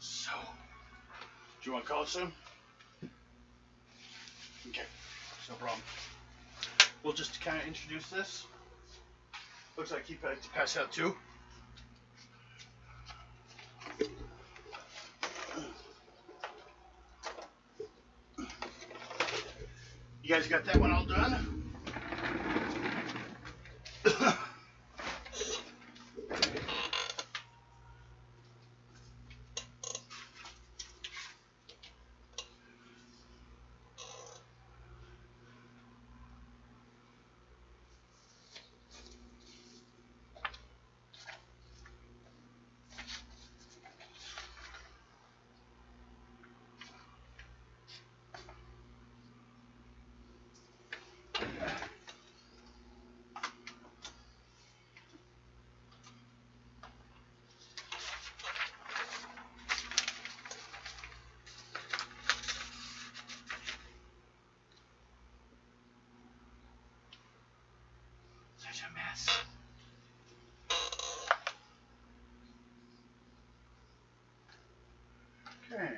So, do you want to call it soon? Okay, no problem. We'll just kind of introduce this. Looks like he passed out too. You guys got that one all done? Such a mess. Okay.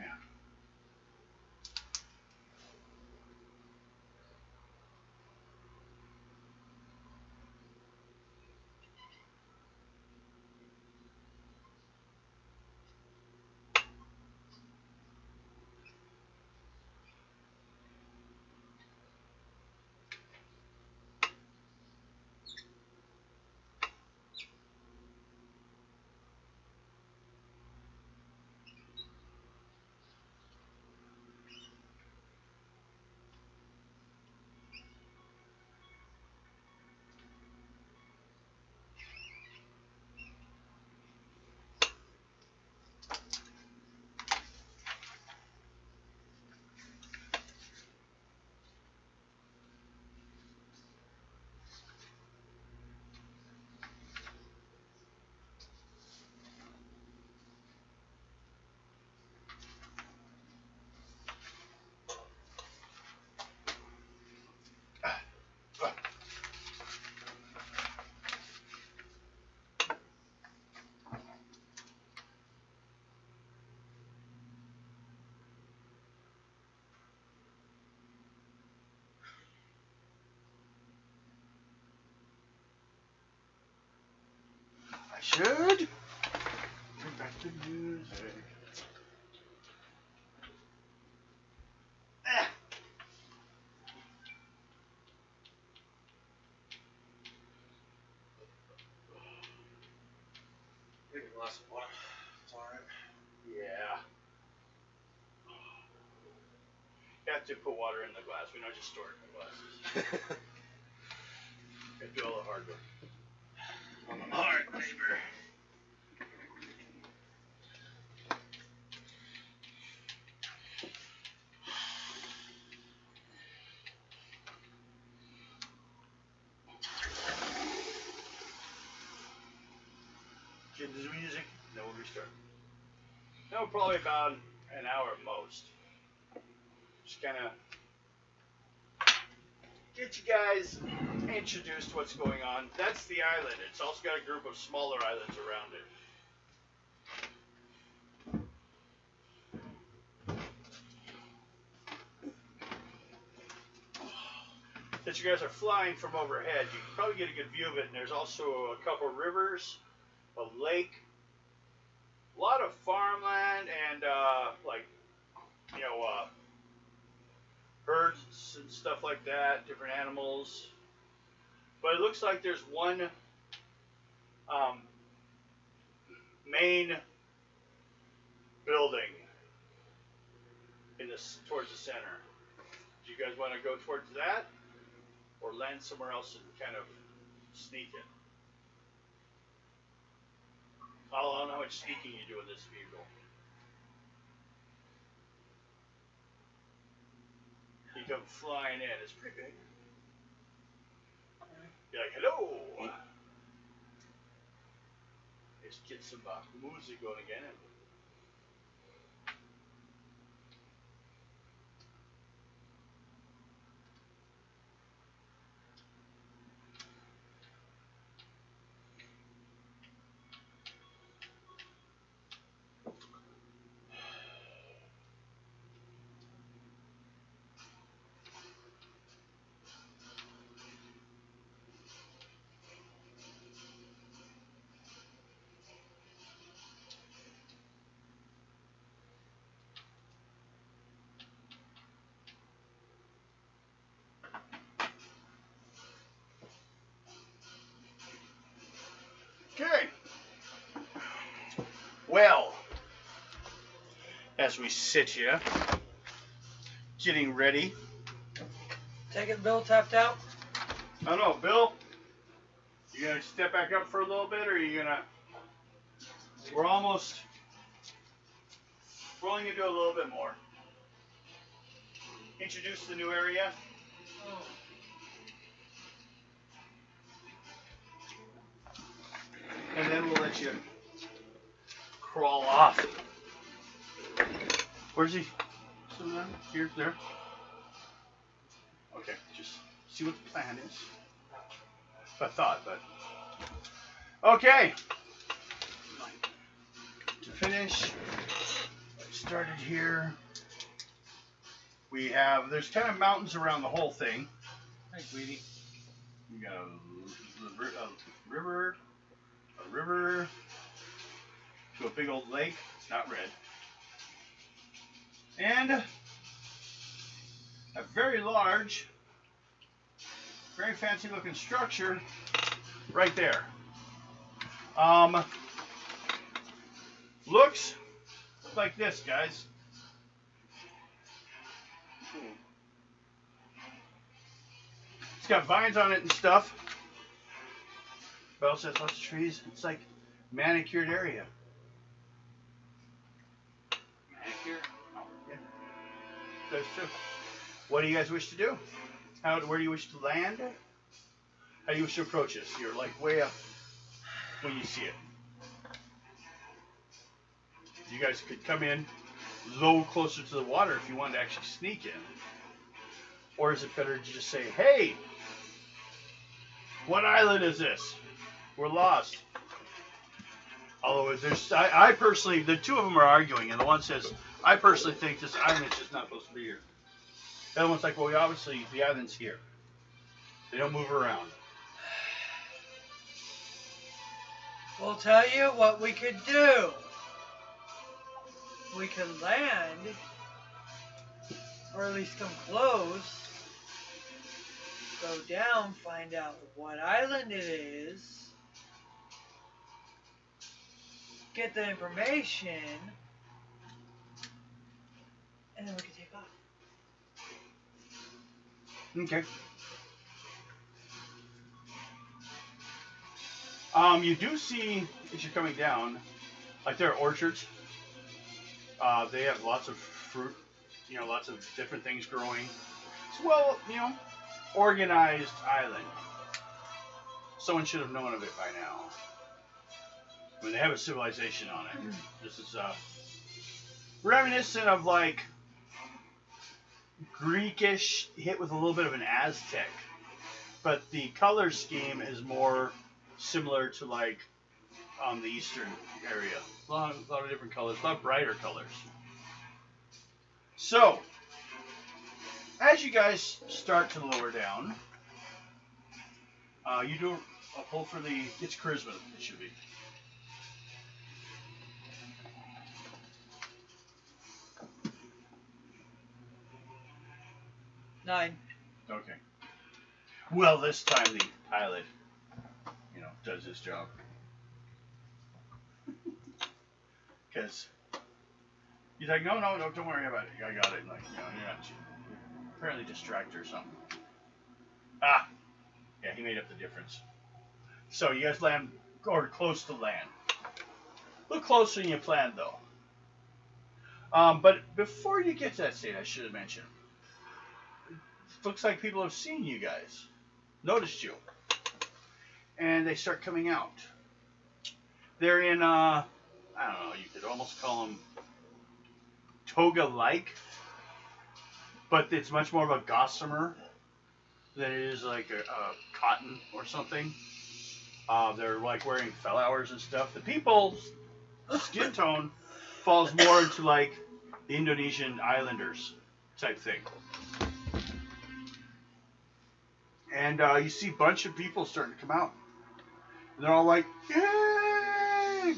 I should turn back the music. Ah. Maybe a glass of water. It's alright. Yeah. You have to put water in the glass. We don't just store it in the glasses. You do all the hard work. Alright, neighbor. Get the music, then we'll restart. No, probably about an hour at most. Just kind of get you guys introduced to what's going on. That's the island. It's also got a group of smaller islands around it. Since you guys are flying from overhead, you can probably get a good view of it. And there's also a couple rivers, a lake, a lot of farmland, and herds and stuff like that, different animals. But it looks like there's one main building in this towards the center. Do you guys want to go towards that, or land somewhere else and kind of sneak it? I don't know how much sneaking you do in this vehicle. You come flying in. It's pretty big. You're like, hello. Let's get some music going again. Well, as we sit here, getting ready. Taking Bill tapped out. I don't know, Bill. You gonna step back up for a little bit, or are you gonna? We're almost. We're only gonna do a little bit more. Introduce the new area. And then we'll let you crawl off. Where's he? Here, there. Okay, just see what the plan is. I thought, but okay. To finish, started here. We have, there's kind of mountains around the whole thing. Hi, sweetie. We got a river to a big old lake. It's not red. And a very large, very fancy looking structure right there. Looks like this, guys. It's got vines on it and stuff. But also has lots of trees. It's like manicured area. Manicure? Oh. Yeah. That's true. What do you guys wish to do? Where do you wish to land? How do you wish to approach this? You're like way up when you see it. You guys could come in low, closer to the water if you wanted to actually sneak in. Or is it better to just say, hey, what island is this? We're lost. Although there's, I personally, the two of them are arguing, and the one says, I personally think this island is just not supposed to be here. The other one's like, well, obviously the island's here. They don't move around. We'll tell you what we could do. We could land, or at least come close, go down, find out what island it is, get the information, and then we can take off. Okay. You do see, as you're coming down, like there are orchards. They have lots of fruit, lots of different things growing. It's well, organized island. Someone should have known of it by now. I mean, they have a civilization on it. This is reminiscent of like Greekish, hit with a little bit of an Aztec, but the color scheme is more similar to like the eastern area. A lot of different colors, a lot brighter colors. So, as you guys start to lower down, you do a pull for it's charisma, it should be. Nine. Okay. Well, this time the pilot, does his job. Because he's like, no, don't worry about it. I got it. Like, you're not apparently distracted or something. Ah, yeah, he made up the difference. So you guys land, or close to land. A little closer than you planned, though. But before you get to that state, I should have mentioned. It looks like people have seen you guys, noticed you, and they start coming out. They're in, I don't know, you could almost call them toga-like, but it's much more of a gossamer than it is like a cotton or something. They're like wearing flowers and stuff. The people's skin tone falls more into like the Indonesian islanders type thing. And you see a bunch of people starting to come out. And they're all like, yay!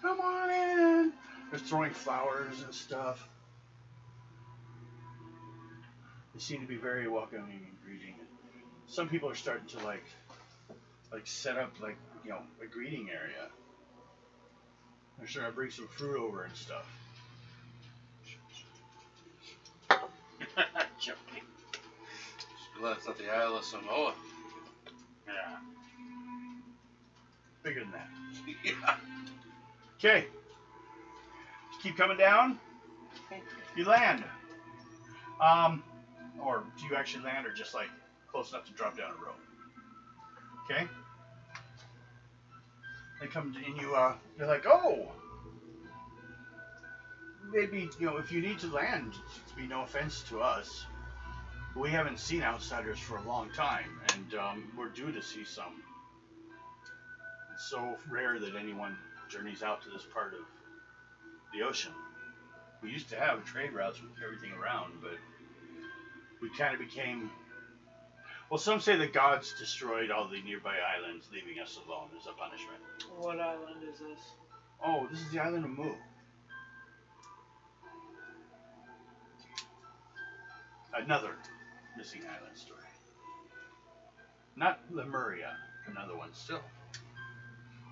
Come on in. They're throwing flowers and stuff. They seem to be very welcoming and greeting. Some people are starting to like set up like, a greeting area. They're trying to bring some fruit over and stuff. Joking. Just glad it's not the Isle of Samoa. Yeah. Bigger than that. Yeah. Okay. Keep coming down. You land. Or do you actually land, or just like close enough to drop down a rope? Okay. They come to, and you're like, oh. Maybe, if you need to land, to be no offense to us, we haven't seen outsiders for a long time, and we're due to see some. It's so rare that anyone journeys out to this part of the ocean. We used to have trade routes with everything around, but we kind of became... Well, some say the gods destroyed all the nearby islands, leaving us alone as a punishment. What island is this? Oh, this is the island of Mu. Another missing island story. Not Lemuria, another one still.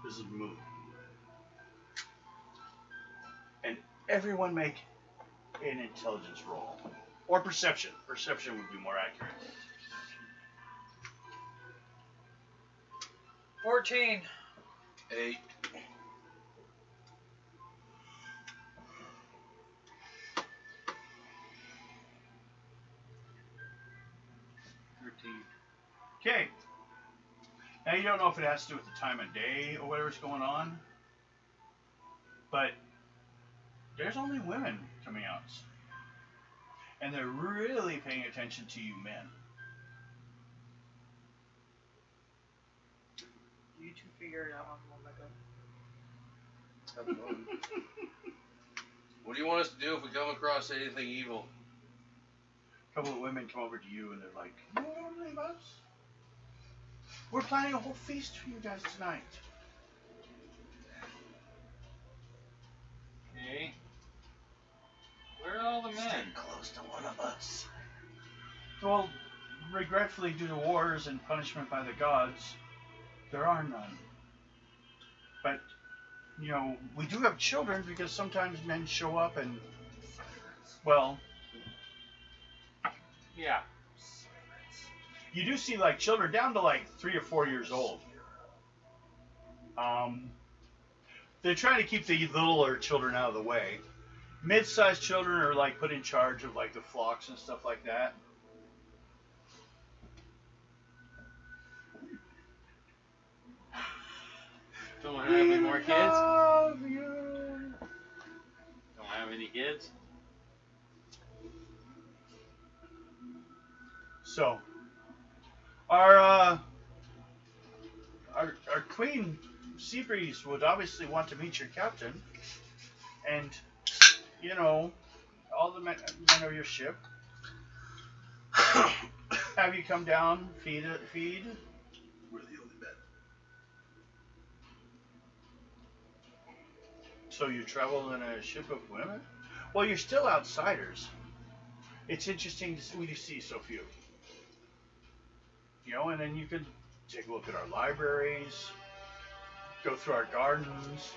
This is Mu. And everyone make an intelligence roll. Or perception. Perception would be more accurate. 14. 8. Okay. Now you don't know if it has to do with the time of day or whatever's going on, but there's only women coming out, and they're really paying attention to you men. You two figure it out. I'm Have fun. What do you want us to do if we come across anything evil? A couple of women come over to you and they're like, "You don't leave us. We're planning a whole feast for you guys tonight." Okay. Where are all the men? Close to one of us. Well, regretfully, due to wars and punishment by the gods, there are none. But, we do have children because sometimes men show up and, well, Yeah. you do see like children down to like 3 or 4 years old. They're trying to keep the littler children out of the way. Mid-sized children are like put in charge of like the flocks and stuff like that. Don't have any more kids? Love you. Don't have any kids? So, our Queen Seabreeze would obviously want to meet your captain, and all the men of your ship. Have you come down, feed. We're the only men. So you travel in a ship of women? Well, you're still outsiders. It's interesting to see so few. And then you can take a look at our libraries, go through our gardens,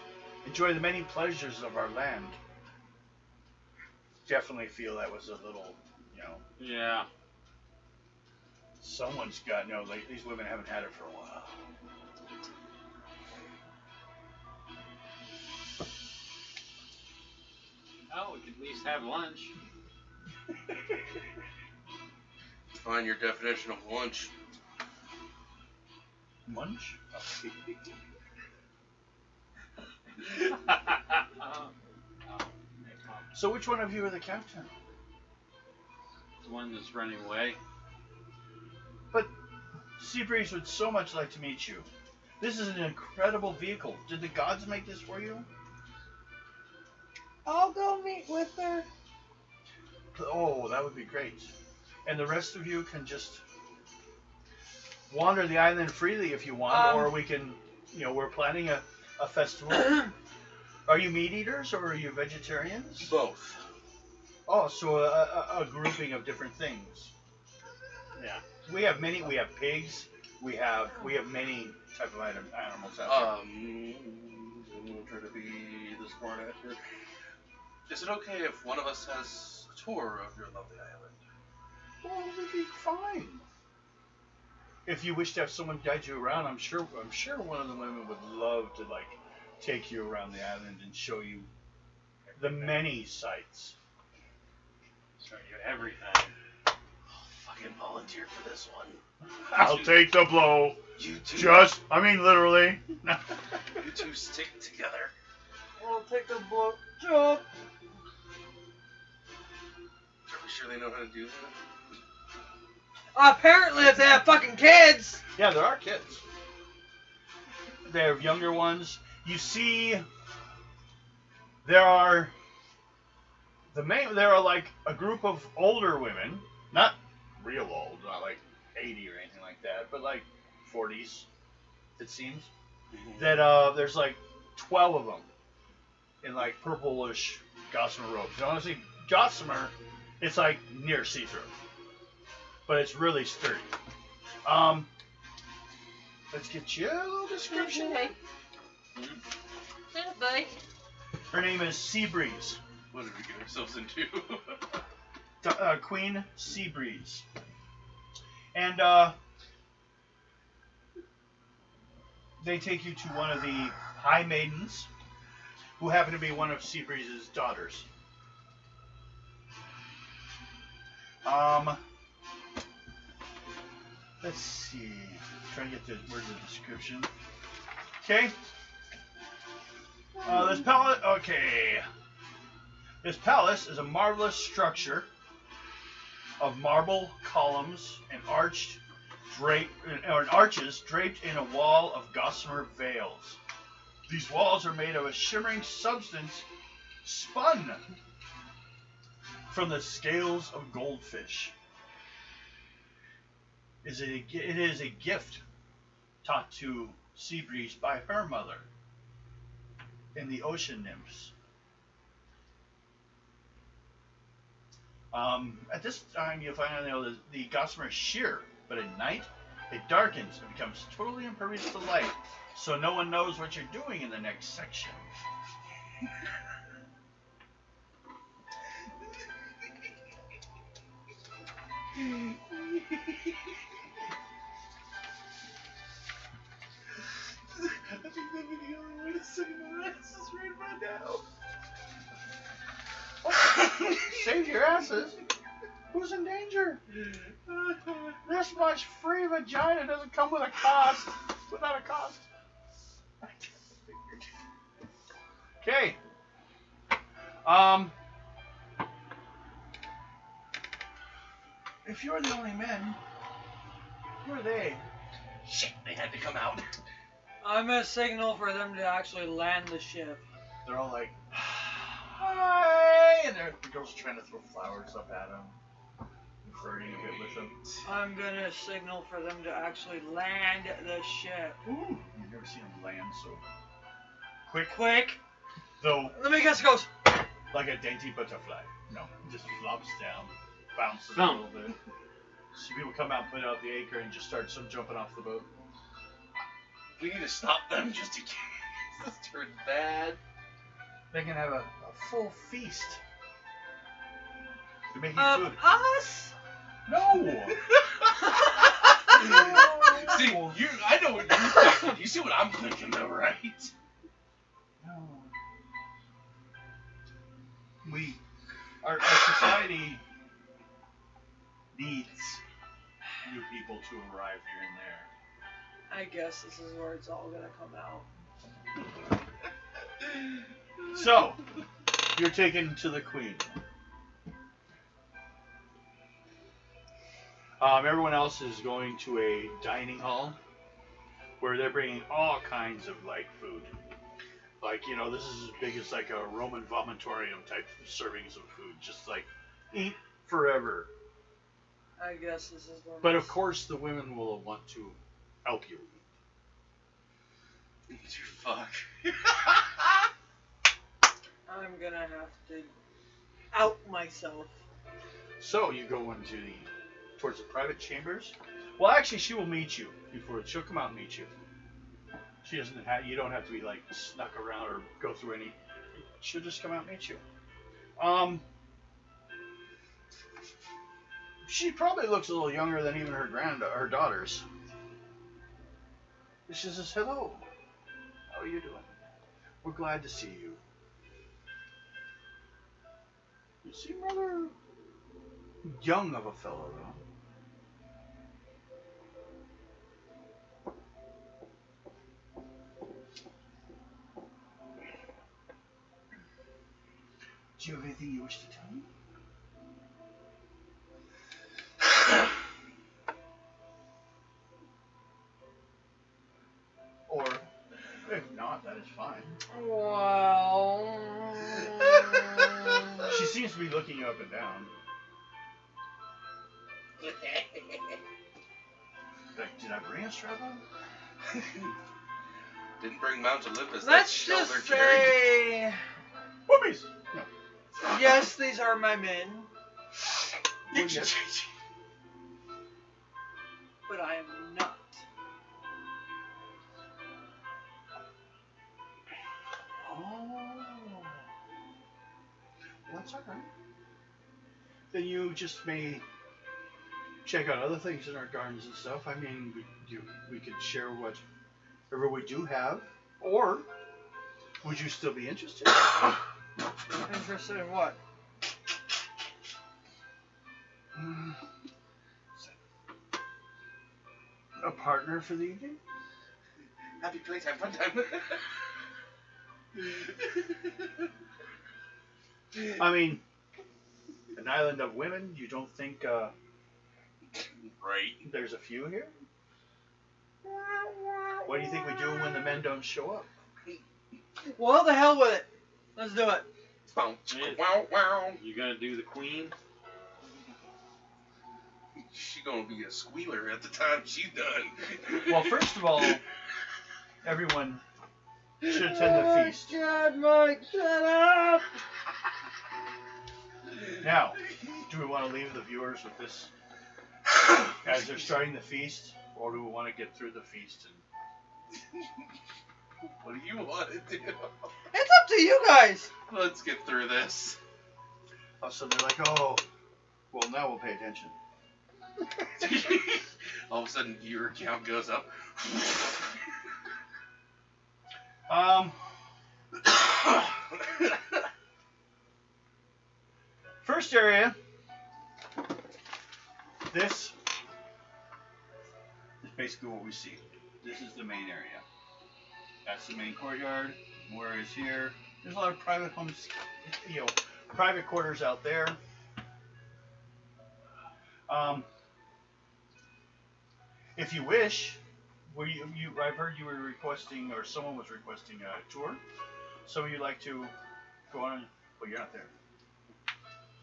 enjoy the many pleasures of our land. Definitely feel that was a little, Yeah. someone's got, these women haven't had it for a while. Oh, we could at least have lunch. Find your definition of lunch. Munch? So which one of you are the captain? The one that's running away. But Seabreeze would so much like to meet you. This is an incredible vehicle. Did the gods make this for you? I'll go meet with her. Oh, that would be great. And the rest of you can just wander the island freely if you want, or we can, we're planning a festival. Are you meat eaters or are you vegetarians? Both. Oh, so a grouping of different things. Yeah. We have pigs, we have many type of animals out there. I'm gonna try to be the Hornet. Is it okay if one of us has a tour of your lovely island? Well, it'd be fine. If you wish to have someone guide you around, I'm sure one of the women would love to like take you around the island and show you the many sights. Show you everything. I'll fucking volunteer for this one. I'll take the blow. You two, Literally. you two stick together. We'll take the blow. Jump. Are we sure they know how to do that? Apparently, if they have fucking kids. Yeah, there are kids. They have younger ones. You see, there are like a group of older women, not real old, not like 80 or anything like that, but like 40s, it seems. That there's like 12 of them in like purplish gossamer robes. And honestly, gossamer, it's like near see-through, but it's really sturdy. Let's get you a little description. Bye. Her name is Seabreeze. What did we get ourselves into? Queen Seabreeze. And they take you to one of the High Maidens, who happen to be one of Seabreeze's daughters. Let's see. Trying to get the where's the description. Okay. This palace. Okay. This palace is a marvelous structure of marble columns and arches draped in a wall of gossamer veils. These walls are made of a shimmering substance spun from the scales of goldfish. It is a gift taught to Seabreeze by her mother and the ocean nymphs. At this time, you'll find out the gossamer is sheer, but at night it darkens and becomes totally impervious to light, so no one knows what you're doing in the next section. I think that video only way to sing my asses right about now. Save your asses. Who's in danger? This much free vagina doesn't come with a cost. Without a cost. Okay. If you're the only men, who are they? Shit, they had to come out. I'm gonna signal for them to actually land the ship. They're all like, hi, and the girls are trying to throw flowers up at them, and flirting a bit with them. I'm gonna signal for them to actually land the ship. Ooh, you've never seen them land so quick. Quick! Though, Let me guess, it goes. like a dainty butterfly. No, just flops down, bounces a Thump. little bit. So people come out, put out the anchor, and just start some jumping off the boat. We need to stop them just in case this turns bad. They can have a full feast. They're making Of food. us? No! See, I know what you're thinking. You see what I'm thinking, though, right? No. Our society needs new people to arrive here and there. I guess this is where it's all gonna come out. So, you're taken to the Queen. Everyone else is going to a dining hall where they're bringing all kinds of like food. Like, you know, this is as big as like a Roman vomitorium type of servings of food. Just like eat forever. I guess this is where. But of course, the women will want to help you eat. Eat your fuck. I'm gonna have to out myself. So you go towards the private chambers. Well, actually, she will meet you before she'll come out and meet you. She doesn't have. You don't have to be like snuck around or go through any She'll just come out and meet you. She probably looks a little younger than even her daughters. She says, "Hello. How are you doing? We're glad to see you. You seem rather young of a fellow, though." Do you have anything you wish to tell me? Or, if not, that is fine. Well. She seems to be looking up and down. Like, did I bring a strap-on? Didn't bring Mount Olympus. That Let's shoulder just carried. say, Whoopies! No. yes, these are my men, Yes. but I am not. Oh. That's alright. Then you just may check out other things in our gardens and stuff. I mean, we could share whatever we do have. Or, would you still be interested? Interested in what? A partner for the evening? Happy playtime, fun time. I mean, an island of women, you don't think Right. there's a few here? What do you think we do when the men don't show up? Well, the hell with it. Let's do it. Wow, wow. You gonna do the queen? She gonna be a squealer at the time she's done. Well, first of all, everyone should attend the feast. God, Mike, shut up! Now, do we want to leave the viewers with this as they're starting the feast, or do we want to get through the feast? What do you want to do? It's up to you guys. Let's get through this. So they're like, oh, well, now we'll pay attention. All of a sudden, your count goes up. First area. This is basically what we see. This is the main area. That's the main courtyard. Where is here? There's a lot of private homes, private quarters out there. If you wish, I've heard you were requesting, or someone was requesting a tour. So you'd like to go on? Well, you're not there.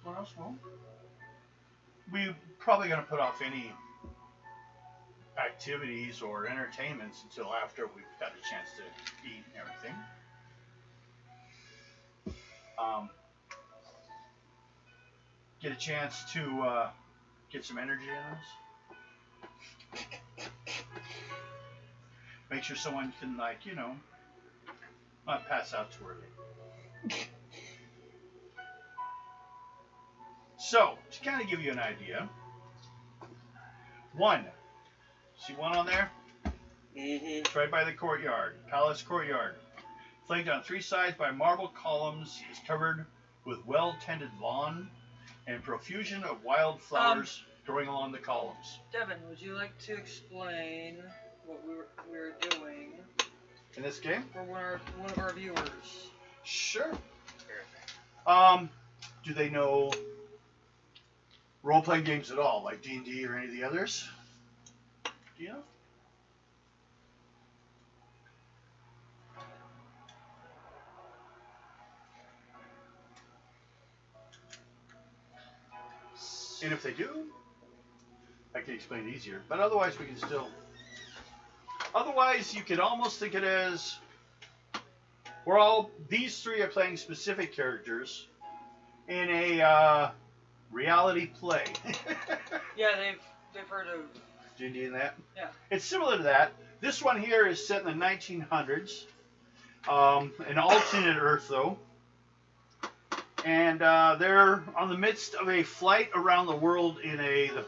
What else? Well, we're probably going to put off any activities or entertainments until after we've had a chance to eat and everything. Get a chance to get some energy in us. Make sure someone can, not pass out too early. So, to kind of give you an idea, see one on there? Mm-hmm. It's right by the courtyard, palace courtyard. Flanked on three sides by marble columns, is covered with well-tended lawn and profusion of wild flowers growing along the columns. Devin, would you like to explain what we were doing In this game? for one of our viewers? Sure. Do they know role-playing games at all, like D&D or any of the others? Do you know? And if they do, I can explain it easier. But otherwise, we can still... Otherwise, you could almost think it as... These three are playing specific characters in a reality play. Yeah, they've heard of. D&D and that? Yeah. It's similar to that. This one here is set in the 1900s. An alternate Earth, though. And they're on the midst of a flight around the world in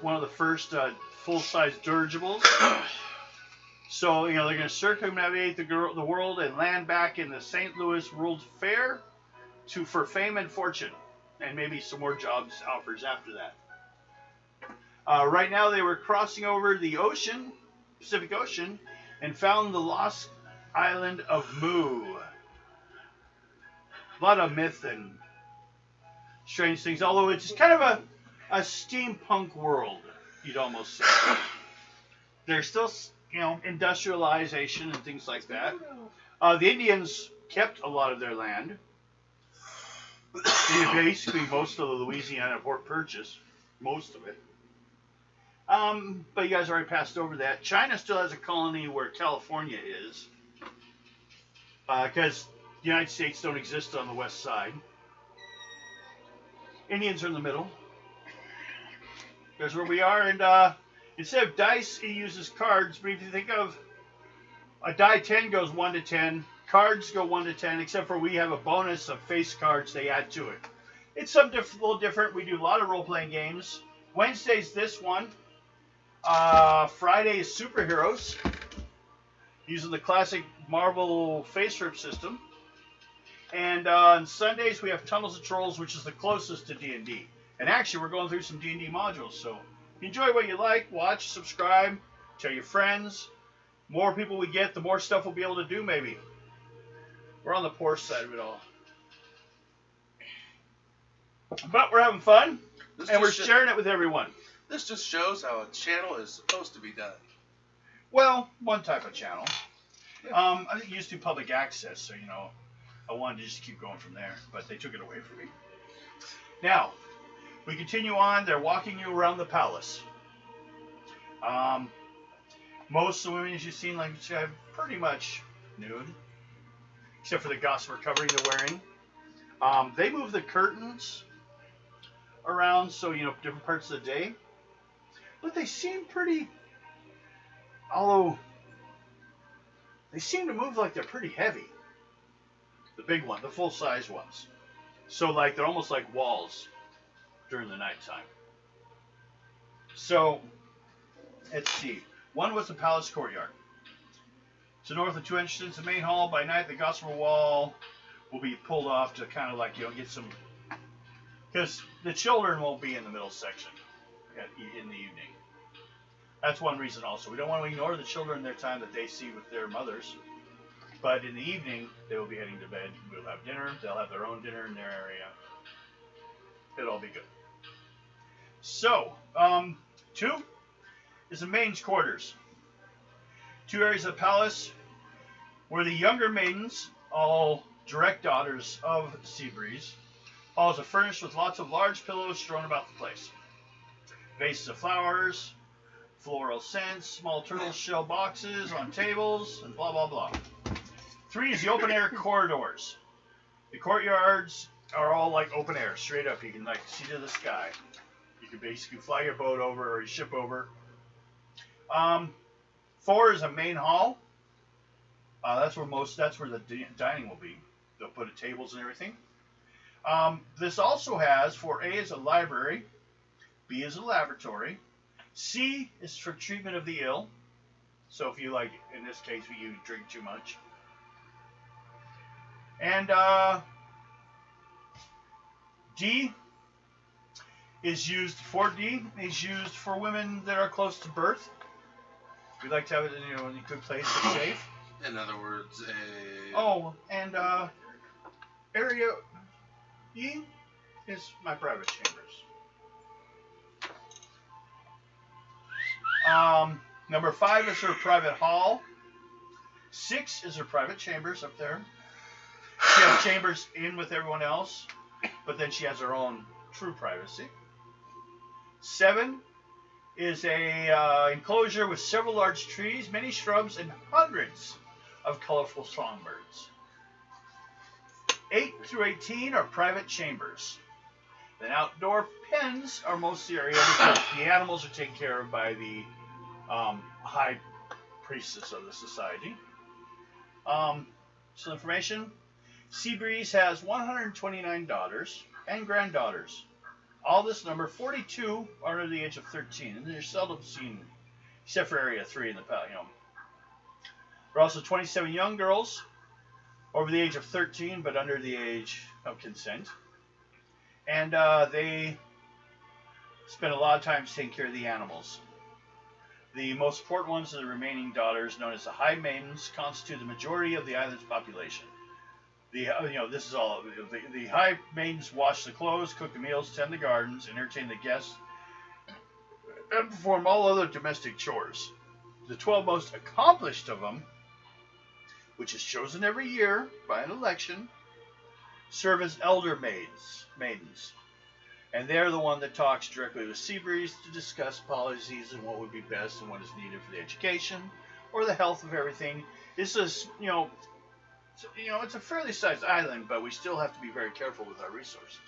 one of the first full-size dirigibles. So, they're going to circumnavigate the world and land back in the St. Louis World's Fair for fame and fortune. And maybe some more jobs offers after that. Right now, they were crossing over the ocean, Pacific Ocean, and found the lost island of Mu. A lot of myth and strange things, although it's kind of a steampunk world, you'd almost say. There's still, industrialization and things like that. The Indians kept a lot of their land. Basically, most of the Louisiana Port Purchase, most of it. But you guys already passed over that. China still has a colony where California is, because the United States don't exist on the west side. Indians are in the middle. There's where we are, and instead of dice, he uses cards. But if you think of a die 10 goes 1 to 10, cards go 1 to 10, except for we have a bonus of face cards they add to it. It's a little different. We do a lot of role-playing games. Wednesday's this one. Friday is superheroes, using the classic Marvel face rip system. And on Sundays we have Tunnels of Trolls, which is the closest to D&D. And actually we're going through some D&D modules, so enjoy what you like, watch, subscribe, tell your friends. More people we get, the more stuff we'll be able to do maybe. We're on the poor side of it all. But we're having fun, and we're sharing it with everyone. This just shows how a channel is supposed to be done. Well, one type of channel. I think it used to be public access, so, I wanted to just keep going from there, but they took it away from me. Now, we continue on. They're walking you around the palace. Most of the women, as you've seen, like I said, pretty much nude, except for the gossamer covering they're wearing. They move the curtains around, so, different parts of the day. But they seem pretty, although they seem to move like they're pretty heavy. The big one, the full-size ones. So, they're almost like walls during the nighttime. So, let's see. One was the palace courtyard. To north of 2 entrances to the main hall. By night, the gossamer wall will be pulled off to kind of get some, because the children won't be in the middle section in the evening. That's one reason also. We don't want to ignore the children their time that they see with their mothers. But in the evening, they will be heading to bed. We'll have dinner. They'll have their own dinner in their area. It'll all be good. So, 2 is the maid's quarters. 2 areas of the palace where the younger maidens, all direct daughters of Seabreeze, halls are furnished with lots of large pillows strewn about the place. Vases of flowers, floral scents, small turtle shell boxes on tables, and blah, blah, blah. 3 is the open-air corridors. The courtyards are all like open air, straight up. You can see to the sky. You can basically fly your boat over or your ship over. 4 is a main hall. That's where the dining will be. They'll put tables and everything. This also has 4A is a library, B is a laboratory, C is for treatment of the ill. So if you in this case, you drink too much. And D is used for women that are close to birth. We like to have it in a good place to safe. In other words, and area E is my private chambers. Number 5 is her private hall. 6 is her private chambers up there. She has chambers in with everyone else, but then she has her own true privacy. 7 is a enclosure with several large trees, many shrubs, and hundreds of colorful songbirds. 8 through 18 are private chambers. Then outdoor pens are most of the area because the animals are taken care of by the high priestess of the society. Some information. Seabreeze has 129 daughters and granddaughters. All this number, 42 are under the age of 13, and they're seldom seen, except for Area 3 in the There are also 27 young girls over the age of 13, but under the age of consent. And they spend a lot of time taking care of the animals. The most important ones are the remaining daughters, known as the High Maidens, constitute the majority of the island's population. This is all. The High Maidens wash the clothes, cook the meals, tend the gardens, entertain the guests, and perform all other domestic chores. The 12 most accomplished of them, which is chosen every year by an election, serve as elder maidens. And they're the one that talks directly with Seabreeze to discuss policies and what would be best and what is needed for the education or the health of everything. This is, it's a fairly sized island, but we still have to be very careful with our resources.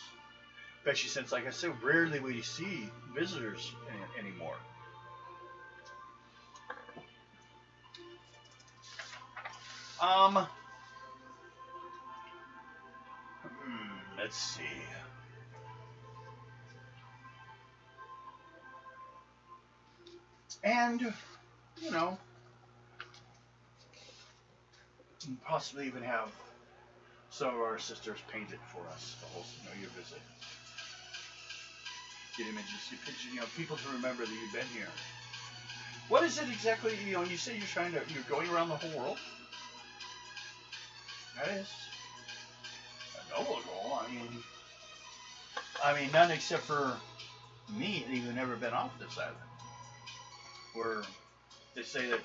Especially since, like I said, rarely we see visitors anymore. Let's see. And, possibly even have some of our sisters paint it for us, the whole, your visit. Get images, see pictures, people to remember that you've been here. What is it exactly, you say you're going around the whole world? That is a noble goal. I mean, none except for me had even never been off this island. Where they say that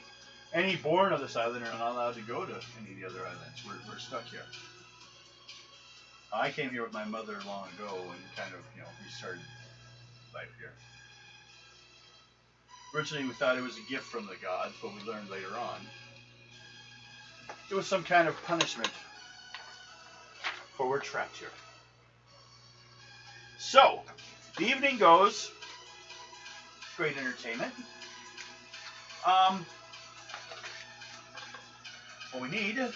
any born of this island are not allowed to go to any of the other islands. We're stuck here. I came here with my mother long ago and kind of, restarted life here. Originally, we thought it was a gift from the gods, but we learned later on it was some kind of punishment, for we're trapped here. So, the evening goes. Great entertainment. What we need is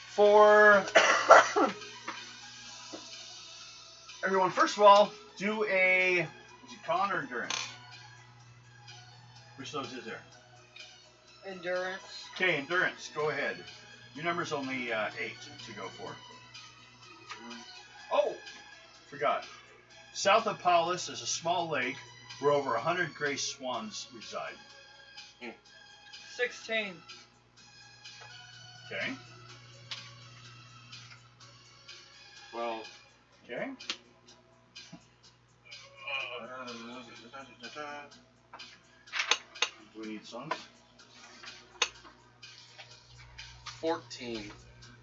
for everyone, first of all, do is it con or endurance? Which of those is there? Endurance. Okay, endurance. Go ahead. Your number's only 8 to go for. Oh, forgot. South of Paulus is a small lake where over 100 gray swans reside. 16. Okay. 12. Okay. Do we need songs? 14.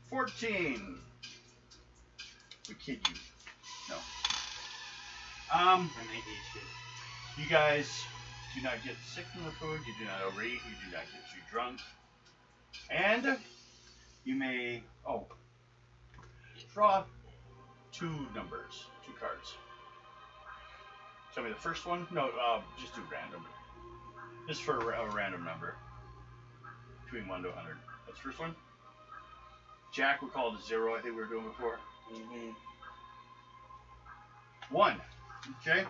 14. We kid you. No. I may eat You guys do not get sick from the food. You do not overeat. You do not get too drunk. And you may draw 2 numbers, 2 cards. Tell me the first one. No, just do random. Just for a random number between 1 to 100. What's the first one? Jack, we call it a 0. I think we were doing before. 1. Okay.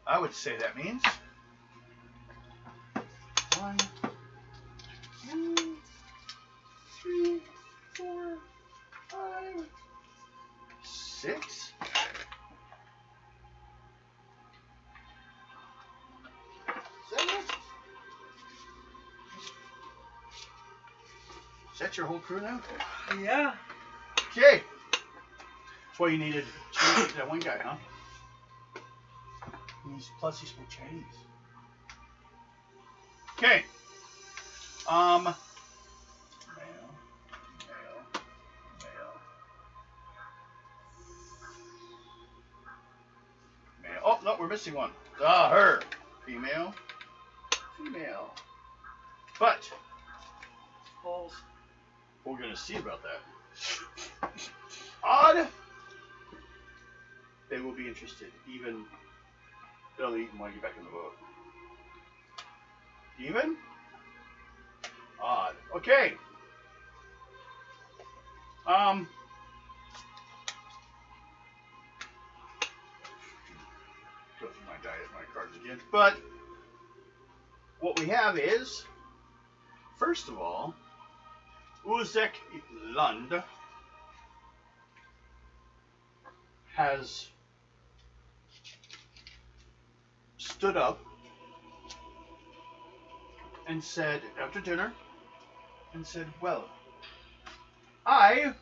I would say that means 1, 2, 3, 4, 5, 6. 7. Is that your whole crew now? Yeah. Okay. That's why you needed that one guy, huh? Plus he spoke Chinese. Okay. Male. Oh, no, we're missing one. Her. Female. But Holes. we're going to see about that. Odd. They will be interested, even They'll eat while you're back in the boat. Even? Odd. Okay. Go through my diet, my cards again. But what we have is, first of all, Uzek Lund has stood up and said, after dinner, and said, well, I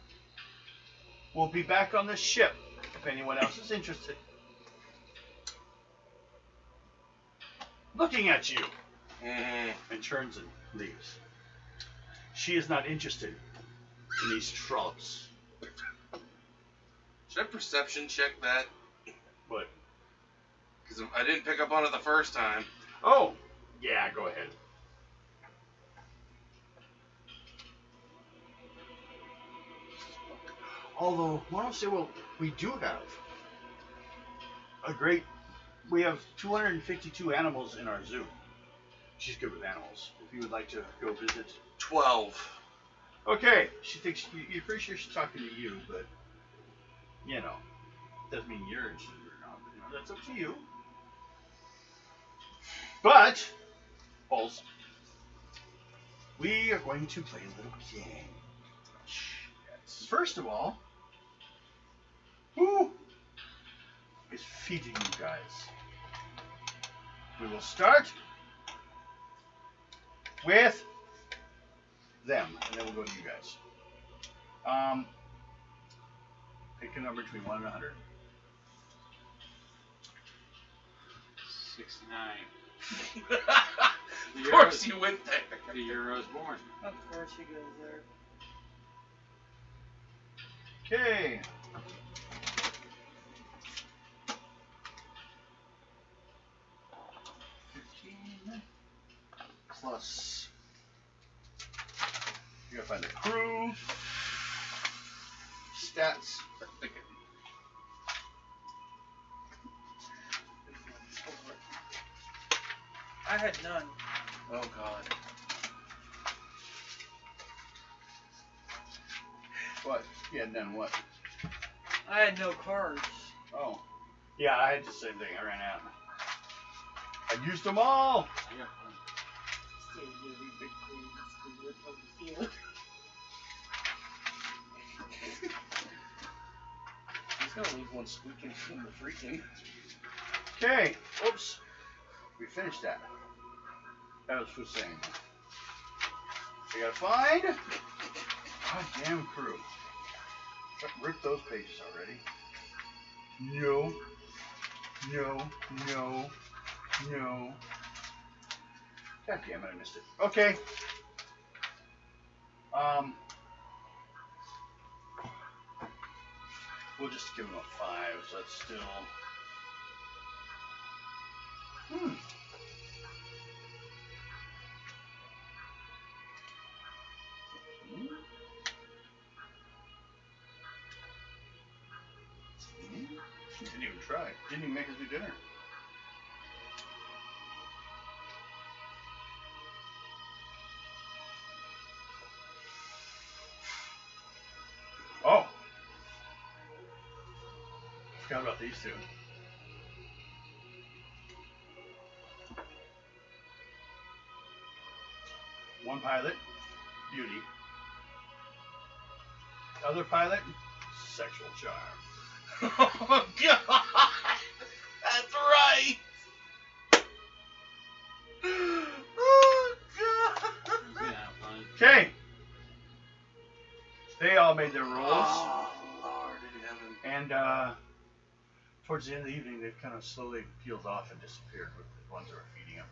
will be back on this ship if anyone else is interested. Looking at you, and turns and leaves. She is not interested in these trollops. Should I perception check that? What? Because I didn't pick up on it the first time. Oh, yeah, go ahead. Although, I want to say, well, we do have we have 252 animals in our zoo. She's good with animals. If you would like to go visit. 12. Okay, she thinks, you're pretty sure she's talking to you, but, you know, doesn't mean you're interested or not. But, you know, that's up to you. But, Balls, we are going to play a little game. First of all, who is feeding you guys? We will start with them, and then we'll go to you guys. Pick a number between 1 and 100. 69. Of course you went there. The year I was born. Of course he goes there. Okay. Plus, you gotta find the crew, stats. I had none. Oh God. What? Yeah, then what? I had no cards. Oh. Yeah, I had the same thing. I ran out. I used them all. Yeah. He's gonna leave one squeaking from the freaking. Okay. Oops. We finished that. That was for saying. We gotta find. Goddamn crew. Rip those pages already. No. No. No. No. God damn it, I missed it. Okay. We'll just give them a 5, so that's still. Didn't even try. Didn't even make us do dinner. Oh. Forgot about these two. One pilot, beauty. Other pilot, sexual charm. Oh God! That's right. Oh God! Okay. They all made their rolls. Oh Lord in heaven. And towards the end of the evening, they've kind of slowly peeled off and disappeared with the ones that were feeding them.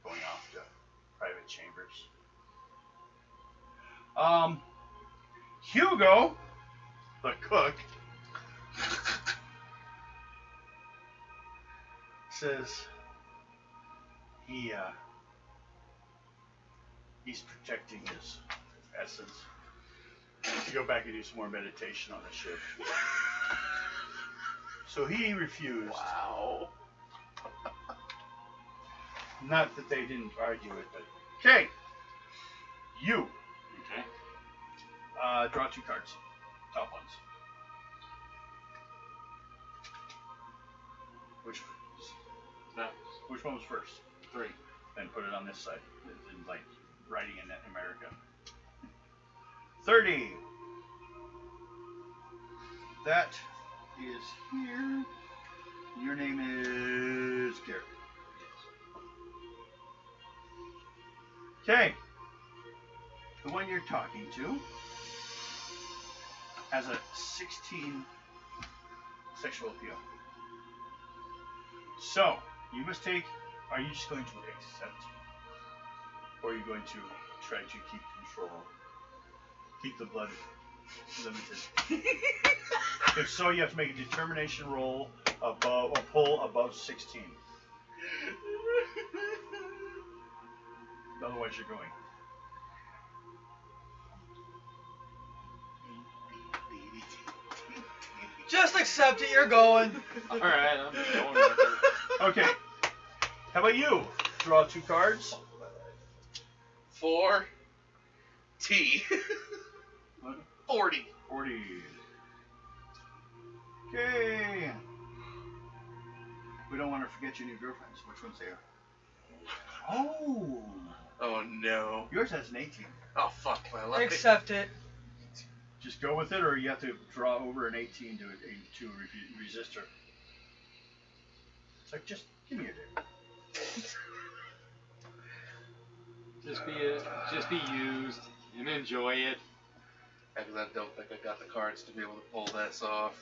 Going off to private chambers. Hugo, the cook, says he's protecting his essence to go back and do some more meditation on the ship. So he refused. Wow. Not that they didn't argue it, but okay. You Okay. draw 2 cards, top ones. That Which one was first? 3. Then put it on this side. It's in, like writing in America. 30. That is here. Your name is Garrett. Okay. The one you're talking to has a 16 sexual appeal. So, you must take, are you just going to accept? Or are you going to try to keep control? Keep the blood limited? If so, you have to make a determination roll above, or pull above 16. Otherwise, you're going. Just accept it. You're going. All right, I'm going with it. Okay. How about you? Draw 2 cards. 4 T. 40. 40. Okay. We don't want to forget your new girlfriends. Which ones they are? Oh. Oh no. Yours has an 18. Oh fuck my life. Accept it. Just go with it, or you have to draw over an 18 to resist her. It's like, just give me your dick. Just be used and enjoy it. Because I don't think I got the cards to be able to pull this off.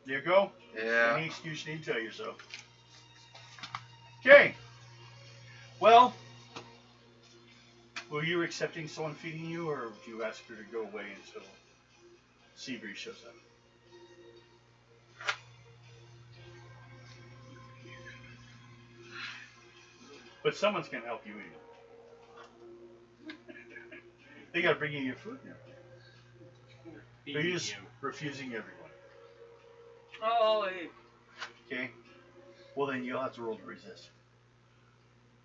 There you go. Yeah. Any excuse you need to tell yourself. Okay. Well, were you accepting someone feeding you, or do you ask her to go away until Seabreeze shows up? But someone's gonna help you eat. They gotta bring you your food now. They're Feeding just you. refusing everyone. Oh, Okay? Well, then you'll have to roll to resist.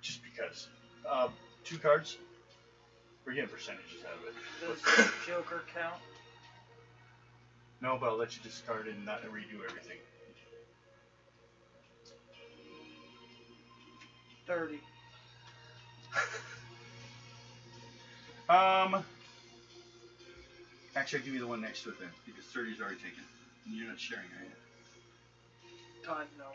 Just because. 2 cards. We're getting percentages out of it. does Joker count? No, but I'll let you discard it and not redo everything. 30. Actually, I'll give you the one next to it then, because 30 is already taken. And you're not sharing, are you? God, no.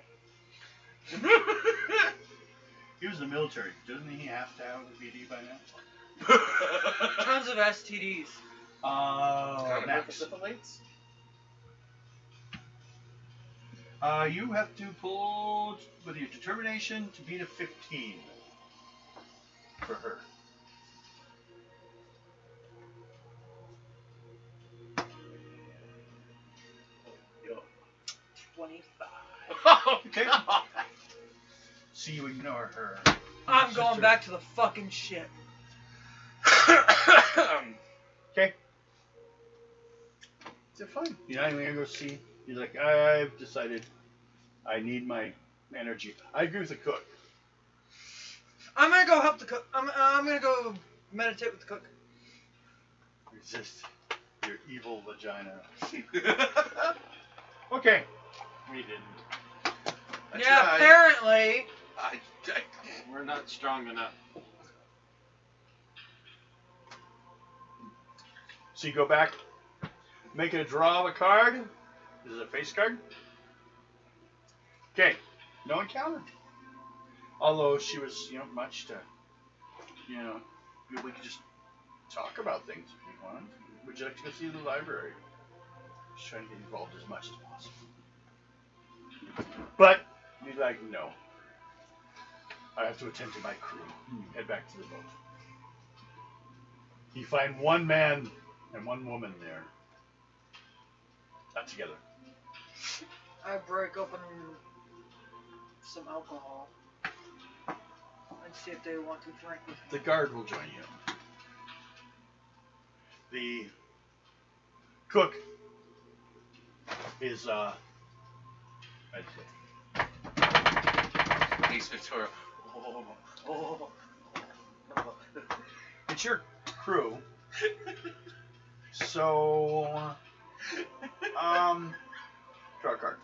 He was in the military. Doesn't he have to have a VD by now? Tons of STDs. Next. Syphilites? You have to pull with your determination to beat a 15 for her. Yo. 25. Okay. So you ignore her. I'm going back to the fucking ship. Okay. So fine. You're not even gonna go see. He's like, I've decided I need my energy. I agree with the cook. I'm gonna go help the cook. I'm gonna go meditate with the cook. Resist your evil vagina. Okay. We didn't. I Yeah, tried. apparently. We're not strong enough. So you go back, make a draw of a card. This is a face card. Okay. No encounter. Although she was, much to, we could just talk about things if you want. Would you like to go see the library? Just trying to get involved as much as possible. But you're like, no. I have to attend to my crew. And you head back to the boat. You find one man and one woman there. Not together. I break open some alcohol and see if they want to drink with me. The guard will join you. The cook is I'd say. Ace Ventura. Oh. It's your crew. So, draw a card.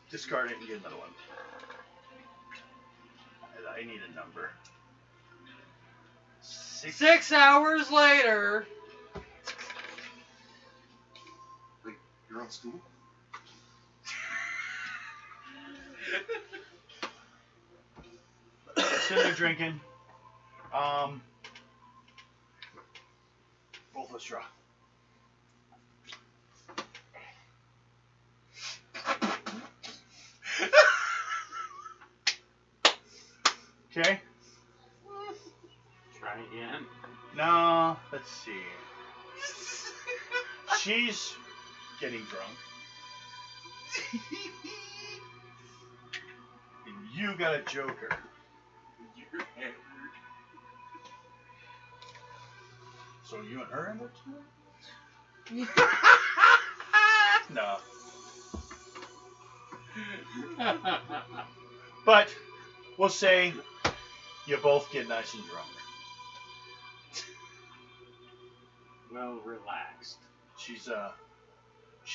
Discard it and get another one. I need a number. 6 hours later. Wait, you're on stool? Sitting there drinking. Both of us draw. Okay. Try again. No, let's see. She's getting drunk. And you got a joker. You're hammered. So you and her end up tonight? No. But we'll say you both get nice and drunk. Well, relaxed. She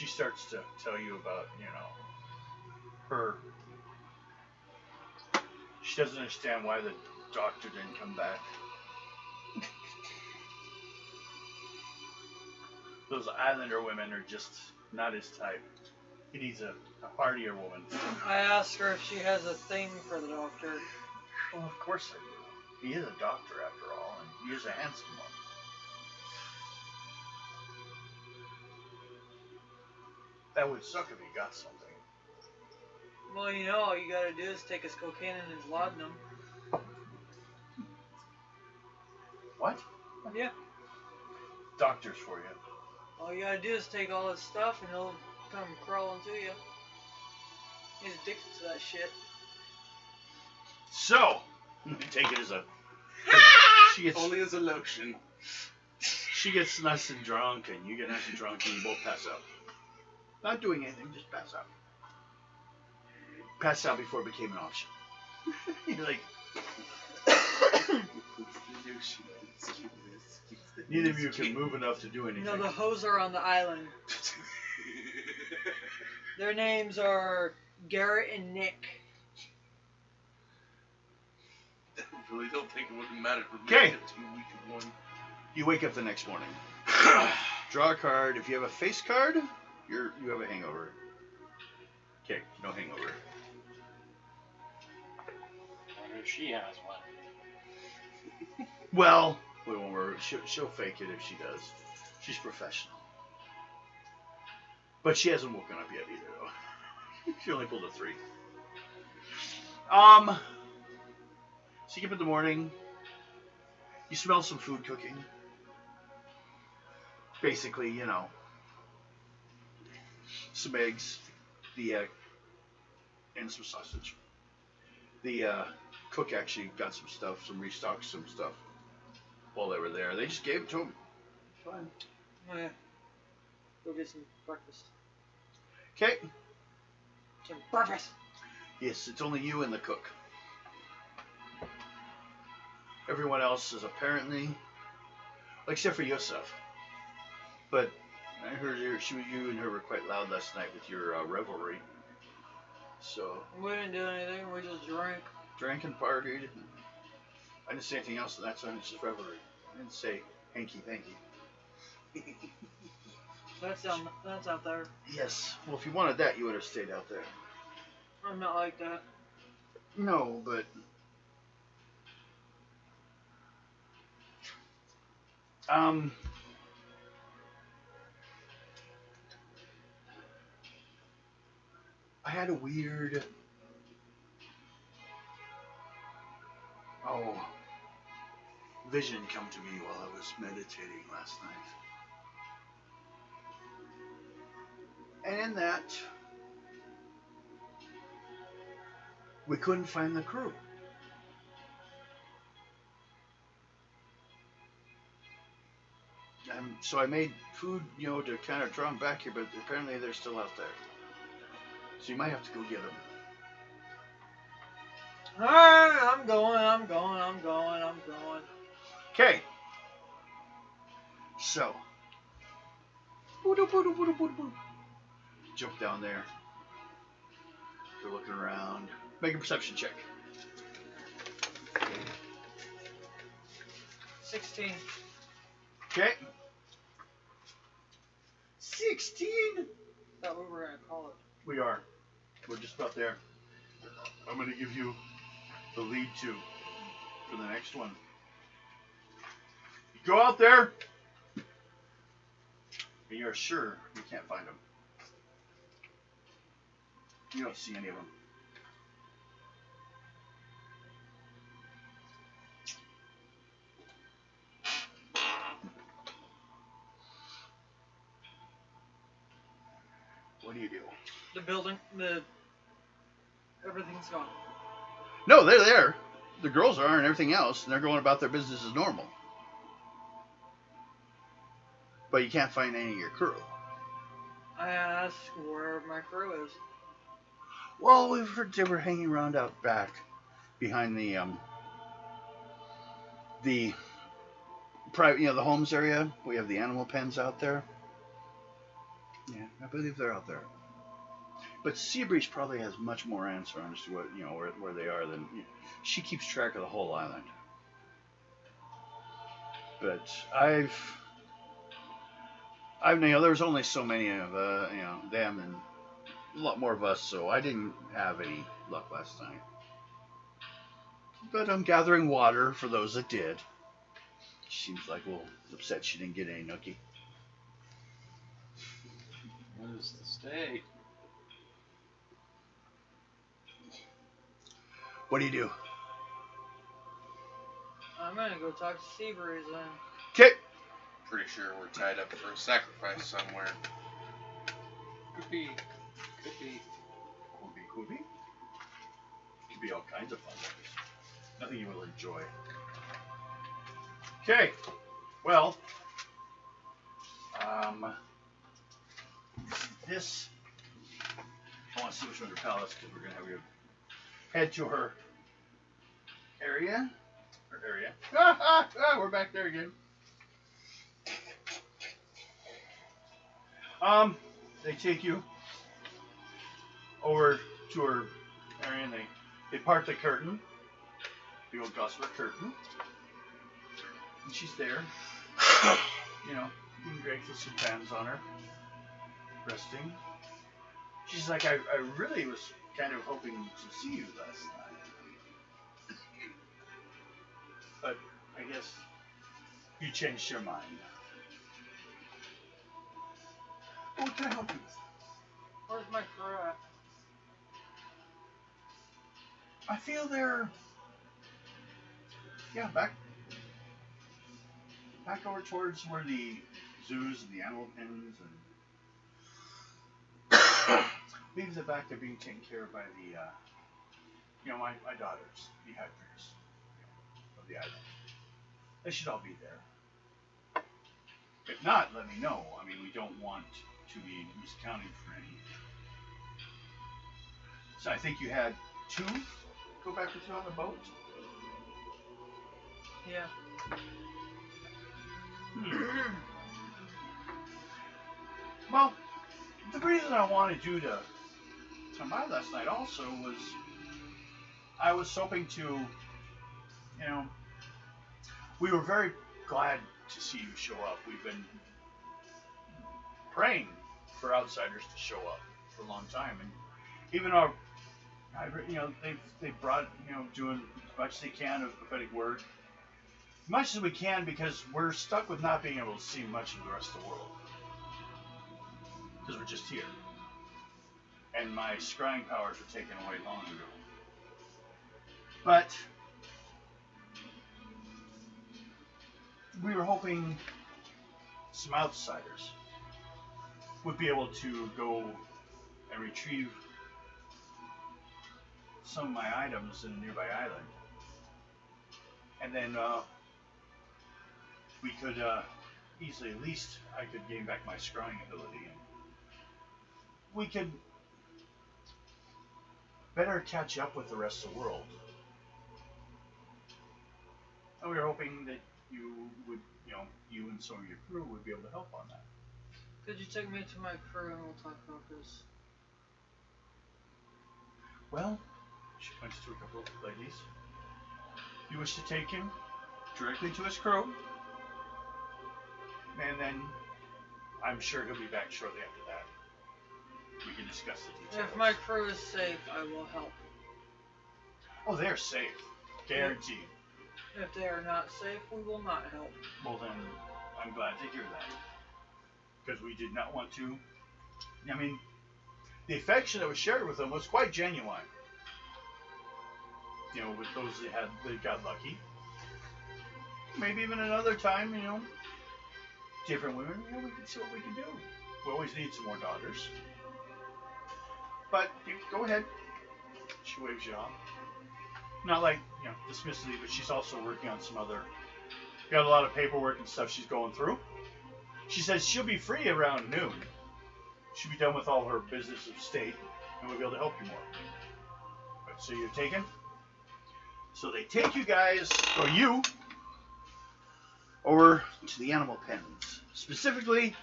starts to tell you about, her. She doesn't understand why the doctor didn't come back. Those Islander women are just not his type. He needs a hardier woman. I asked her if she has a thing for the doctor. Well, of course I do. He is a doctor after all, and he is a handsome one. That would suck if he got something. Well, all you gotta do is take his cocaine and his laudanum. What? Yeah. Doctors for you. All you gotta do is take all his stuff and he'll come crawling to you. He's addicted to that shit. So, you take it as a. She gets Only as a lotion. She gets nice and drunk, and you get nice and drunk, and you both pass out. Not doing anything, just pass out. Pass out before it became an option. You're like, neither of you can move enough to do anything. The hoes are on the island. Their names are Garrett and Nick. I really don't think it would have mattered with me. Okay. 2 week of one. You wake up the next morning. Draw a card. If you have a face card, you have a hangover. Okay, no hangover. I wonder if she has one. Well, we won't worry. She'll fake it if she does. She's professional. But she hasn't woken up yet either, though. She only pulled a 3. So you get up in the morning. You smell some food cooking. Basically, some eggs, and some sausage. The cook actually got some stuff, restocked some stuff while they were there. They just gave it to him. Fine. Oh, yeah. Go get some breakfast. Okay. Some breakfast. Yes, it's only you and the cook. Everyone else is apparently, except for Yosef. But I heard you and her were quite loud last night with your revelry. So. We didn't do anything. We just drank. Drank and partied. I didn't say anything else in that time. It's just revelry. I didn't say hanky panky. That's out there. Yes. Well, if you wanted that, you would have stayed out there. I'm not like that. No, but. I had a weird. Vision come to me while I was meditating last night. And in that, we couldn't find the crew. I'm So I made food, to kind of draw them back here, but apparently they're still out there. So you might have to go get them. Alright, I'm going. Okay. So. Jump down there. Go looking around. Make a perception check. 16. Okay. 16? Thought we were gonna call it. We are. We're just about there. I'm going to give you the lead to for the next one. You go out there, and you're sure you can't find them. You don't see any of them. What do you do? The building, everything's gone. No, they're there. The girls are and everything else, and they're going about their business as normal. But you can't find any of your crew. I asked where my crew is. Well, we've heard they were hanging around out back, behind the private, the homes area. We have the animal pens out there. Yeah, I believe they're out there. But Seabreeze probably has much more answer on as to what where they are than she keeps track of the whole island. But there's only so many of them and a lot more of us, so I didn't have any luck last night. But I'm gathering water for those that did. Seems like a little upset she didn't get any nookie. What is the state? What do you do? I'm gonna go talk to Seabreeze then. Okay. Pretty sure we're tied up for a sacrifice somewhere. Could be. Could be. Could be. Could be all kinds of fun things. Nothing you will enjoy. Okay. Well, this. I want to see which one's her palace because we're gonna have you head to her area. We're back there again. They take you over to her area and they part the curtain, the old Gossamer curtain, and she's there, being grateful, some fans on her, resting. She's like, I really was kind of hoping to see you last night, but I guess you changed your mind. What can I help you with? Where's my crew at? I feel they're back over towards where the zoos and the animal pens and maybe the back they're being taken care of by the my daughters, the hunters of the island. They should all be there. If not, let me know. I mean, we don't want to be miscounting for any. So I think you had 2 go back with you on the boat? Yeah. Well, the reason I wanted you to come by last night also was I was hoping to, we were very glad to see you show up. We've been praying for outsiders to show up for a long time, and even they've brought, doing as much as they can of prophetic word, as much as we can, because we're stuck with not being able to see much of the rest of the world, because we're just here, and my scrying powers were taken away long ago. But we were hoping some outsiders would be able to go and retrieve some of my items in a nearby island, and then we could easily, at least I could gain back my scrying ability, and we could better catch up with the rest of the world. And we were hoping that you would, you and some of your crew would be able to help on that. Could you take me to my crew and we'll talk about this? Well, she points to a couple of ladies. You wish to take him directly to his crew, and then I'm sure he'll be back shortly after that. We can discuss the details. If my crew is safe, I will help. Oh, they're safe. Guaranteed. If they are not safe, we will not help. Well then, I'm glad to hear that. Because we did not want to... I mean, the affection that was shared with them was quite genuine. With those that got lucky. Maybe even another time, different women, we can see what we can do. We always need some more daughters. But, go ahead. She waves you off. Not like, dismissively, but she's also working on some other... Got a lot of paperwork and stuff she's going through. She says she'll be free around noon. She'll be done with all her business of state, and we'll be able to help you more. But, so you're taken? So they take you guys, or you, over to the animal pens. Specifically,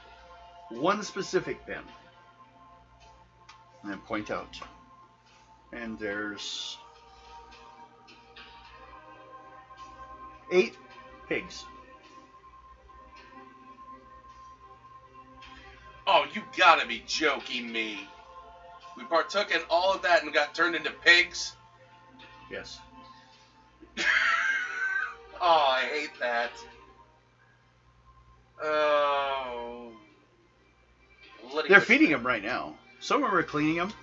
one specific pen. And then point out. And there's 8 pigs. Oh, you gotta be joking me. We partook in all of that and got turned into pigs? Yes. Oh, I hate that. Oh. They're feeding them right now. Some of them are cleaning them.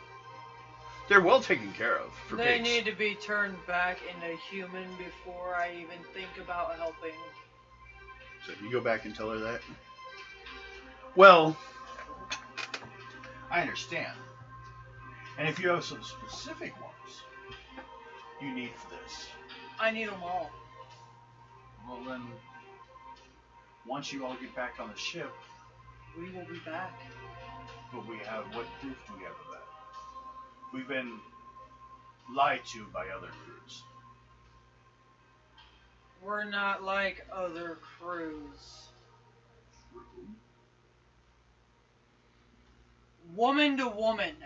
They're well taken care of for They pigs. need to be turned back into human before I even think about helping. So you go back and tell her that? Well, I understand. And if you have some specific ones you need for this, I need them all. well then, once you all get back on the ship, We will be back. but we have, what proof do we have of that? We've been lied to by other crews. We're not like other crews. Woman to woman.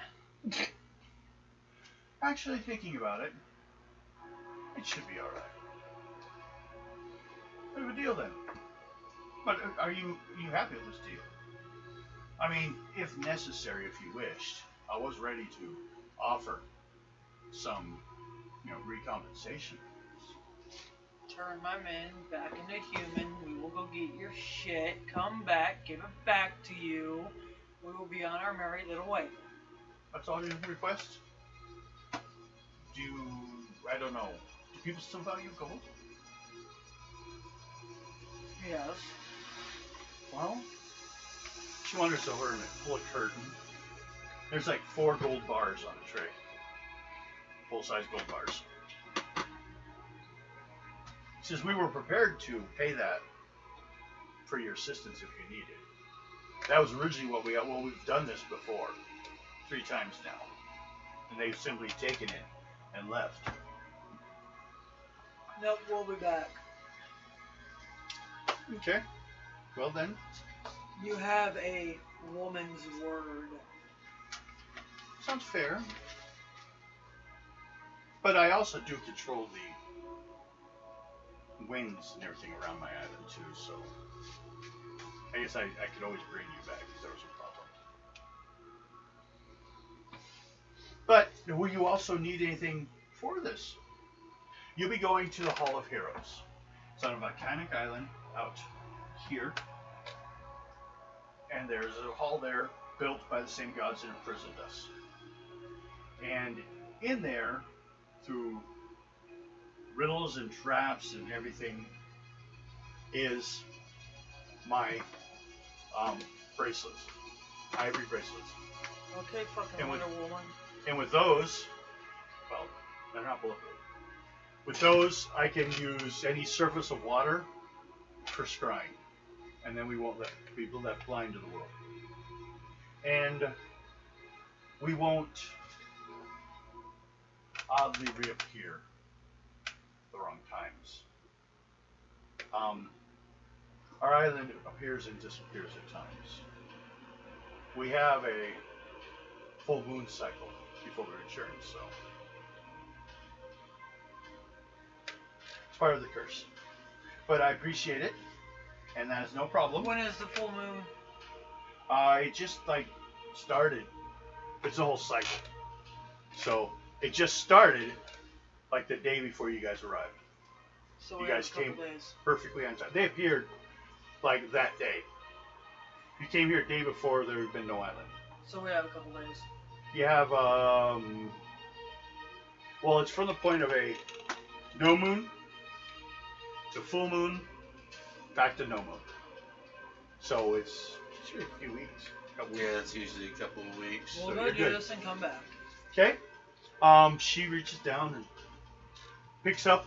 Actually, thinking about it, it should be alright. Bit of a deal then. But are you happy with this deal? I mean, if necessary, if you wished, I was ready to offer some, recompensation. Turn my men back into human. We will go get your shit. Come back. Give it back to you. We will be on our merry little way. That's all your request? I don't know. Do people still value gold? Yes. Well, she wanders over and pull a curtain. There's like 4 gold bars on a tray. Full-size gold bars. She says we were prepared to pay that for your assistance if you need it. That was originally what we got. Well, we've done this before. 3 times now. And they've simply taken it and left. Nope, we'll be back. Okay. Well then. You have a woman's word. Sounds fair. But I also do control the winds and everything around my island too, so I guess I could always bring you back if there was a problem. But will you also need anything for this? You'll be going to the Hall of Heroes. It's on a volcanic island out here. And there's a hall there built by the same gods that imprisoned us. And in there, through riddles and traps and everything, is my bracelets. Ivory bracelets. Okay, fucking And with- Wonder Woman. And with those, well, they're not bulletproof. With those, I can use any surface of water for scrying. and then we won't be left blind to the world. And we won't oddly reappear the wrong times. Our island appears and disappears at times. We have a full moon cycle before we return, so it's part of the curse. But I appreciate it, and that is no problem. When is the full moon? It just started. It's a whole cycle. So it just started like the day before you guys arrived. So You we have guys a couple came- days. Perfectly on time. They appeared like that day. You came here a day before there had been no island. So we have a couple days. You have well, it's from the point of a no moon to full moon back to no moon. So it's a few weeks. Couple Yeah, it's usually a couple of weeks. We'll So go you're do good. this and come back. Okay. She reaches down and picks up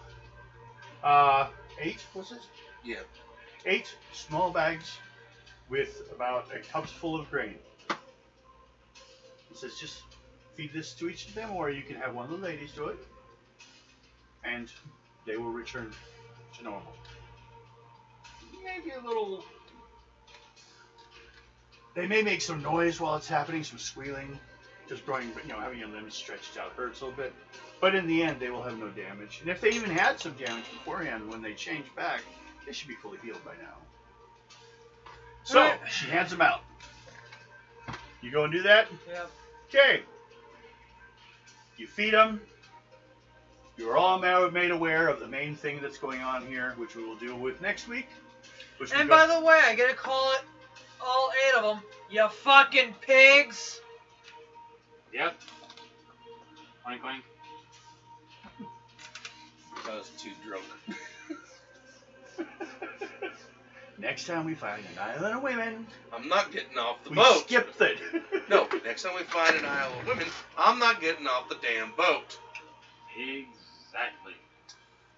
8, was it? Yeah. 8 small bags with about a cup's full of grain. He says, just feed this to each of them, or you can have one of the ladies do it, and they will return to normal. Maybe a little. They may make some noise while it's happening, some squealing, just growing, having your limbs stretched out hurts a little bit. But in the end, they will have no damage. And if they even had some damage beforehand, when they change back, they should be fully healed by now. So, Alright. she hands them out. You go and do that? Yep. Okay. You feed them. You're all now made aware of the main thing that's going on here, which we will deal with next week. And by the way, I gotta call it all 8 of them. You fucking pigs! Yep. Clank, clank. I was too drunk. Next time we find an island of women, I'm not getting off the we boat. skip it. No, next time we find an isle of women, I'm not getting off the damn boat. Exactly.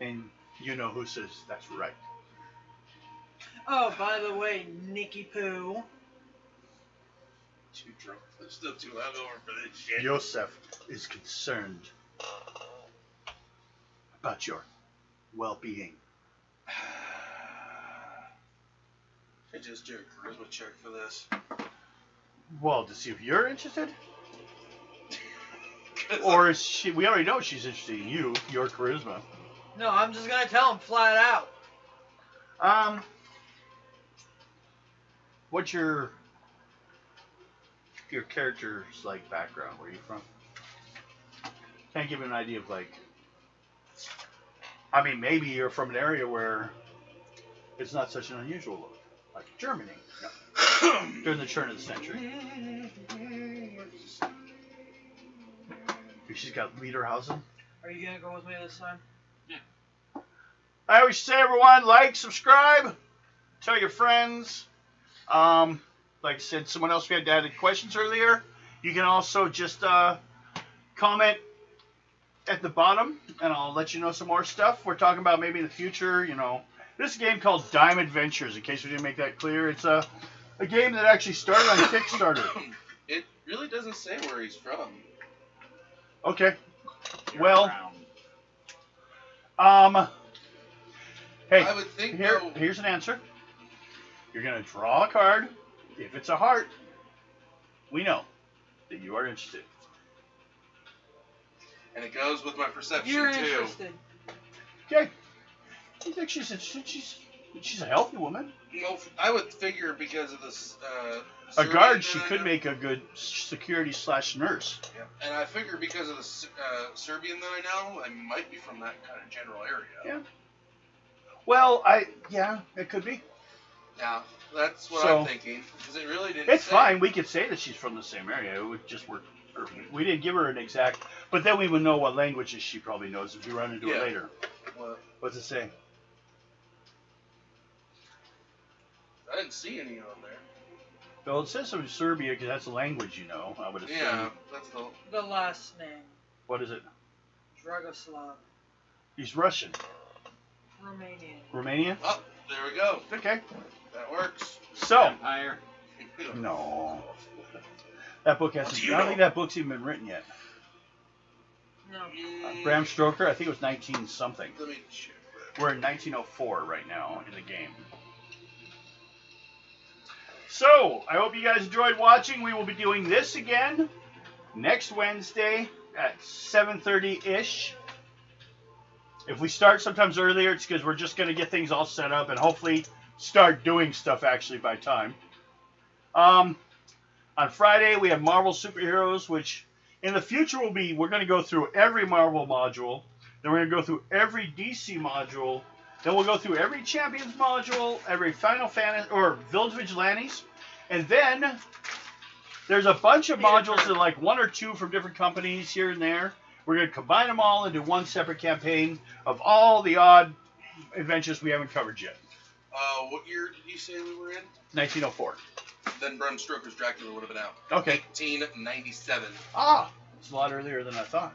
And you know who says that's right. Oh, by the way, Nicky Poo. Too drunk. I'm still too hungover for this shit. Yosef is concerned about your well-being. I just do a charisma check for this. Well, to see if you're interested, 'Cause or is she? We already know she's interested in you, your charisma. No, I'm just gonna tell him flat out. What's your character's background? Where are you from? Can I give you an idea of I mean, maybe you're from an area where it's not such an unusual look, like Germany, during the turn of the century. She's got Lederhausen. Are you gonna go with me this time? I always say, everyone, like, subscribe, tell your friends. Like I said, someone else we had added questions earlier. You can also just comment at the bottom, and I'll let you know some more stuff we're talking about maybe in the future. This is a game called Dime Adventures, in case we didn't make that clear. It's a game that actually started on Kickstarter. It really doesn't say where he's from. Okay. You're Well, around. hey, I would think though, here's an answer. You're going to draw a card. If it's a heart, we know that you are interested. and it goes with my perception You're too. interested. Okay. You think she's interested? She's a healthy woman. Well, I would figure because of this. A Serbian guard, that she I could know. make a good security/nurse. And I figure because of the Serbian that I know, I might be from that kind of general area. Yeah. Well, it could be. Yeah, that's what So- I'm thinking. Because it really didn't. It's say. fine. We could say that she's from the same area. It would just work perfect. We didn't give her an exact, but then we would know what languages she probably knows if we run into it Yeah. later. Well, What's it say? I didn't see any on there. Well, it says from Serbia because that's a language you know. I would assume. Yeah, that's the. The last name. What is it? Dragoslav. He's Russian. Romanian. Romania? Oh, there we go. Okay. That works. So, Empire. no. That book hasn't. What do you I don't know? think that book's even been written yet. No. Bram Stoker, I think it was 19 something. Let me check that. We're in 1904 right now in the game. So, I hope you guys enjoyed watching. We will be doing this again next Wednesday at 7:30-ish. If we start sometimes earlier, it's because we're just going to get things all set up and hopefully start doing stuff actually by time. On Friday, we have Marvel Superheroes, which in the future we're going to go through every Marvel module. Then we're going to go through every DC module. Then we'll go through every Champions module, every Final Fantasy, or Village Vigilantes. And then there's a bunch of modules that are like one or two from different companies here and there. We're going to combine them all into one separate campaign of all the odd adventures we haven't covered yet. What year did you say we were in? 1904. Then Bram Stoker's Dracula would have been out. Okay. 1897. Ah, it's a lot earlier than I thought.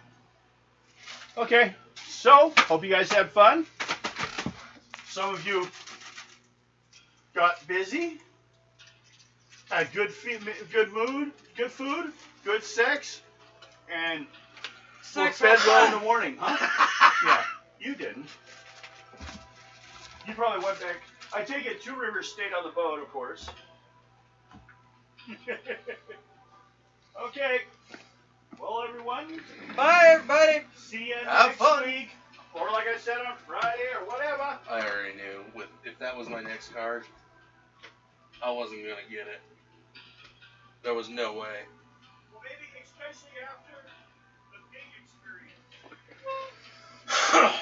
Okay, so hope you guys had fun. Some of you got busy, had good mood, good food, good sex, and were fed well in the morning. Huh? Yeah, you didn't. You probably went back. I take it Two Rivers stayed on the boat, of course. Okay. Well, everyone. Bye, everybody. See you Have next fun. week. Or like I said, on Friday or whatever. I already knew. If that was my next card, I wasn't going to get it. There was no way. Well, maybe especially after the big experience.